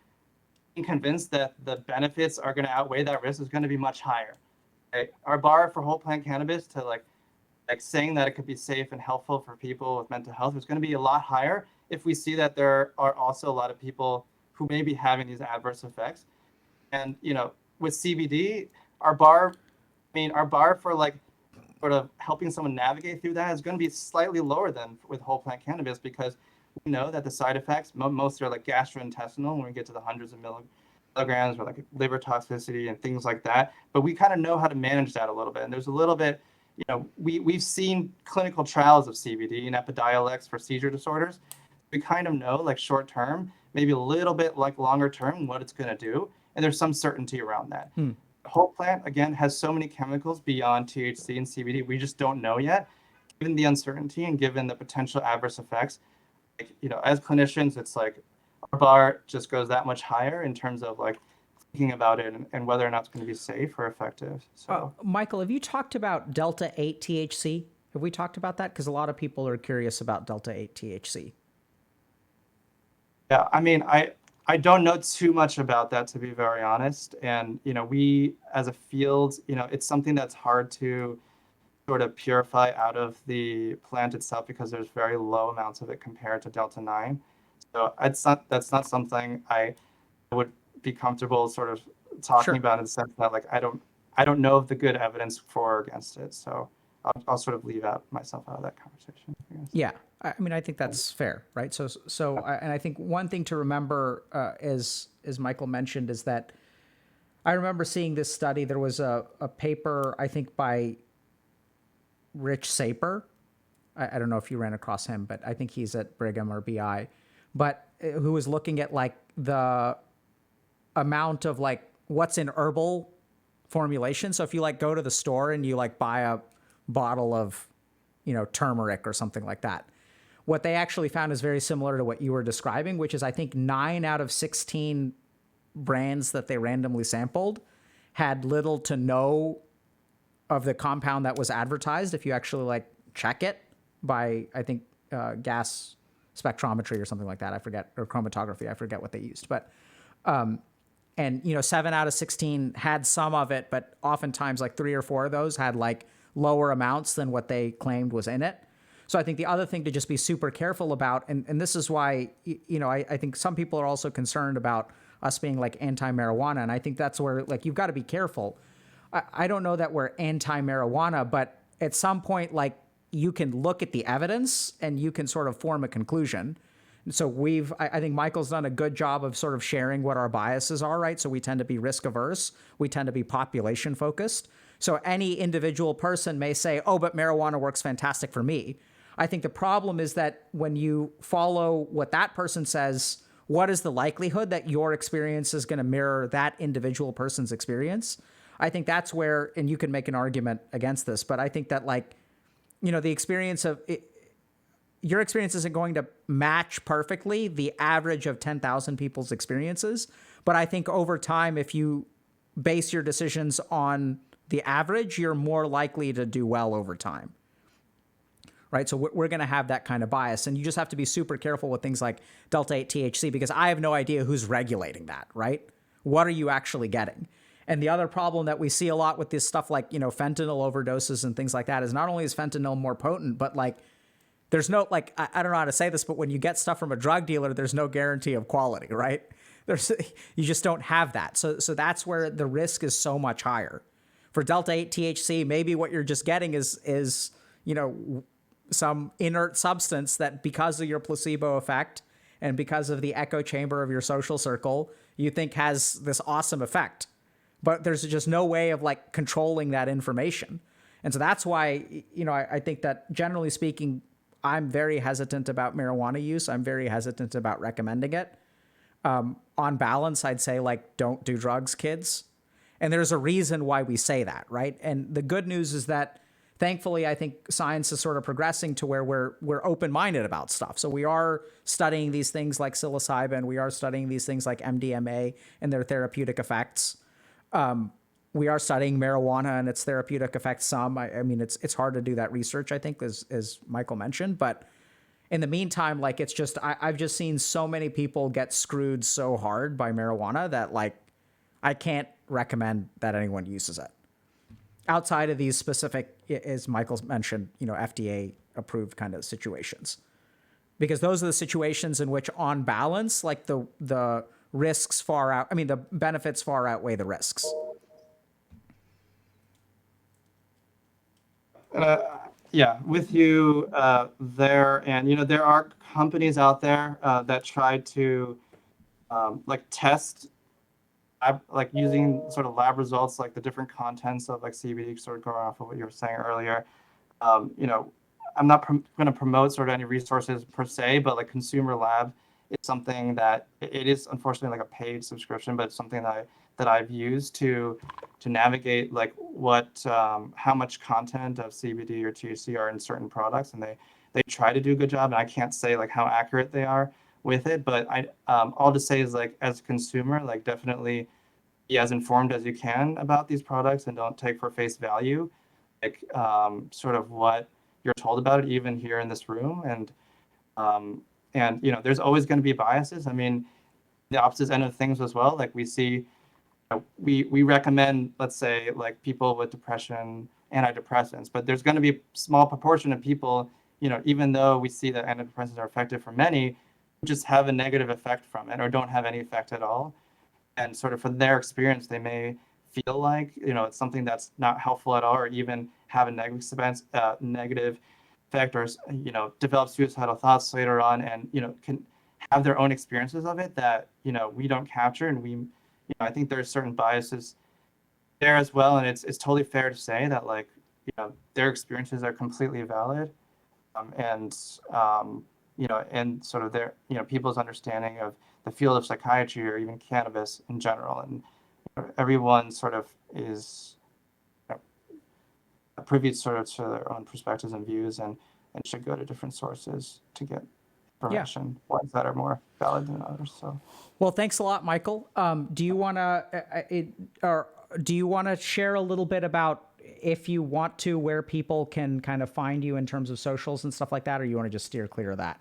being convinced that the benefits are going to outweigh that risk is going to be much higher. Right? Our bar for whole plant cannabis to like saying that it could be safe and helpful for people with mental health is going to be a lot higher if we see that there are also a lot of people who may be having these adverse effects. And with CBD, our bar for like sort of helping someone navigate through that is going to be slightly lower than with whole plant cannabis, because we know that the side effects, most are like gastrointestinal when we get to the hundreds of milligrams, or like liver toxicity and things like that. But we kind of know how to manage that a little bit. And there's a little bit, we've seen clinical trials of CBD and Epidiolex for seizure disorders. We kind of know like short term, maybe a little bit like longer term, what it's going to do. And there's some certainty around that. Whole plant, again, has so many chemicals beyond THC and CBD. We just don't know yet, given the uncertainty and given the potential adverse effects. As clinicians, it's like our bar just goes that much higher in terms of like thinking about it and whether or not it's going to be safe or effective. So, Michael, have you talked about Delta 8 THC? Have we talked about that? Because a lot of people are curious about Delta 8 THC. Yeah, I mean, I don't know too much about that, to be very honest. And, we as a field, it's something that's hard to sort of purify out of the plant itself because there's very low amounts of it compared to Delta 9. So that's not something I would be comfortable sort of talking about in the sense that like I don't know of the good evidence for or against it. So I'll sort of leave myself out of that conversation, I guess. Yeah. I mean, I think that's fair, right? And I think one thing to remember, as Michael mentioned, is that I remember seeing this study. There was a paper, I think, by Rich Saper. I don't know if you ran across him, but I think he's at Brigham or BI, but who was looking at like the amount of like what's in herbal formulation. So if you like go to the store and you like buy a bottle of, turmeric or something like that, what they actually found is very similar to what you were describing, which is I think 9 out of 16 brands that they randomly sampled had little to no of the compound that was advertised if you actually like check it by, I think, gas spectrometry or something like that. I forget, or chromatography. I forget what they used. But, and 7 out of 16 had some of it, but oftentimes like 3 or 4 of those had like lower amounts than what they claimed was in it. So I think the other thing to just be super careful about, and this is why, I think some people are also concerned about us being like anti-marijuana. And I think that's where like, you've got to be careful. I don't know that we're anti-marijuana, but at some point, like you can look at the evidence and you can sort of form a conclusion. So I think Michael's done a good job of sort of sharing what our biases are, right? So we tend to be risk averse. We tend to be population focused. So any individual person may say, oh, but marijuana works fantastic for me. I think the problem is that when you follow what that person says, what is the likelihood that your experience is going to mirror that individual person's experience? I think that's where, and you can make an argument against this, but I think that like, the experience of it, your experience isn't going to match perfectly the average of 10,000 people's experiences. But I think over time, if you base your decisions on the average, you're more likely to do well over time. Right. So we're going to have that kind of bias, and you just have to be super careful with things like Delta 8 THC, because I have no idea who's regulating that. Right. What are you actually getting? And the other problem that we see a lot with this stuff like, fentanyl overdoses and things like that is not only is fentanyl more potent, but like there's no, like, I don't know how to say this, but when you get stuff from a drug dealer, there's no guarantee of quality, right? You just don't have that. So that's where the risk is so much higher. For Delta 8 THC, maybe what you're just getting is some inert substance that, because of your placebo effect and because of the echo chamber of your social circle, you think has this awesome effect. But there's just no way of like controlling that information. And so that's why, I think that generally speaking, I'm very hesitant about marijuana use. I'm very hesitant about recommending it. On balance, I'd say like, don't do drugs, kids. And there's a reason why we say that, right? And the good news is that thankfully, I think science is sort of progressing to where we're open-minded about stuff. So we are studying these things like psilocybin. We are studying these things like MDMA and their therapeutic effects. We are studying marijuana and its therapeutic effects some. I mean, it's hard to do that research, I think, as Michael mentioned. But in the meantime, like, it's just, I've just seen so many people get screwed so hard by marijuana that, like, I can't recommend that anyone uses it. Outside of these specific, as Michael's mentioned, FDA approved kind of situations. Because those are the situations in which, on balance, like the risks the benefits far outweigh the risks. Yeah, with you there. And, there are companies out there that try to like test, like using sort of lab results, like the different contents of like CBD, sort of going off of what you were saying earlier. I'm not going to promote sort of any resources per se, but like Consumer Lab is something that it is unfortunately like a paid subscription, but it's something that I've used to navigate like what how much content of CBD or THC are in certain products, and they try to do a good job, and I can't say like how accurate they are with it, but I all to say is like, as a consumer, like definitely be as informed as you can about these products, and don't take for face value like sort of what you're told about it, even here in this room. And there's always going to be biases. I mean, the opposite end of things as well. Like we see, we recommend, let's say, like people with depression, antidepressants, but there's going to be a small proportion of people, even though we see that antidepressants are effective for many, who just have a negative effect from it or don't have any effect at all. And sort of from their experience, they may feel like, it's something that's not helpful at all, or even have a negative effect, or, develop suicidal thoughts later on, and, can have their own experiences of it that, we don't capture. And we, I think there's certain biases there as well. And it's totally fair to say that, like, their experiences are completely valid. And, and sort of their, people's understanding of the field of psychiatry or even cannabis in general. And everyone sort of is privy sort of to their own perspectives and views, and should go to different sources to get information, ones that are more valid than others. So, well, thanks a lot, Michael. Do you want to share a little bit about, if you want to, where people can kind of find you in terms of socials and stuff like that, or you want to just steer clear of that?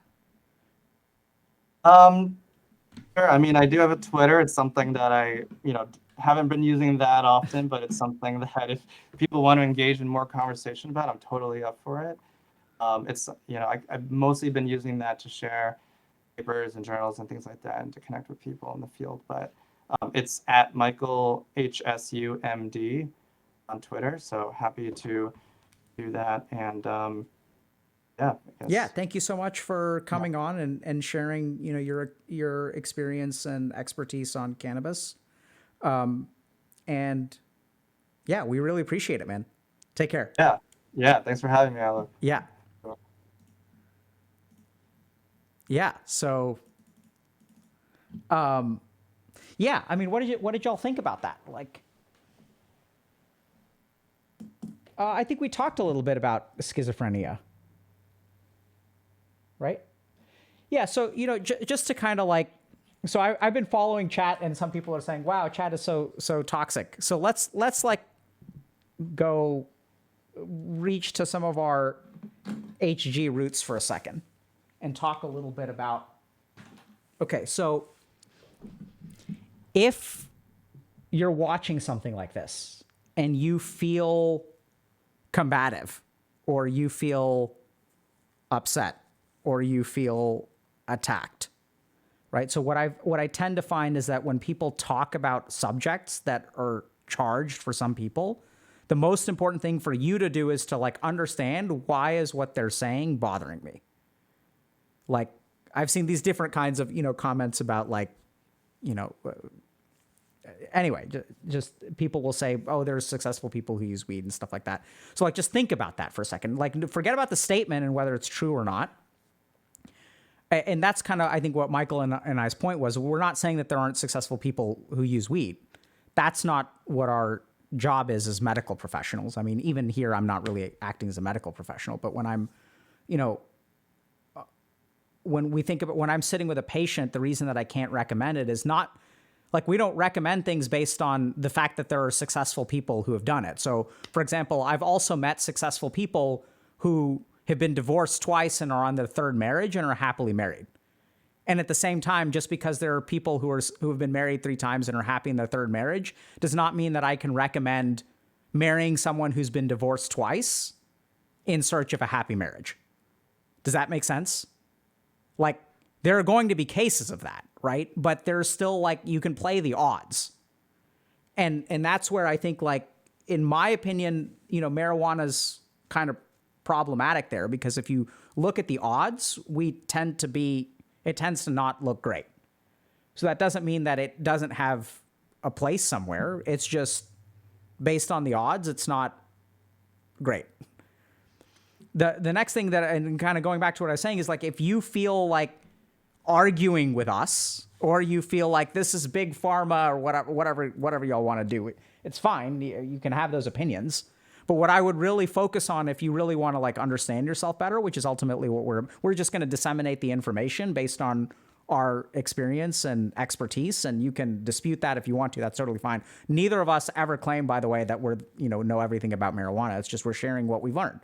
Sure. I mean, I do have a Twitter. It's something that I, haven't been using that often, but it's something that if people want to engage in more conversation about, I'm totally up for it. It's, I've mostly been using that to share papers and journals and things like that, and to connect with people in the field. But it's at Michael HSUMD on Twitter. So happy to do that. And yeah. Yeah. Thank you so much for coming on and sharing, your experience and expertise on cannabis. And yeah, we really appreciate it, man. Take care. Yeah. Yeah. Thanks for having me, Alan. Yeah. Yeah. So, yeah, I mean, what did y'all think about that? Like, I think we talked a little bit about schizophrenia, right? Yeah. So, just to kind of like, so I've been following chat, and some people are saying, wow, chat is so toxic. So let's like go reach to some of our HG roots for a second and talk a little bit about, okay, so if you're watching something like this and you feel combative, or you feel upset, or you feel attacked, right? So what I tend to find is that when people talk about subjects that are charged for some people, the most important thing for you to do is to like understand, why is what they're saying bothering me? Like, I've seen these different kinds of, comments about like, anyway, just people will say, oh, there's successful people who use weed and stuff like that. So like, just think about that for a second. Like, forget about the statement and whether it's true or not. And that's kind of, I think, what Michael and I's point was. We're not saying that there aren't successful people who use weed. That's not what our job is as medical professionals. I mean, even here, I'm not really acting as a medical professional, but when I'm, when I'm sitting with a patient, the reason that I can't recommend it is not like, we don't recommend things based on the fact that there are successful people who have done it. So, for example, I've also met successful people who have been divorced twice and are on their third marriage and are happily married. And at the same time, just because there are people who have been married 3 times and are happy in their third marriage does not mean that I can recommend marrying someone who's been divorced twice in search of a happy marriage. Does that make sense? Like, there are going to be cases of that, right? But there's still, like, you can play the odds. And that's where I think, like, in my opinion, marijuana's kind of problematic there, because if you look at the odds, it tends to not look great. So that doesn't mean that it doesn't have a place somewhere. It's just based on the odds, it's not great. The next thing that, and kind of going back to what I was saying, is like, if you feel like arguing with us, or you feel like this is big pharma, or whatever y'all want to do, it's fine. You can have those opinions. But what I would really focus on, if you really want to like understand yourself better, which is ultimately what we're just going to disseminate the information based on our experience and expertise, and you can dispute that if you want to. That's totally fine. Neither of us ever claim, by the way, that we're know everything about marijuana. It's just we're sharing what we've learned.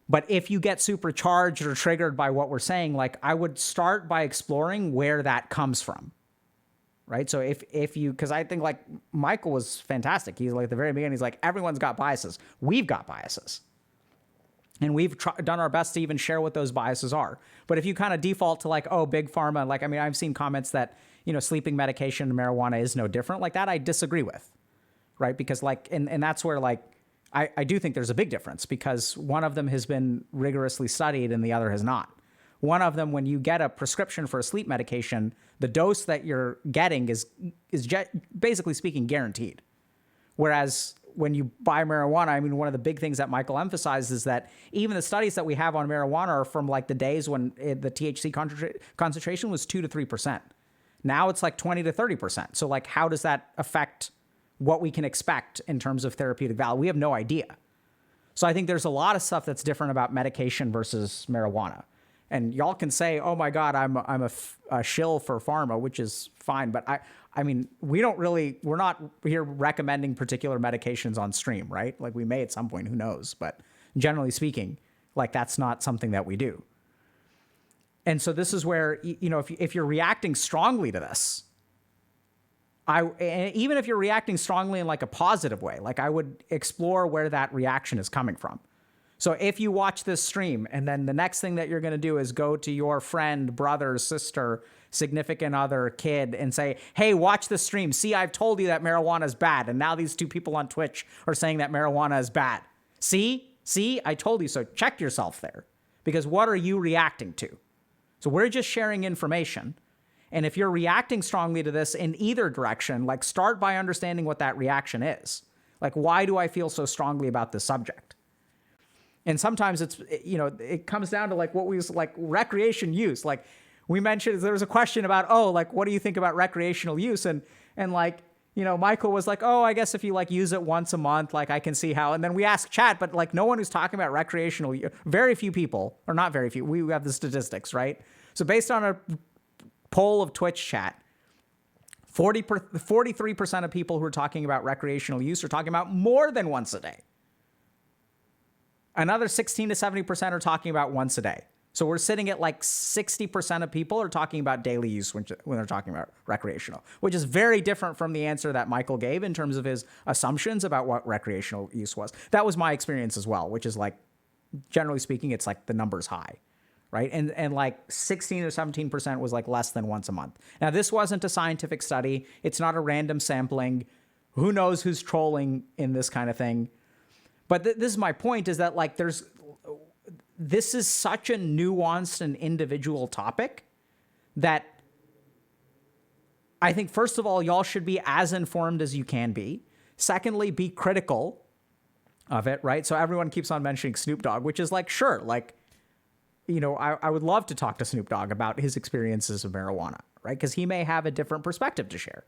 But if you get supercharged or triggered by what we're saying, like, I would start by exploring where that comes from. Right. So if you, because I think like Michael was fantastic. He's like, at the very beginning, he's like, everyone's got biases. We've got biases. And we've done our best to even share what those biases are. But if you kind of default to like, oh, big pharma, like, I mean, I've seen comments that, sleeping medication and marijuana is no different. Like, that I disagree with. Right. Because like, and that's where like, I do think there's a big difference, because one of them has been rigorously studied and the other has not. One of them, when you get a prescription for a sleep medication, the dose that you're getting is basically speaking guaranteed. Whereas when you buy marijuana, I mean, one of the big things that Michael emphasizes is that even the studies that we have on marijuana are from like the days when the THC concentration was 2 to 3%. Now it's like 20 to 30%. So like, how does that affect what we can expect in terms of therapeutic value? We have no idea. So I think there's a lot of stuff that's different about medication versus marijuana. And y'all can say, oh my God, I'm a shill for pharma, which is fine. But I mean, we're not here recommending particular medications on stream, right? Like we may at some point, who knows? But generally speaking, like that's not something that we do. And so this is where, you know, if you're reacting strongly to this, even if you're reacting strongly in like a positive way, like I would explore where that reaction is coming from. So if you watch this stream and then the next thing that you're going to do is go to your friend, brother, sister, significant other, kid, and say, hey, watch the stream. See, I've told you that marijuana is bad. And now these two people on Twitch are saying that marijuana is bad. See, I told you so. Check yourself there, because what are you reacting to? So we're just sharing information. And if you're reacting strongly to this in either direction, like start by understanding what that reaction is. Like, why do I feel so strongly about this subject? And sometimes it's, you know, it comes down to like what we like recreation use. Like we mentioned, there was a question about, oh, like, what do you think about recreational use? And like, you know, Michael was like, oh, I guess if you like use it once a month, like I can see how. And then we asked chat, but like no one who's talking about recreational, very few people, or not very few, we have the statistics, right? So based on a poll of Twitch chat, 43% of people who are talking about recreational use are talking about more than once a day. Another 16 to 70% are talking about once a day. So we're sitting at like 60% of people are talking about daily use when they're talking about recreational, which is very different from the answer that Michael gave in terms of his assumptions about what recreational use was. That was my experience as well, which is like, generally speaking, it's like the number's high, right? And like 16 or 17% was like less than once a month. Now, this wasn't a scientific study. It's not a random sampling. Who knows who's trolling in this kind of thing? But this is my point, is that like this is such a nuanced and individual topic that I think, first of all, y'all should be as informed as you can be. Secondly, be critical of it, right? So everyone keeps on mentioning Snoop Dogg, which is like, sure, like, you know, I would love to talk to Snoop Dogg about his experiences of marijuana, right? Because he may have a different perspective to share.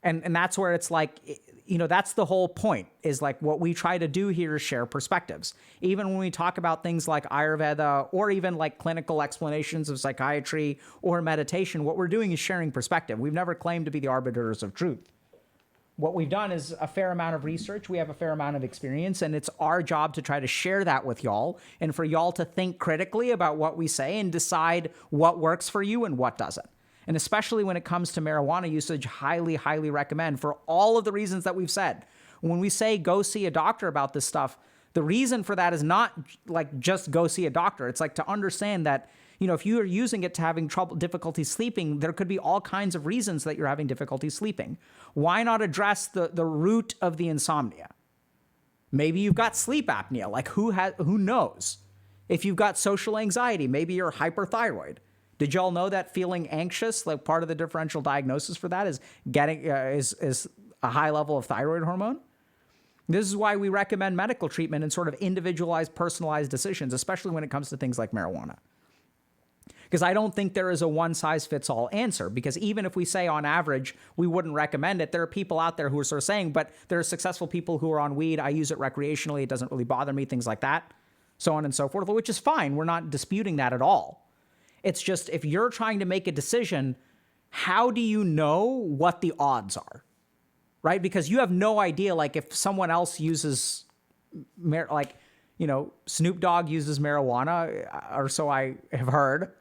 And that's where it's like, you know, that's the whole point, is like what we try to do here is share perspectives. Even when we talk about things like Ayurveda or even like clinical explanations of psychiatry or meditation, what we're doing is sharing perspective. We've never claimed to be the arbiters of truth. What we've done is a fair amount of research. We have a fair amount of experience, and it's our job to try to share that with y'all and for y'all to think critically about what we say and decide what works for you and what doesn't. And especially when it comes to marijuana usage, highly, highly recommend, for all of the reasons that we've said. When we say go see a doctor about this stuff, the reason for that is not like just go see a doctor. It's like to understand that, you know, if you are using it to having difficulty sleeping, there could be all kinds of reasons that you're having difficulty sleeping. Why not address the root of the insomnia? Maybe you've got sleep apnea. Like who knows? If you've got social anxiety, maybe you're hyperthyroid. Did y'all know that feeling anxious, like part of the differential diagnosis for that is getting is a high level of thyroid hormone? This is why we recommend medical treatment and sort of individualized, personalized decisions, especially when it comes to things like marijuana. Because I don't think there is a one-size-fits-all answer, because even if we say on average we wouldn't recommend it, there are people out there who are sort of saying, but there are successful people who are on weed, I use it recreationally, it doesn't really bother me, things like that, so on and so forth, which is fine. We're not disputing that at all. It's just, if you're trying to make a decision, how do you know what the odds are, right? Because you have no idea, like if someone else uses, like, you know, Snoop Dogg uses marijuana, or so I have heard,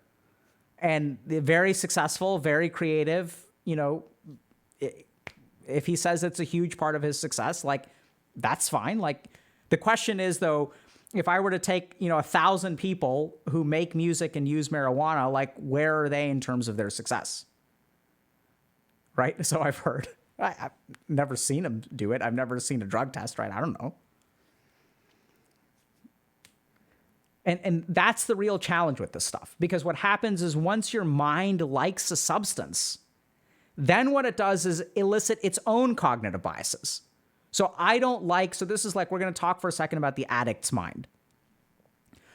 and they're very successful, very creative, you know, if he says it's a huge part of his success, like, that's fine. Like, the question is, though, if I were to take, you know, 1,000 people who make music and use marijuana, like, where are they in terms of their success? Right? So I've heard. I've never seen them do it. I've never seen a drug test, right? I don't know. And that's the real challenge with this stuff. Because what happens is once your mind likes a substance, then what it does is elicit its own cognitive biases. So I don't like, so this is like, we're going to talk for a second about the addict's mind.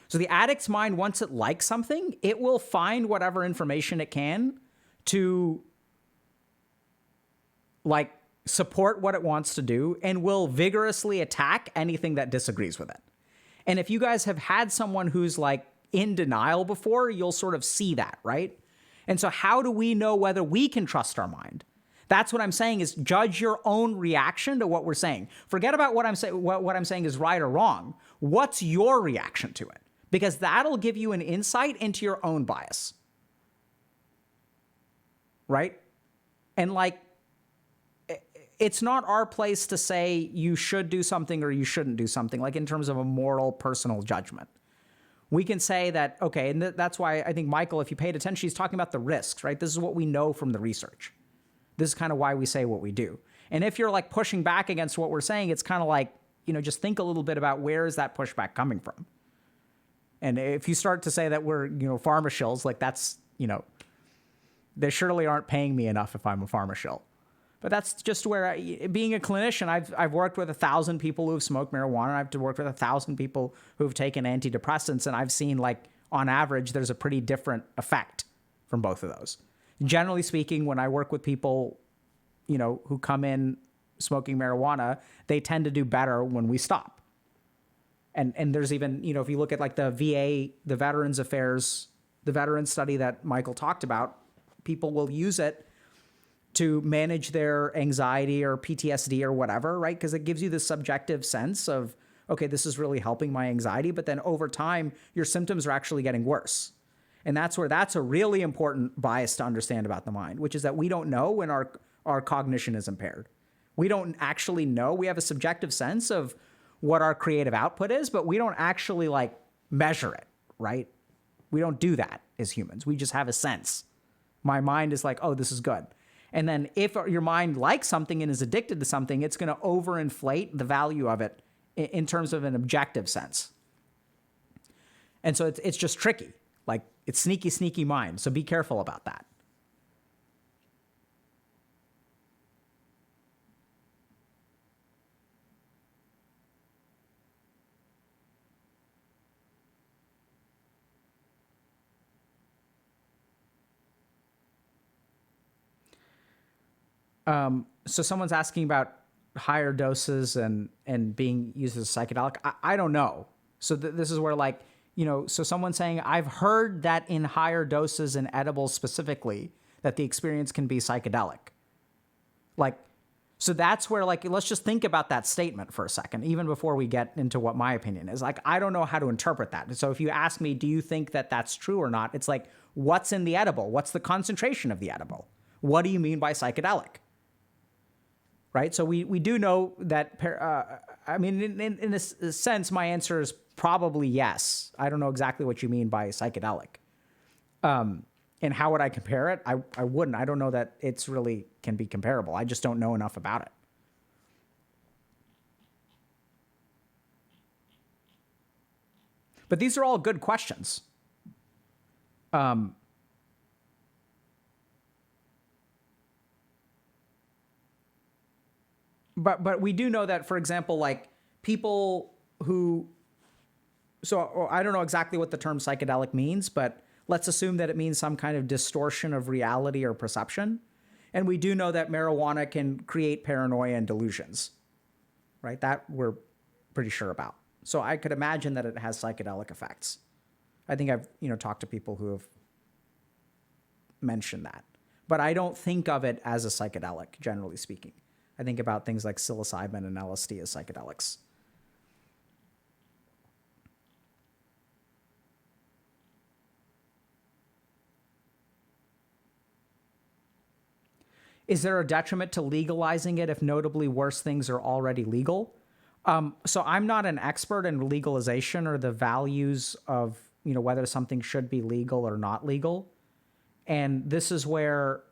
So the addict's mind, once it likes something, it will find whatever information it can to like support what it wants to do and will vigorously attack anything that disagrees with it. And if you guys have had someone who's like in denial before, you'll sort of see that, right? And so how do we know whether we can trust our mind? That's what I'm saying, is judge your own reaction to what we're saying. Forget about what I'm saying, what I'm saying is right or wrong. What's your reaction to it? Because that'll give you an insight into your own bias. Right? And like, it's not our place to say you should do something or you shouldn't do something, like in terms of a moral, personal judgment. We can say that, okay, and that's why I think Michael, if you paid attention, he's talking about the risks, right? This is what we know from the research. This is kind of why we say what we do. And if you're like pushing back against what we're saying, it's kind of like, just think a little bit about where is that pushback coming from? And if you start to say that we're, pharma shills, like that's, they surely aren't paying me enough if I'm a pharma shill. But that's just where, being a clinician, I've worked with 1,000 people who have smoked marijuana. I've worked with 1,000 people who have taken antidepressants, and I've seen, like, on average, there's a pretty different effect from both of those. Generally speaking, when I work with people, who come in smoking marijuana, they tend to do better when we stop. And there's even, if you look at like the VA, the Veterans Affairs, the veteran study that Michael talked about, people will use it to manage their anxiety or PTSD or whatever, right? Because it gives you this subjective sense of, okay, this is really helping my anxiety. But then over time, your symptoms are actually getting worse. And that's a really important bias to understand about the mind, which is that we don't know when our cognition is impaired. We don't actually know. We have a subjective sense of what our creative output is, but we don't actually like measure it, right? We don't do that as humans. We just have a sense. My mind is like, oh, this is good. And then if your mind likes something and is addicted to something, it's going to overinflate the value of it in terms of an objective sense. And so it's just tricky. Like, it's sneaky, sneaky mind. So be careful about that. So someone's asking about higher doses and being used as a psychedelic. I don't know. So this is where like, so someone's saying, I've heard that in higher doses and edibles specifically, that the experience can be psychedelic. Like, so that's where like, let's just think about that statement for a second, even before we get into what my opinion is. Like, I don't know how to interpret that. So if you ask me, do you think that that's true or not? It's like, what's in the edible? What's the concentration of the edible? What do you mean by psychedelic? Right? So we do know that, in a sense, my answer is probably yes. I don't know exactly what you mean by psychedelic. And how would I compare it? I wouldn't. I don't know that it's really can be comparable. I just don't know enough about it. But these are all good questions. But we do know that, for example, like people who, so I don't know exactly what the term psychedelic means, but let's assume that it means some kind of distortion of reality or perception. And we do know that marijuana can create paranoia and delusions, right? That we're pretty sure about. So I could imagine that it has psychedelic effects. I think I've, talked to people who have mentioned that. But I don't think of it as a psychedelic, generally speaking. I think about things like psilocybin and LSD as psychedelics. Is there a detriment to legalizing it if notably worse things are already legal? So I'm not an expert in legalization or the values of, whether something should be legal or not legal. And this is where,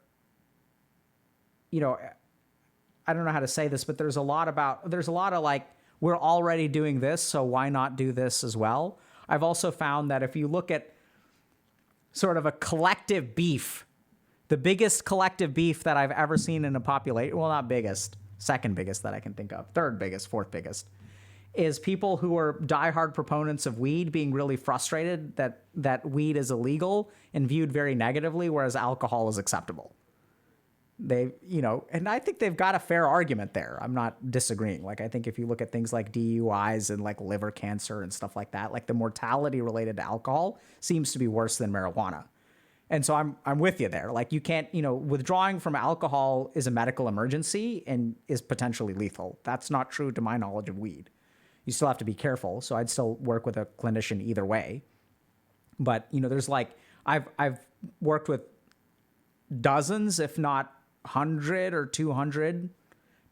I don't know how to say this, but there's a lot of like, we're already doing this, so why not do this as well? I've also found that if you look at sort of a collective beef, the biggest collective beef that I've ever seen in a population, well, not biggest, second biggest that I can think of, third biggest, fourth biggest, is people who are diehard proponents of weed being really frustrated that weed is illegal and viewed very negatively, whereas alcohol is acceptable. They, and I think they've got a fair argument there. I'm not disagreeing. Like, I think if you look at things like DUIs and like liver cancer and stuff like that, like the mortality related to alcohol seems to be worse than marijuana. And so I'm with you there. Like, you can't, withdrawing from alcohol is a medical emergency and is potentially lethal. That's not true to my knowledge of weed. You still have to be careful. So I'd still work with a clinician either way. But, there's like, I've worked with dozens, if not 100 or 200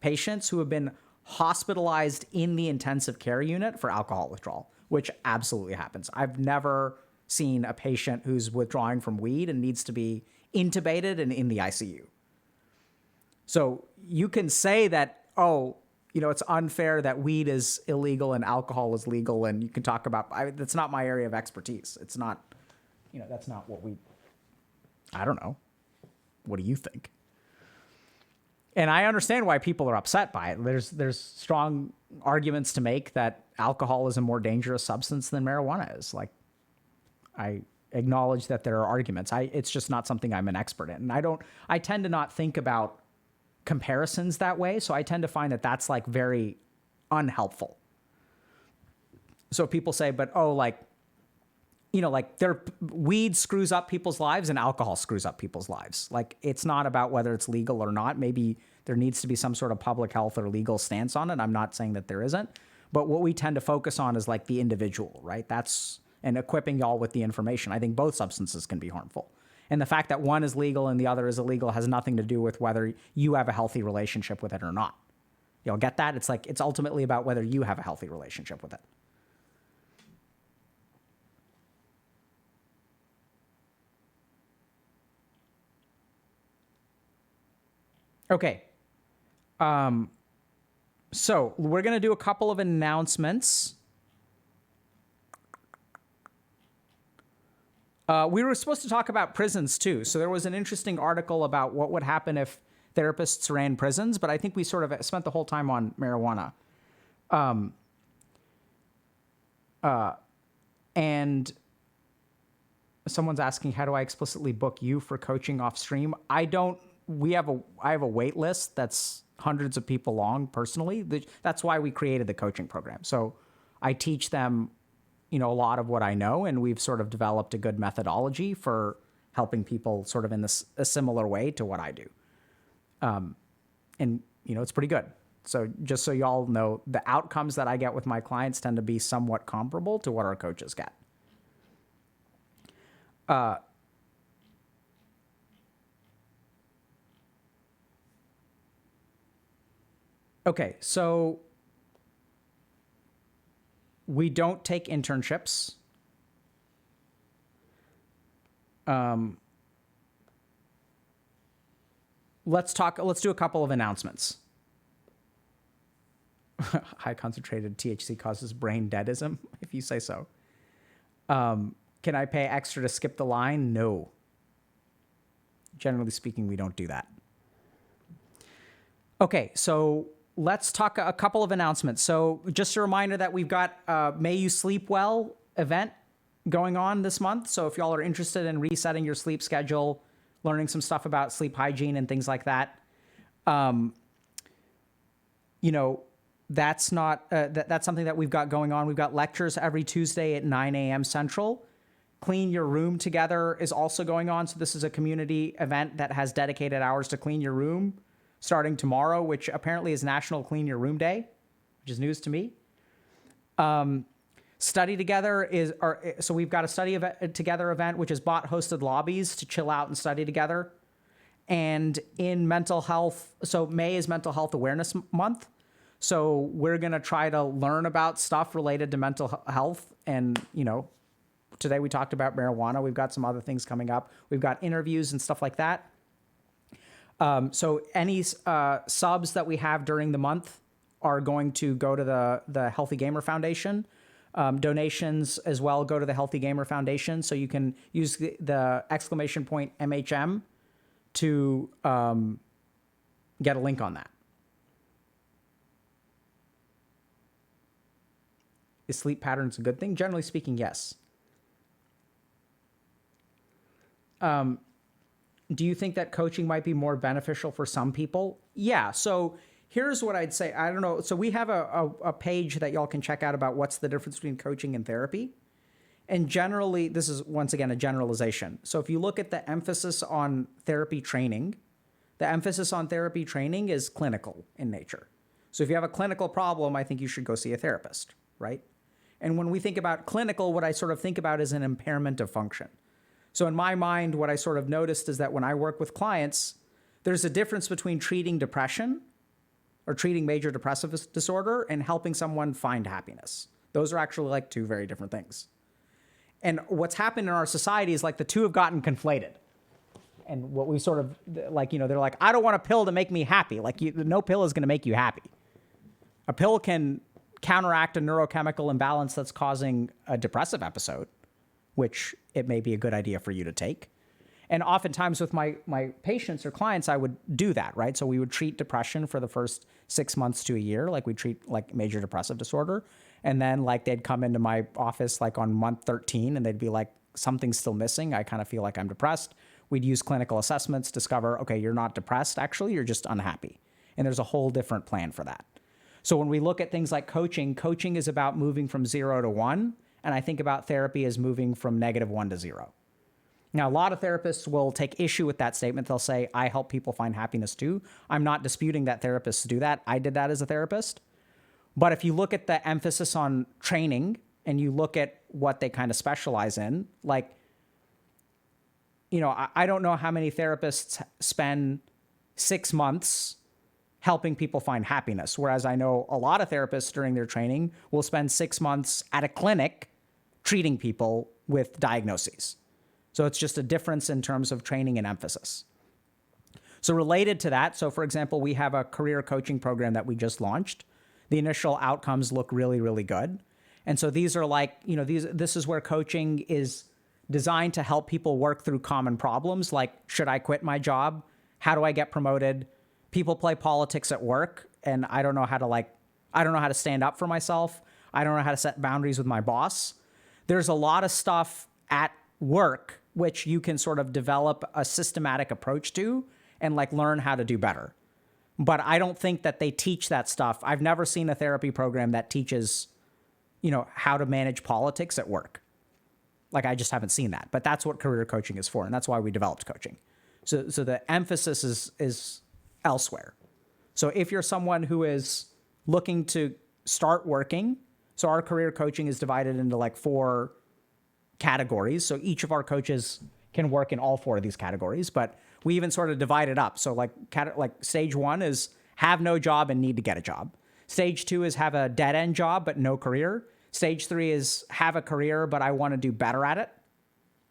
patients who have been hospitalized in the intensive care unit for alcohol withdrawal, which absolutely happens. I've never seen a patient who's withdrawing from weed and needs to be intubated and in the ICU. So you can say that, it's unfair that weed is illegal and alcohol is legal, and you can talk about, that's not my area of expertise. It's not, that's not what I don't know. What do you think? And I understand why people are upset by it. There's strong arguments to make that alcohol is a more dangerous substance than marijuana is. Like, I acknowledge that there are arguments. It's just not something I'm an expert in. And I tend to not think about comparisons that way. So I tend to find that that's like very unhelpful. So people say, but weed screws up people's lives and alcohol screws up people's lives. Like, it's not about whether it's legal or not. Maybe there needs to be some sort of public health or legal stance on it. I'm not saying that there isn't, but what we tend to focus on is like the individual, right? And equipping y'all with the information. I think both substances can be harmful. And the fact that one is legal and the other is illegal has nothing to do with whether you have a healthy relationship with it or not. Y'all get that? It's ultimately about whether you have a healthy relationship with it. Okay. So we're going to do a couple of announcements. We were supposed to talk about prisons too. So there was an interesting article about what would happen if therapists ran prisons, but I think we sort of spent the whole time on marijuana. And someone's asking, how do I explicitly book you for coaching off stream? I have a wait list that's hundreds of people long personally. That's why we created the coaching program. So I teach them, a lot of what I know, and we've sort of developed a good methodology for helping people sort of in a similar way to what I do. And it's pretty good. So just so y'all know, the outcomes that I get with my clients tend to be somewhat comparable to what our coaches get. Okay, so we don't take internships. Let's do a couple of announcements. High concentrated THC causes brain deadism, if you say so. Can I pay extra to skip the line? No. Generally speaking, we don't do that. Okay, so let's talk a couple of announcements. So just a reminder that we've got May You Sleep Well event going on this month. So if y'all are interested in resetting your sleep schedule, learning some stuff about sleep hygiene and things like that, that's not that's something that we've got going on. We've got lectures every Tuesday at 9 a.m. Central. Clean Your Room Together is also going on. So this is a community event that has dedicated hours to clean your room starting tomorrow, which apparently is National Clean Your Room Day, which is news to me. Study Together so we've got a Study Together event, which is bot hosted lobbies to chill out and study together. And in mental health, so May is Mental Health Awareness Month. So we're going to try to learn about stuff related to mental health. And, today we talked about marijuana. We've got some other things coming up. We've got interviews and stuff like that. So any subs that we have during the month are going to go to the Healthy Gamer Foundation. Donations as well go to the Healthy Gamer Foundation. So you can use the exclamation point MHM to get a link on that. Is sleep patterns a good thing? Generally speaking, yes. Do you think that coaching might be more beneficial for some people? Yeah. So here's what I'd say. I don't know. So we have a page that y'all can check out about what's the difference between coaching and therapy. And generally, this is once again a generalization. So if you look at the emphasis on therapy training, the emphasis on therapy training is clinical in nature. So if you have a clinical problem, I think you should go see a therapist, right? And when we think about clinical, what I sort of think about is an impairment of function. So in my mind, what I sort of noticed is that when I work with clients, there's a difference between treating depression or treating major depressive disorder and helping someone find happiness. Those are actually like two very different things. And what's happened in our society is like the two have gotten conflated. And what we sort of like, you know, they're like, I don't want a pill to make me happy. Like no pill is going to make you happy. A pill can counteract a neurochemical imbalance that's causing a depressive episode, which it may be a good idea for you to take. And oftentimes with my patients or clients, I would do that, right? So we would treat depression for the first 6 months to a year, like we treat like major depressive disorder. And then like they'd come into my office like on month 13 and they'd be like, something's still missing. I kind of feel like I'm depressed. We'd use clinical assessments, discover, okay, you're not depressed, actually, you're just unhappy. And there's a whole different plan for that. So when we look at things like coaching, coaching is about moving from 0 to 1. And I think about therapy as moving from -1 to 0. Now, a lot of therapists will take issue with that statement. They'll say, I help people find happiness too. I'm not disputing that therapists do that. I did that as a therapist. But if you look at the emphasis on training and you look at what they kind of specialize in, like, you know, I don't know how many therapists spend 6 months helping people find happiness. Whereas I know a lot of therapists during their training will spend 6 months at a clinic treating people with diagnoses. So it's just a difference in terms of training and emphasis. So related to that, so for example, we have a career coaching program that we just launched. The initial outcomes look really, really good. And so these are like, you know, this is where coaching is designed to help people work through common problems like, should I quit my job? How do I get promoted? People play politics at work and I don't know how to stand up for myself. I don't know how to set boundaries with my boss. There's a lot of stuff at work which you can sort of develop a systematic approach to and like learn how to do better. But I don't think that they teach that stuff. I've never seen a therapy program that teaches, you know, how to manage politics at work. Like I just haven't seen that. But that's what career coaching is for, and that's why we developed coaching. So the emphasis is elsewhere. So if you're someone who is looking to start working, so our career coaching is divided into like 4 categories. So each of our coaches can work in all 4 of these categories, but we even sort of divide it up. So like stage 1 is have no job and need to get a job. Stage 2 is have a dead end job, but no career. Stage 3 is have a career, but I want to do better at it.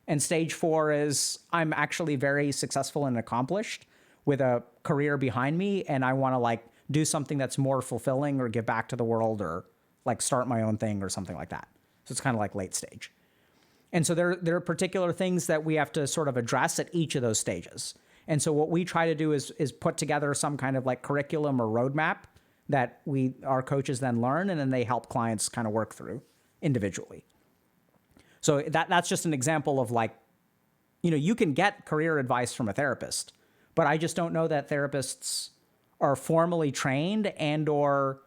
And stage 4 is I'm actually very successful and accomplished with a career behind me. And I want to like do something that's more fulfilling or give back to the world or like start my own thing or something like that. So it's kind of like late stage. And so there are particular things that we have to sort of address at each of those stages. And so what we try to do is put together some kind of like curriculum or roadmap that our coaches then learn, and then they help clients kind of work through individually. So that's just an example of like, you know, you can get career advice from a therapist, but I just don't know that therapists are formally trained and or,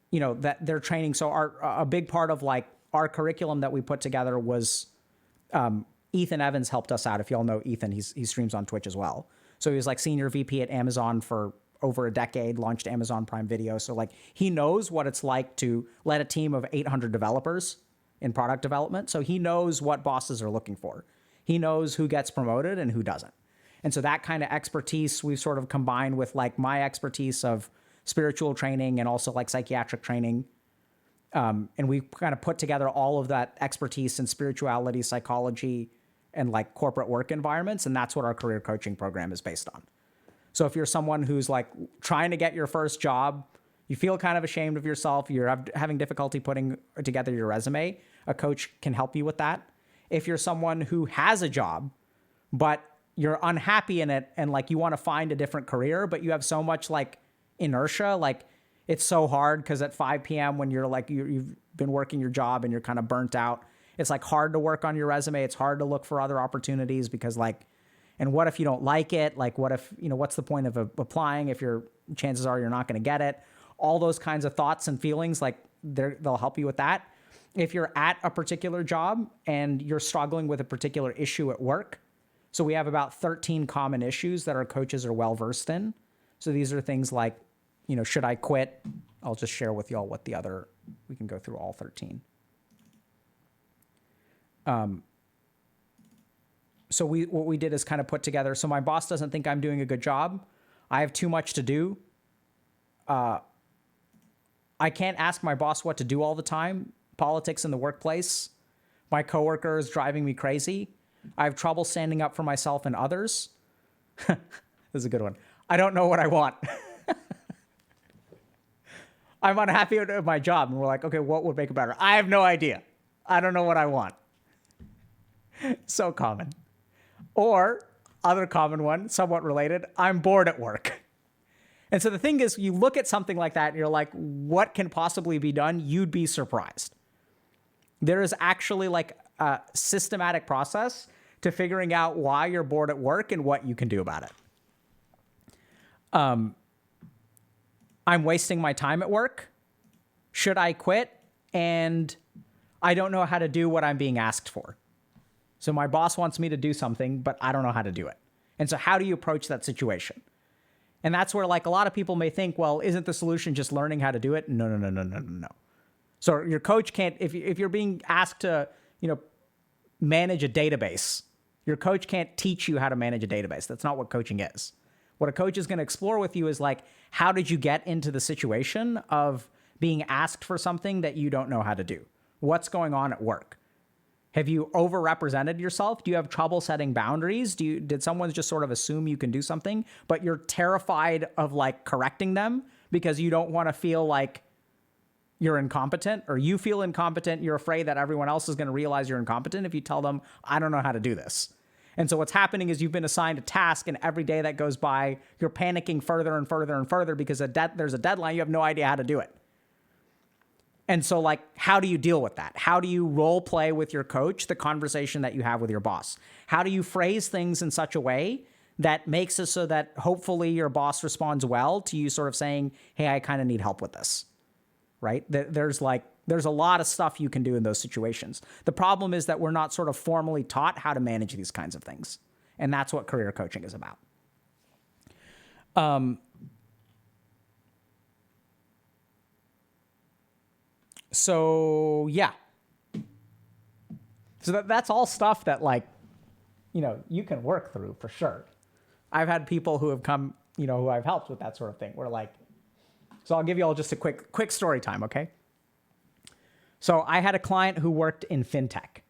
you know, that they're training. So a big part of like our curriculum that we put together was Ethan Evans helped us out. If y'all know Ethan, he streams on Twitch as well. So he was like senior VP at Amazon for over a decade, launched Amazon Prime Video. So like he knows what it's like to let a team of 800 developers in product development. So he knows what bosses are looking for. He knows who gets promoted and who doesn't. And so that kind of expertise we've sort of combined with like my expertise of spiritual training and also like psychiatric training. And we kind of put together all of that expertise in spirituality, psychology, and like corporate work environments. And that's what our career coaching program is based on. So if you're someone who's like trying to get your first job, you feel kind of ashamed of yourself, you're having difficulty putting together your resume, a coach can help you with that. If you're someone who has a job, but you're unhappy in it and like you want to find a different career, but you have so much like inertia, like it's so hard because at 5 p.m. when you're like, you've been working your job and you're kind of burnt out, it's like hard to work on your resume. It's hard to look for other opportunities because like, and what if you don't like it? Like, what if, what's the point of applying if chances are you're not going to get it? All those kinds of thoughts and feelings, like they'll help you with that. If you're at a particular job and you're struggling with a particular issue at work, so we have about 13 common issues that our coaches are well versed in. So these are things like, should I quit? I'll just share with y'all what we can go through all 13. So what we did is kind of put together, so my boss doesn't think I'm doing a good job. I have too much to do. I can't ask my boss what to do all the time. Politics in the workplace. My coworker is driving me crazy. I have trouble standing up for myself and others. This is a good one. I don't know what I want. I'm unhappy with my job. And we're like, okay, what would make it better? I have no idea. I don't know what I want. So common. Or other common one, somewhat related, I'm bored at work. And so the thing is, you look at something like that and you're like, what can possibly be done? You'd be surprised. There is actually like a systematic process to figuring out why you're bored at work and what you can do about it. I'm wasting my time at work. Should I quit? And I don't know how to do what I'm being asked for. So my boss wants me to do something, but I don't know how to do it. And so how do you approach that situation? And that's where like a lot of people may think, well, isn't the solution just learning how to do it? No. So your coach can't, if you're being asked to, manage a database, your coach can't teach you how to manage a database. That's not what coaching is. What a coach is going to explore with you is like, how did you get into the situation of being asked for something that you don't know how to do? What's going on at work? Have you overrepresented yourself? Do you have trouble setting boundaries? Did someone just sort of assume you can do something, but you're terrified of like correcting them because you don't want to feel like you're incompetent, or you feel incompetent? You're afraid that everyone else is going to realize you're incompetent if you tell them, I don't know how to do this. And so what's happening is you've been assigned a task, and every day that goes by, you're panicking further and further and further because there's a deadline. You have no idea how to do it. And so like, how do you deal with that? How do you role play with your coach the conversation that you have with your boss? How do you phrase things in such a way that makes it so that hopefully your boss responds well to you sort of saying, hey, I kind of need help with this, right? There's a lot of stuff you can do in those situations. The problem is that we're not sort of formally taught how to manage these kinds of things. And that's what career coaching is about. So yeah. So that's all stuff that like, you can work through for sure. I've had people who have come, who I've helped with that sort of thing. We're like, so I'll give you all just a quick story time, okay? So I had a client who worked in fintech.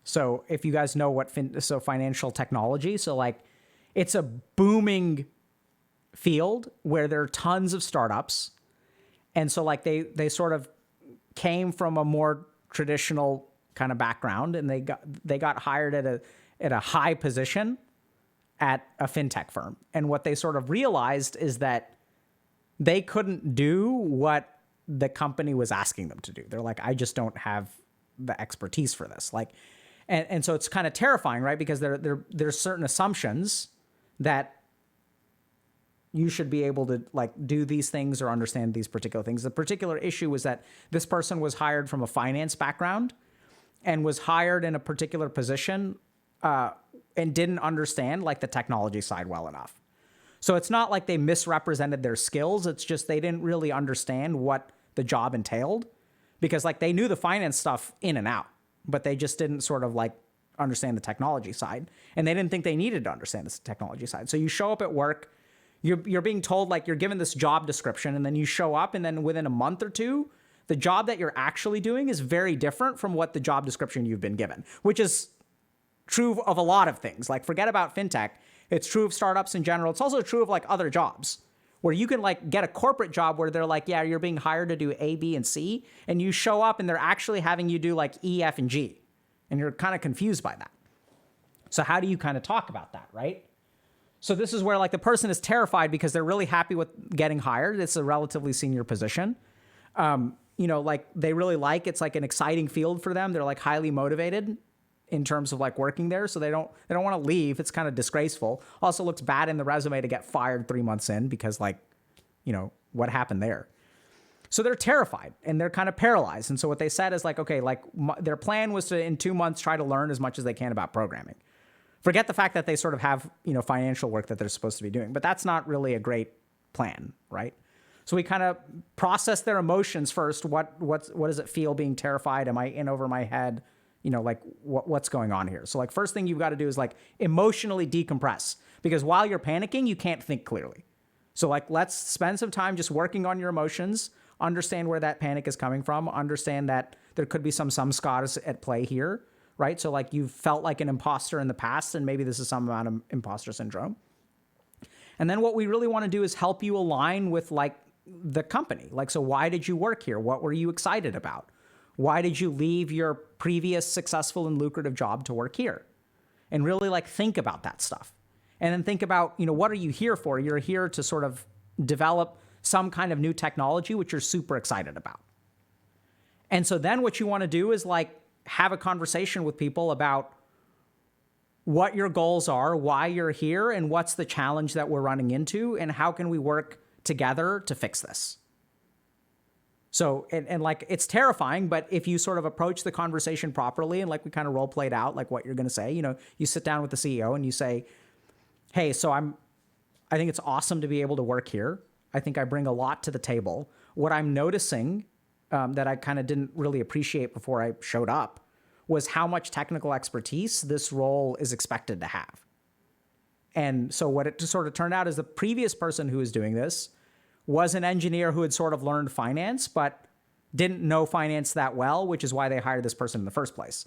So if you guys know what financial technology, so like it's a booming field where there are tons of startups. And so like they sort of came from a more traditional kind of background, and they got hired at a high position at a fintech firm. And what they sort of realized is that they couldn't do what the company was asking them to do. They're like, I just don't have the expertise for this. Like, and so it's kind of terrifying, right? Because there's certain assumptions that you should be able to like do these things or understand these particular things. The particular issue was that this person was hired from a finance background and was hired in a particular position and didn't understand like the technology side well enough. So it's not like they misrepresented their skills. It's just they didn't really understand what the job entailed, because like they knew the finance stuff in and out, but they just didn't sort of like understand the technology side, and they didn't think they needed to understand this technology side. So you show up at work, you're being told like you're given this job description, and then you show up, and then within a month or two, the job that you're actually doing is very different from what the job description you've been given, which is true of a lot of things. Like forget about fintech. It's true of startups in general. It's also true of like other jobs where you can like get a corporate job where they're like, yeah, you're being hired to do A, B, and C. And you show up and they're actually having you do like E, F, and G. And you're kind of confused by that. So how do you kind of talk about that, right? So this is where like the person is terrified because they're really happy with getting hired. It's a relatively senior position. Like they really it's like an exciting field for them. They're like highly motivated in terms of like working there. So they don't want to leave. It's kind of disgraceful. Also looks bad in the resume to get fired 3 months in because what happened there? So they're terrified and they're kind of paralyzed. And so what they said is like, okay, their plan was to, in 2 months, try to learn as much as they can about programming. Forget the fact that they sort of have, financial work that they're supposed to be doing, but that's not really a great plan, right? So we kind of process their emotions first. What does it feel being terrified? Am I in over my head? What's going on here? So like first thing you've got to do is like emotionally decompress, because while you're panicking, you can't think clearly. So like, let's spend some time just working on your emotions, understand where that panic is coming from, understand that there could be some SCOTs at play here, right? So like you've felt like an imposter in the past, and maybe this is some amount of imposter syndrome. And then what we really want to do is help you align with like the company. Like, so why did you work here? What were you excited about? Why did you leave your previous successful and lucrative job to work here? And really like think about that stuff. And then think about, what are you here for? You're here to sort of develop some kind of new technology, which you're super excited about. And so then what you want to do is like have a conversation with people about what your goals are, why you're here, and what's the challenge that we're running into, and how can we work together to fix this? So, and like, it's terrifying, but if you sort of approach the conversation properly, and like we kind of role played out, like what you're going to say, you sit down with the CEO and you say, hey, so I think it's awesome to be able to work here. I think I bring a lot to the table. What I'm noticing that I kind of didn't really appreciate before I showed up was how much technical expertise this role is expected to have. And so what it sort of turned out is the previous person who was doing this was an engineer who had sort of learned finance, but didn't know finance that well, which is why they hired this person in the first place.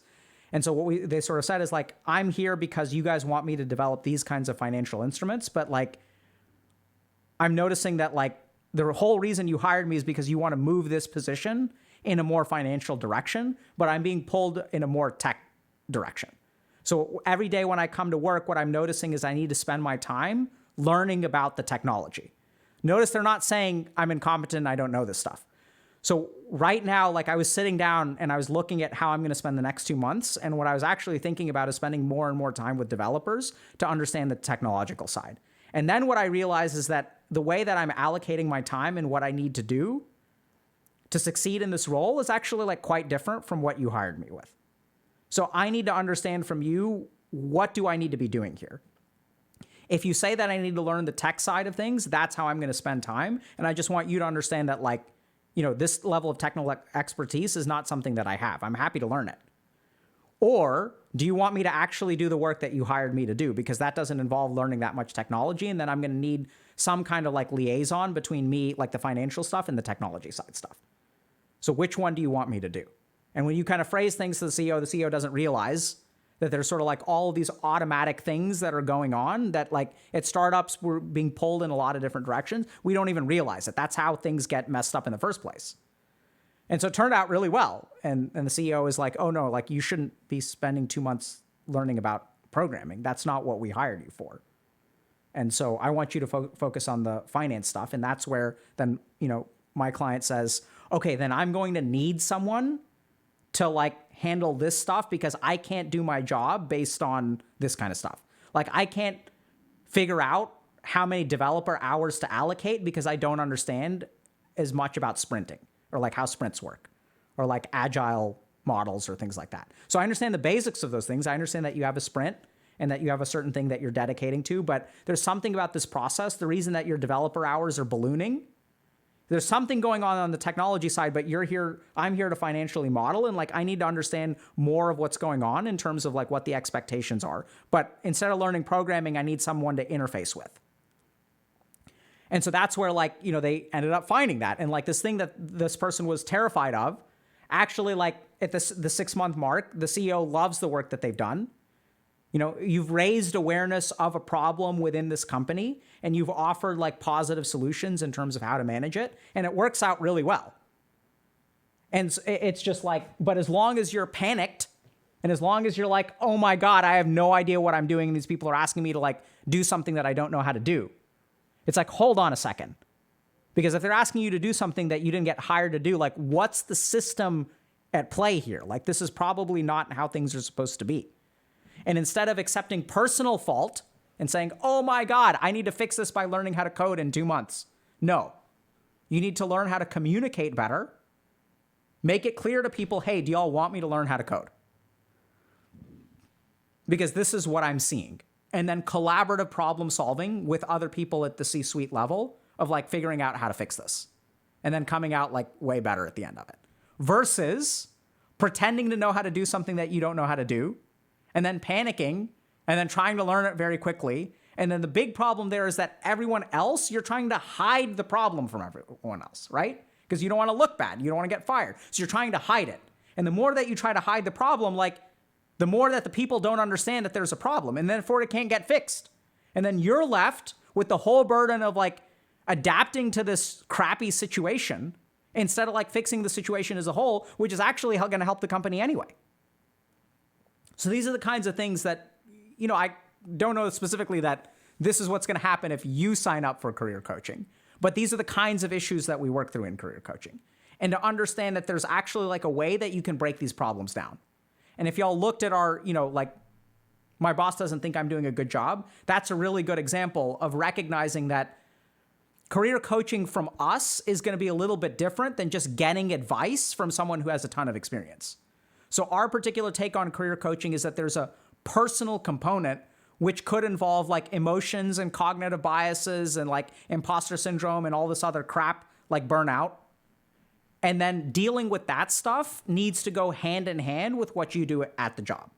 And so what they sort of said is like, I'm here because you guys want me to develop these kinds of financial instruments, but like, I'm noticing that like the whole reason you hired me is because you want to move this position in a more financial direction, but I'm being pulled in a more tech direction. So every day when I come to work, what I'm noticing is I need to spend my time learning about the technology. Notice they're not saying I'm incompetent and I don't know this stuff. So right now, like I was sitting down and I was looking at how I'm going to spend the next 2 months. And what I was actually thinking about is spending more and more time with developers to understand the technological side. And then what I realized is that the way that I'm allocating my time and what I need to do to succeed in this role is actually like quite different from what you hired me with. So I need to understand from you, what do I need to be doing here? If you say that I need to learn the tech side of things, that's how I'm going to spend time. And I just want you to understand that like, this level of technical expertise is not something that I have. I'm happy to learn it. Or do you want me to actually do the work that you hired me to do? Because that doesn't involve learning that much technology. And then I'm going to need some kind of like liaison between me, like the financial stuff and the technology side stuff. So which one do you want me to do? And when you kind of phrase things to the CEO doesn't realize that there's sort of like all of these automatic things that are going on that like at startups we're being pulled in a lot of different directions. We don't even realize it. That's how things get messed up in the first place. And so it turned out really well. And the CEO is like, oh no, like you shouldn't be spending 2 months learning about programming. That's not what we hired you for. And so I want you to focus on the finance stuff. And that's where then, my client says, okay, then I'm going to need someone to like handle this stuff because I can't do my job based on this kind of stuff. Like I can't figure out how many developer hours to allocate because I don't understand as much about sprinting or like how sprints work or like agile models or things like that. So I understand the basics of those things. I understand that you have a sprint and that you have a certain thing that you're dedicating to, but there's something about this process. The reason that your developer hours are ballooning, there's something going on the technology side, but I'm here to financially model. And like, I need to understand more of what's going on in terms of like what the expectations are. But instead of learning programming, I need someone to interface with. And so that's where like, they ended up finding that. And like this thing that this person was terrified of, actually like at the 6 month mark, the CEO loves the work that they've done. You've raised awareness of a problem within this company and you've offered like positive solutions in terms of how to manage it. And it works out really well. And it's just like, but as long as you're panicked And as long as you're like, oh my God, I have no idea what I'm doing, and these people are asking me to like do something that I don't know how to do, it's like, hold on a second. Because if they're asking you to do something that you didn't get hired to do, like, what's the system at play here? Like, this is probably not how things are supposed to be. And instead of accepting personal fault and saying, oh my God, I need to fix this by learning how to code in 2 months. No, you need to learn how to communicate better. Make it clear to people, hey, do y'all want me to learn how to code? Because this is what I'm seeing. And then collaborative problem solving with other people at the C-suite level of like figuring out how to fix this. And then coming out like way better at the end of it. Versus pretending to know how to do something that you don't know how to do, and then panicking, and then trying to learn it very quickly. And then the big problem there is that everyone else, you're trying to hide the problem from everyone else, right? Because you don't want to look bad. You don't want to get fired. So you're trying to hide it. And the more that you try to hide the problem, like the more that the people don't understand that there's a problem, and then therefore it can't get fixed. And then you're left with the whole burden of like adapting to this crappy situation instead of like fixing the situation as a whole, which is actually going to help the company anyway. So these are the kinds of things that, you know, I don't know specifically that this is what's going to happen if you sign up for career coaching, but these are the kinds of issues that we work through in career coaching. And to understand that there's actually like a way that you can break these problems down. And if y'all looked at our, you know, like, my boss doesn't think I'm doing a good job, that's a really good example of recognizing that career coaching from us is going to be a little bit different than just getting advice from someone who has a ton of experience. So our particular take on career coaching is that there's a personal component which could involve like emotions and cognitive biases and like imposter syndrome and all this other crap like burnout. And then dealing with that stuff needs to go hand in hand with what you do at the job.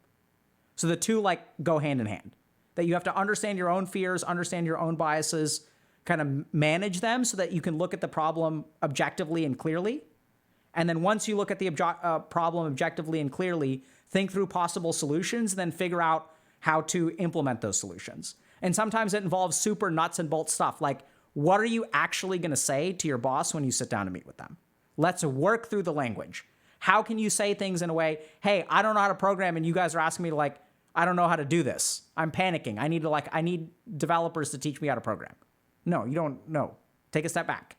So the two like go hand in hand. That you have to understand your own fears, understand your own biases, kind of manage them so that you can look at the problem objectively and clearly. And then once you look at the problem objectively and clearly, think through possible solutions, then figure out how to implement those solutions. And sometimes it involves super nuts and bolts stuff. Like, what are you actually going to say to your boss when you sit down to meet with them? Let's work through the language. How can you say things in a way, hey, I don't know how to program and you guys are asking me to like, I don't know how to do this. I'm panicking. I need developers to teach me how to program. No, you don't know. Take a step back,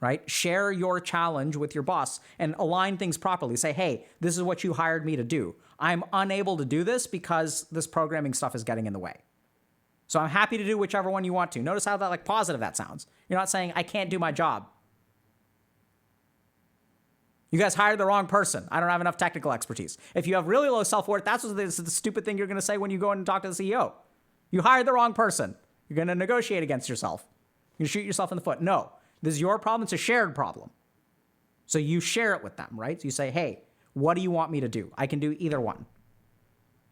right? Share your challenge with your boss and align things properly. Say, hey, this is what you hired me to do. I'm unable to do this because this programming stuff is getting in the way. So I'm happy to do whichever one you want to. Notice how that like positive that sounds. You're not saying I can't do my job. You guys hired the wrong person. I don't have enough technical expertise. If you have really low self-worth, that's what the stupid thing you're going to say when you go in and talk to the CEO. You hired the wrong person. You're going to negotiate against yourself. You're going to shoot yourself in the foot. No, this is your problem. It's a shared problem. So you share it with them, right? So you say, hey, what do you want me to do? I can do either one.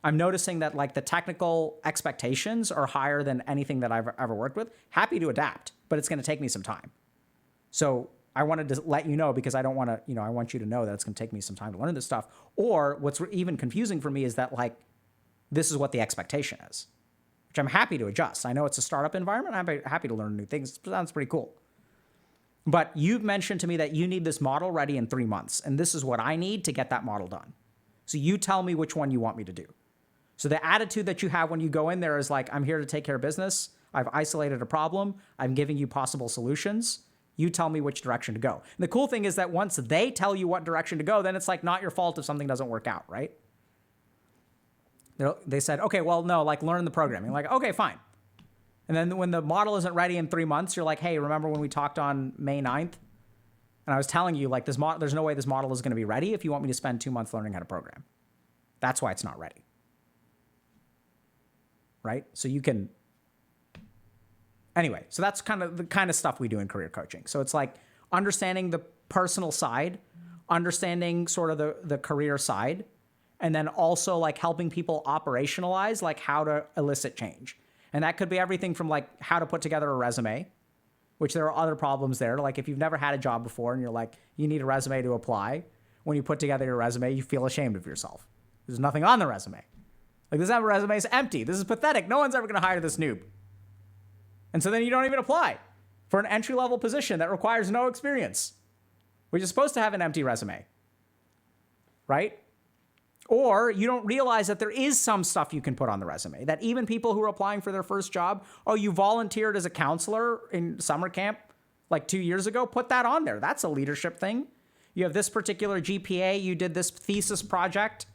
I'm noticing that like the technical expectations are higher than anything that I've ever worked with. Happy to adapt, but it's going to take me some time. So I wanted to let you know because I don't want to, you know, I want you to know that it's going to take me some time to learn this stuff. Or what's even confusing for me is that like, this is what the expectation is, which I'm happy to adjust. I know it's a startup environment. I'm happy to learn new things. It sounds pretty cool. But you've mentioned to me that you need this model ready in 3 months. And this is what I need to get that model done. So you tell me which one you want me to do. So the attitude that you have when you go in there is like, I'm here to take care of business. I've isolated a problem. I'm giving you possible solutions. You tell me which direction to go. And the cool thing is that once they tell you what direction to go, then it's like not your fault if something doesn't work out, right? They said, okay, well, no, like learn the programming. Like, okay, fine. And then when the model isn't ready in 3 months, you're like, hey, remember when we talked on May 9th? And I was telling you, like, there's no way this model is going to be ready if you want me to spend 2 months learning how to program. That's why it's not ready. Right? So you can... Anyway, so that's kind of the kind of stuff we do in career coaching. So it's like understanding the personal side, understanding sort of the career side, and then also like helping people operationalize like how to elicit change. And that could be everything from like how to put together a resume, which there are other problems there. Like if you've never had a job before and you're like, you need a resume to apply. When you put together your resume, you feel ashamed of yourself. There's nothing on the resume. Like this resume is empty. This is pathetic. No one's ever going to hire this noob. And so then you don't even apply for an entry-level position that requires no experience, which is supposed to have an empty resume, right? Or you don't realize that there is some stuff you can put on the resume, that even people who are applying for their first job, oh, you volunteered as a counselor in summer camp like 2 years ago, put that on there. That's a leadership thing. You have this particular GPA, you did this thesis project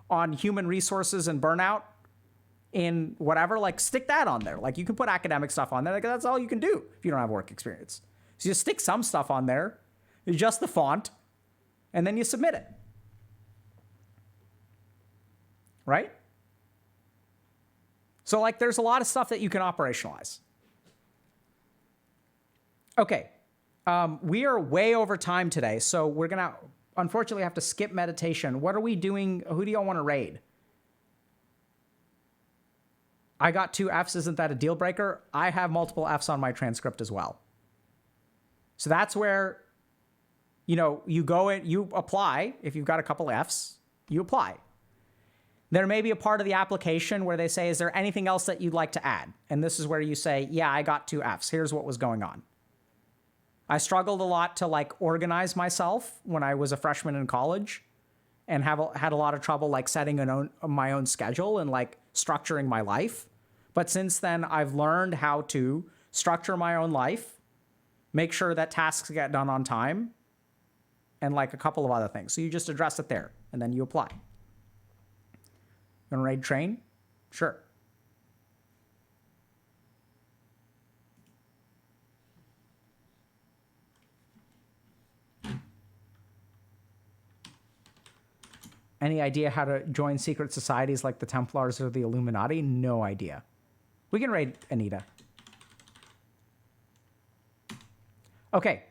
on human resources and burnout in whatever, like stick that on there. Like you can put academic stuff on there. Like that's all you can do if you don't have work experience. So you stick some stuff on there, adjust the font, and then you submit it. Right? So like there's a lot of stuff that you can operationalize. Okay. We are way over time today, so we're going to unfortunately have to skip meditation. What are we doing? Who do y'all want to raid? I got 2 Fs. Isn't that a deal breaker? I have multiple Fs on my transcript as well. So that's where, you go in, you apply. If you've got a couple Fs, you apply. There may be a part of the application where they say, is there anything else that you'd like to add? And this is where you say, yeah, I got 2 Fs. Here's what was going on. I struggled a lot to organize myself when I was a freshman in college and had a lot of trouble setting my own schedule and structuring my life. But since then, I've learned how to structure my own life, make sure that tasks get done on time, and a couple of other things. So you just address it there, and then you apply. You want to raid train? Sure. Any idea how to join secret societies like the Templars or the Illuminati? No idea. We can raid Anita. Okay.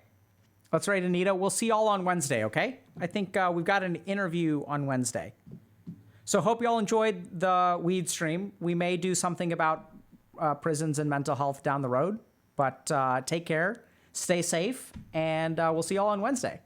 Let's raid Anita. We'll see y'all on Wednesday, okay? I think we've got an interview on Wednesday. So hope y'all enjoyed the weed stream. We may do something about prisons and mental health down the road. But take care, stay safe, and we'll see y'all on Wednesday.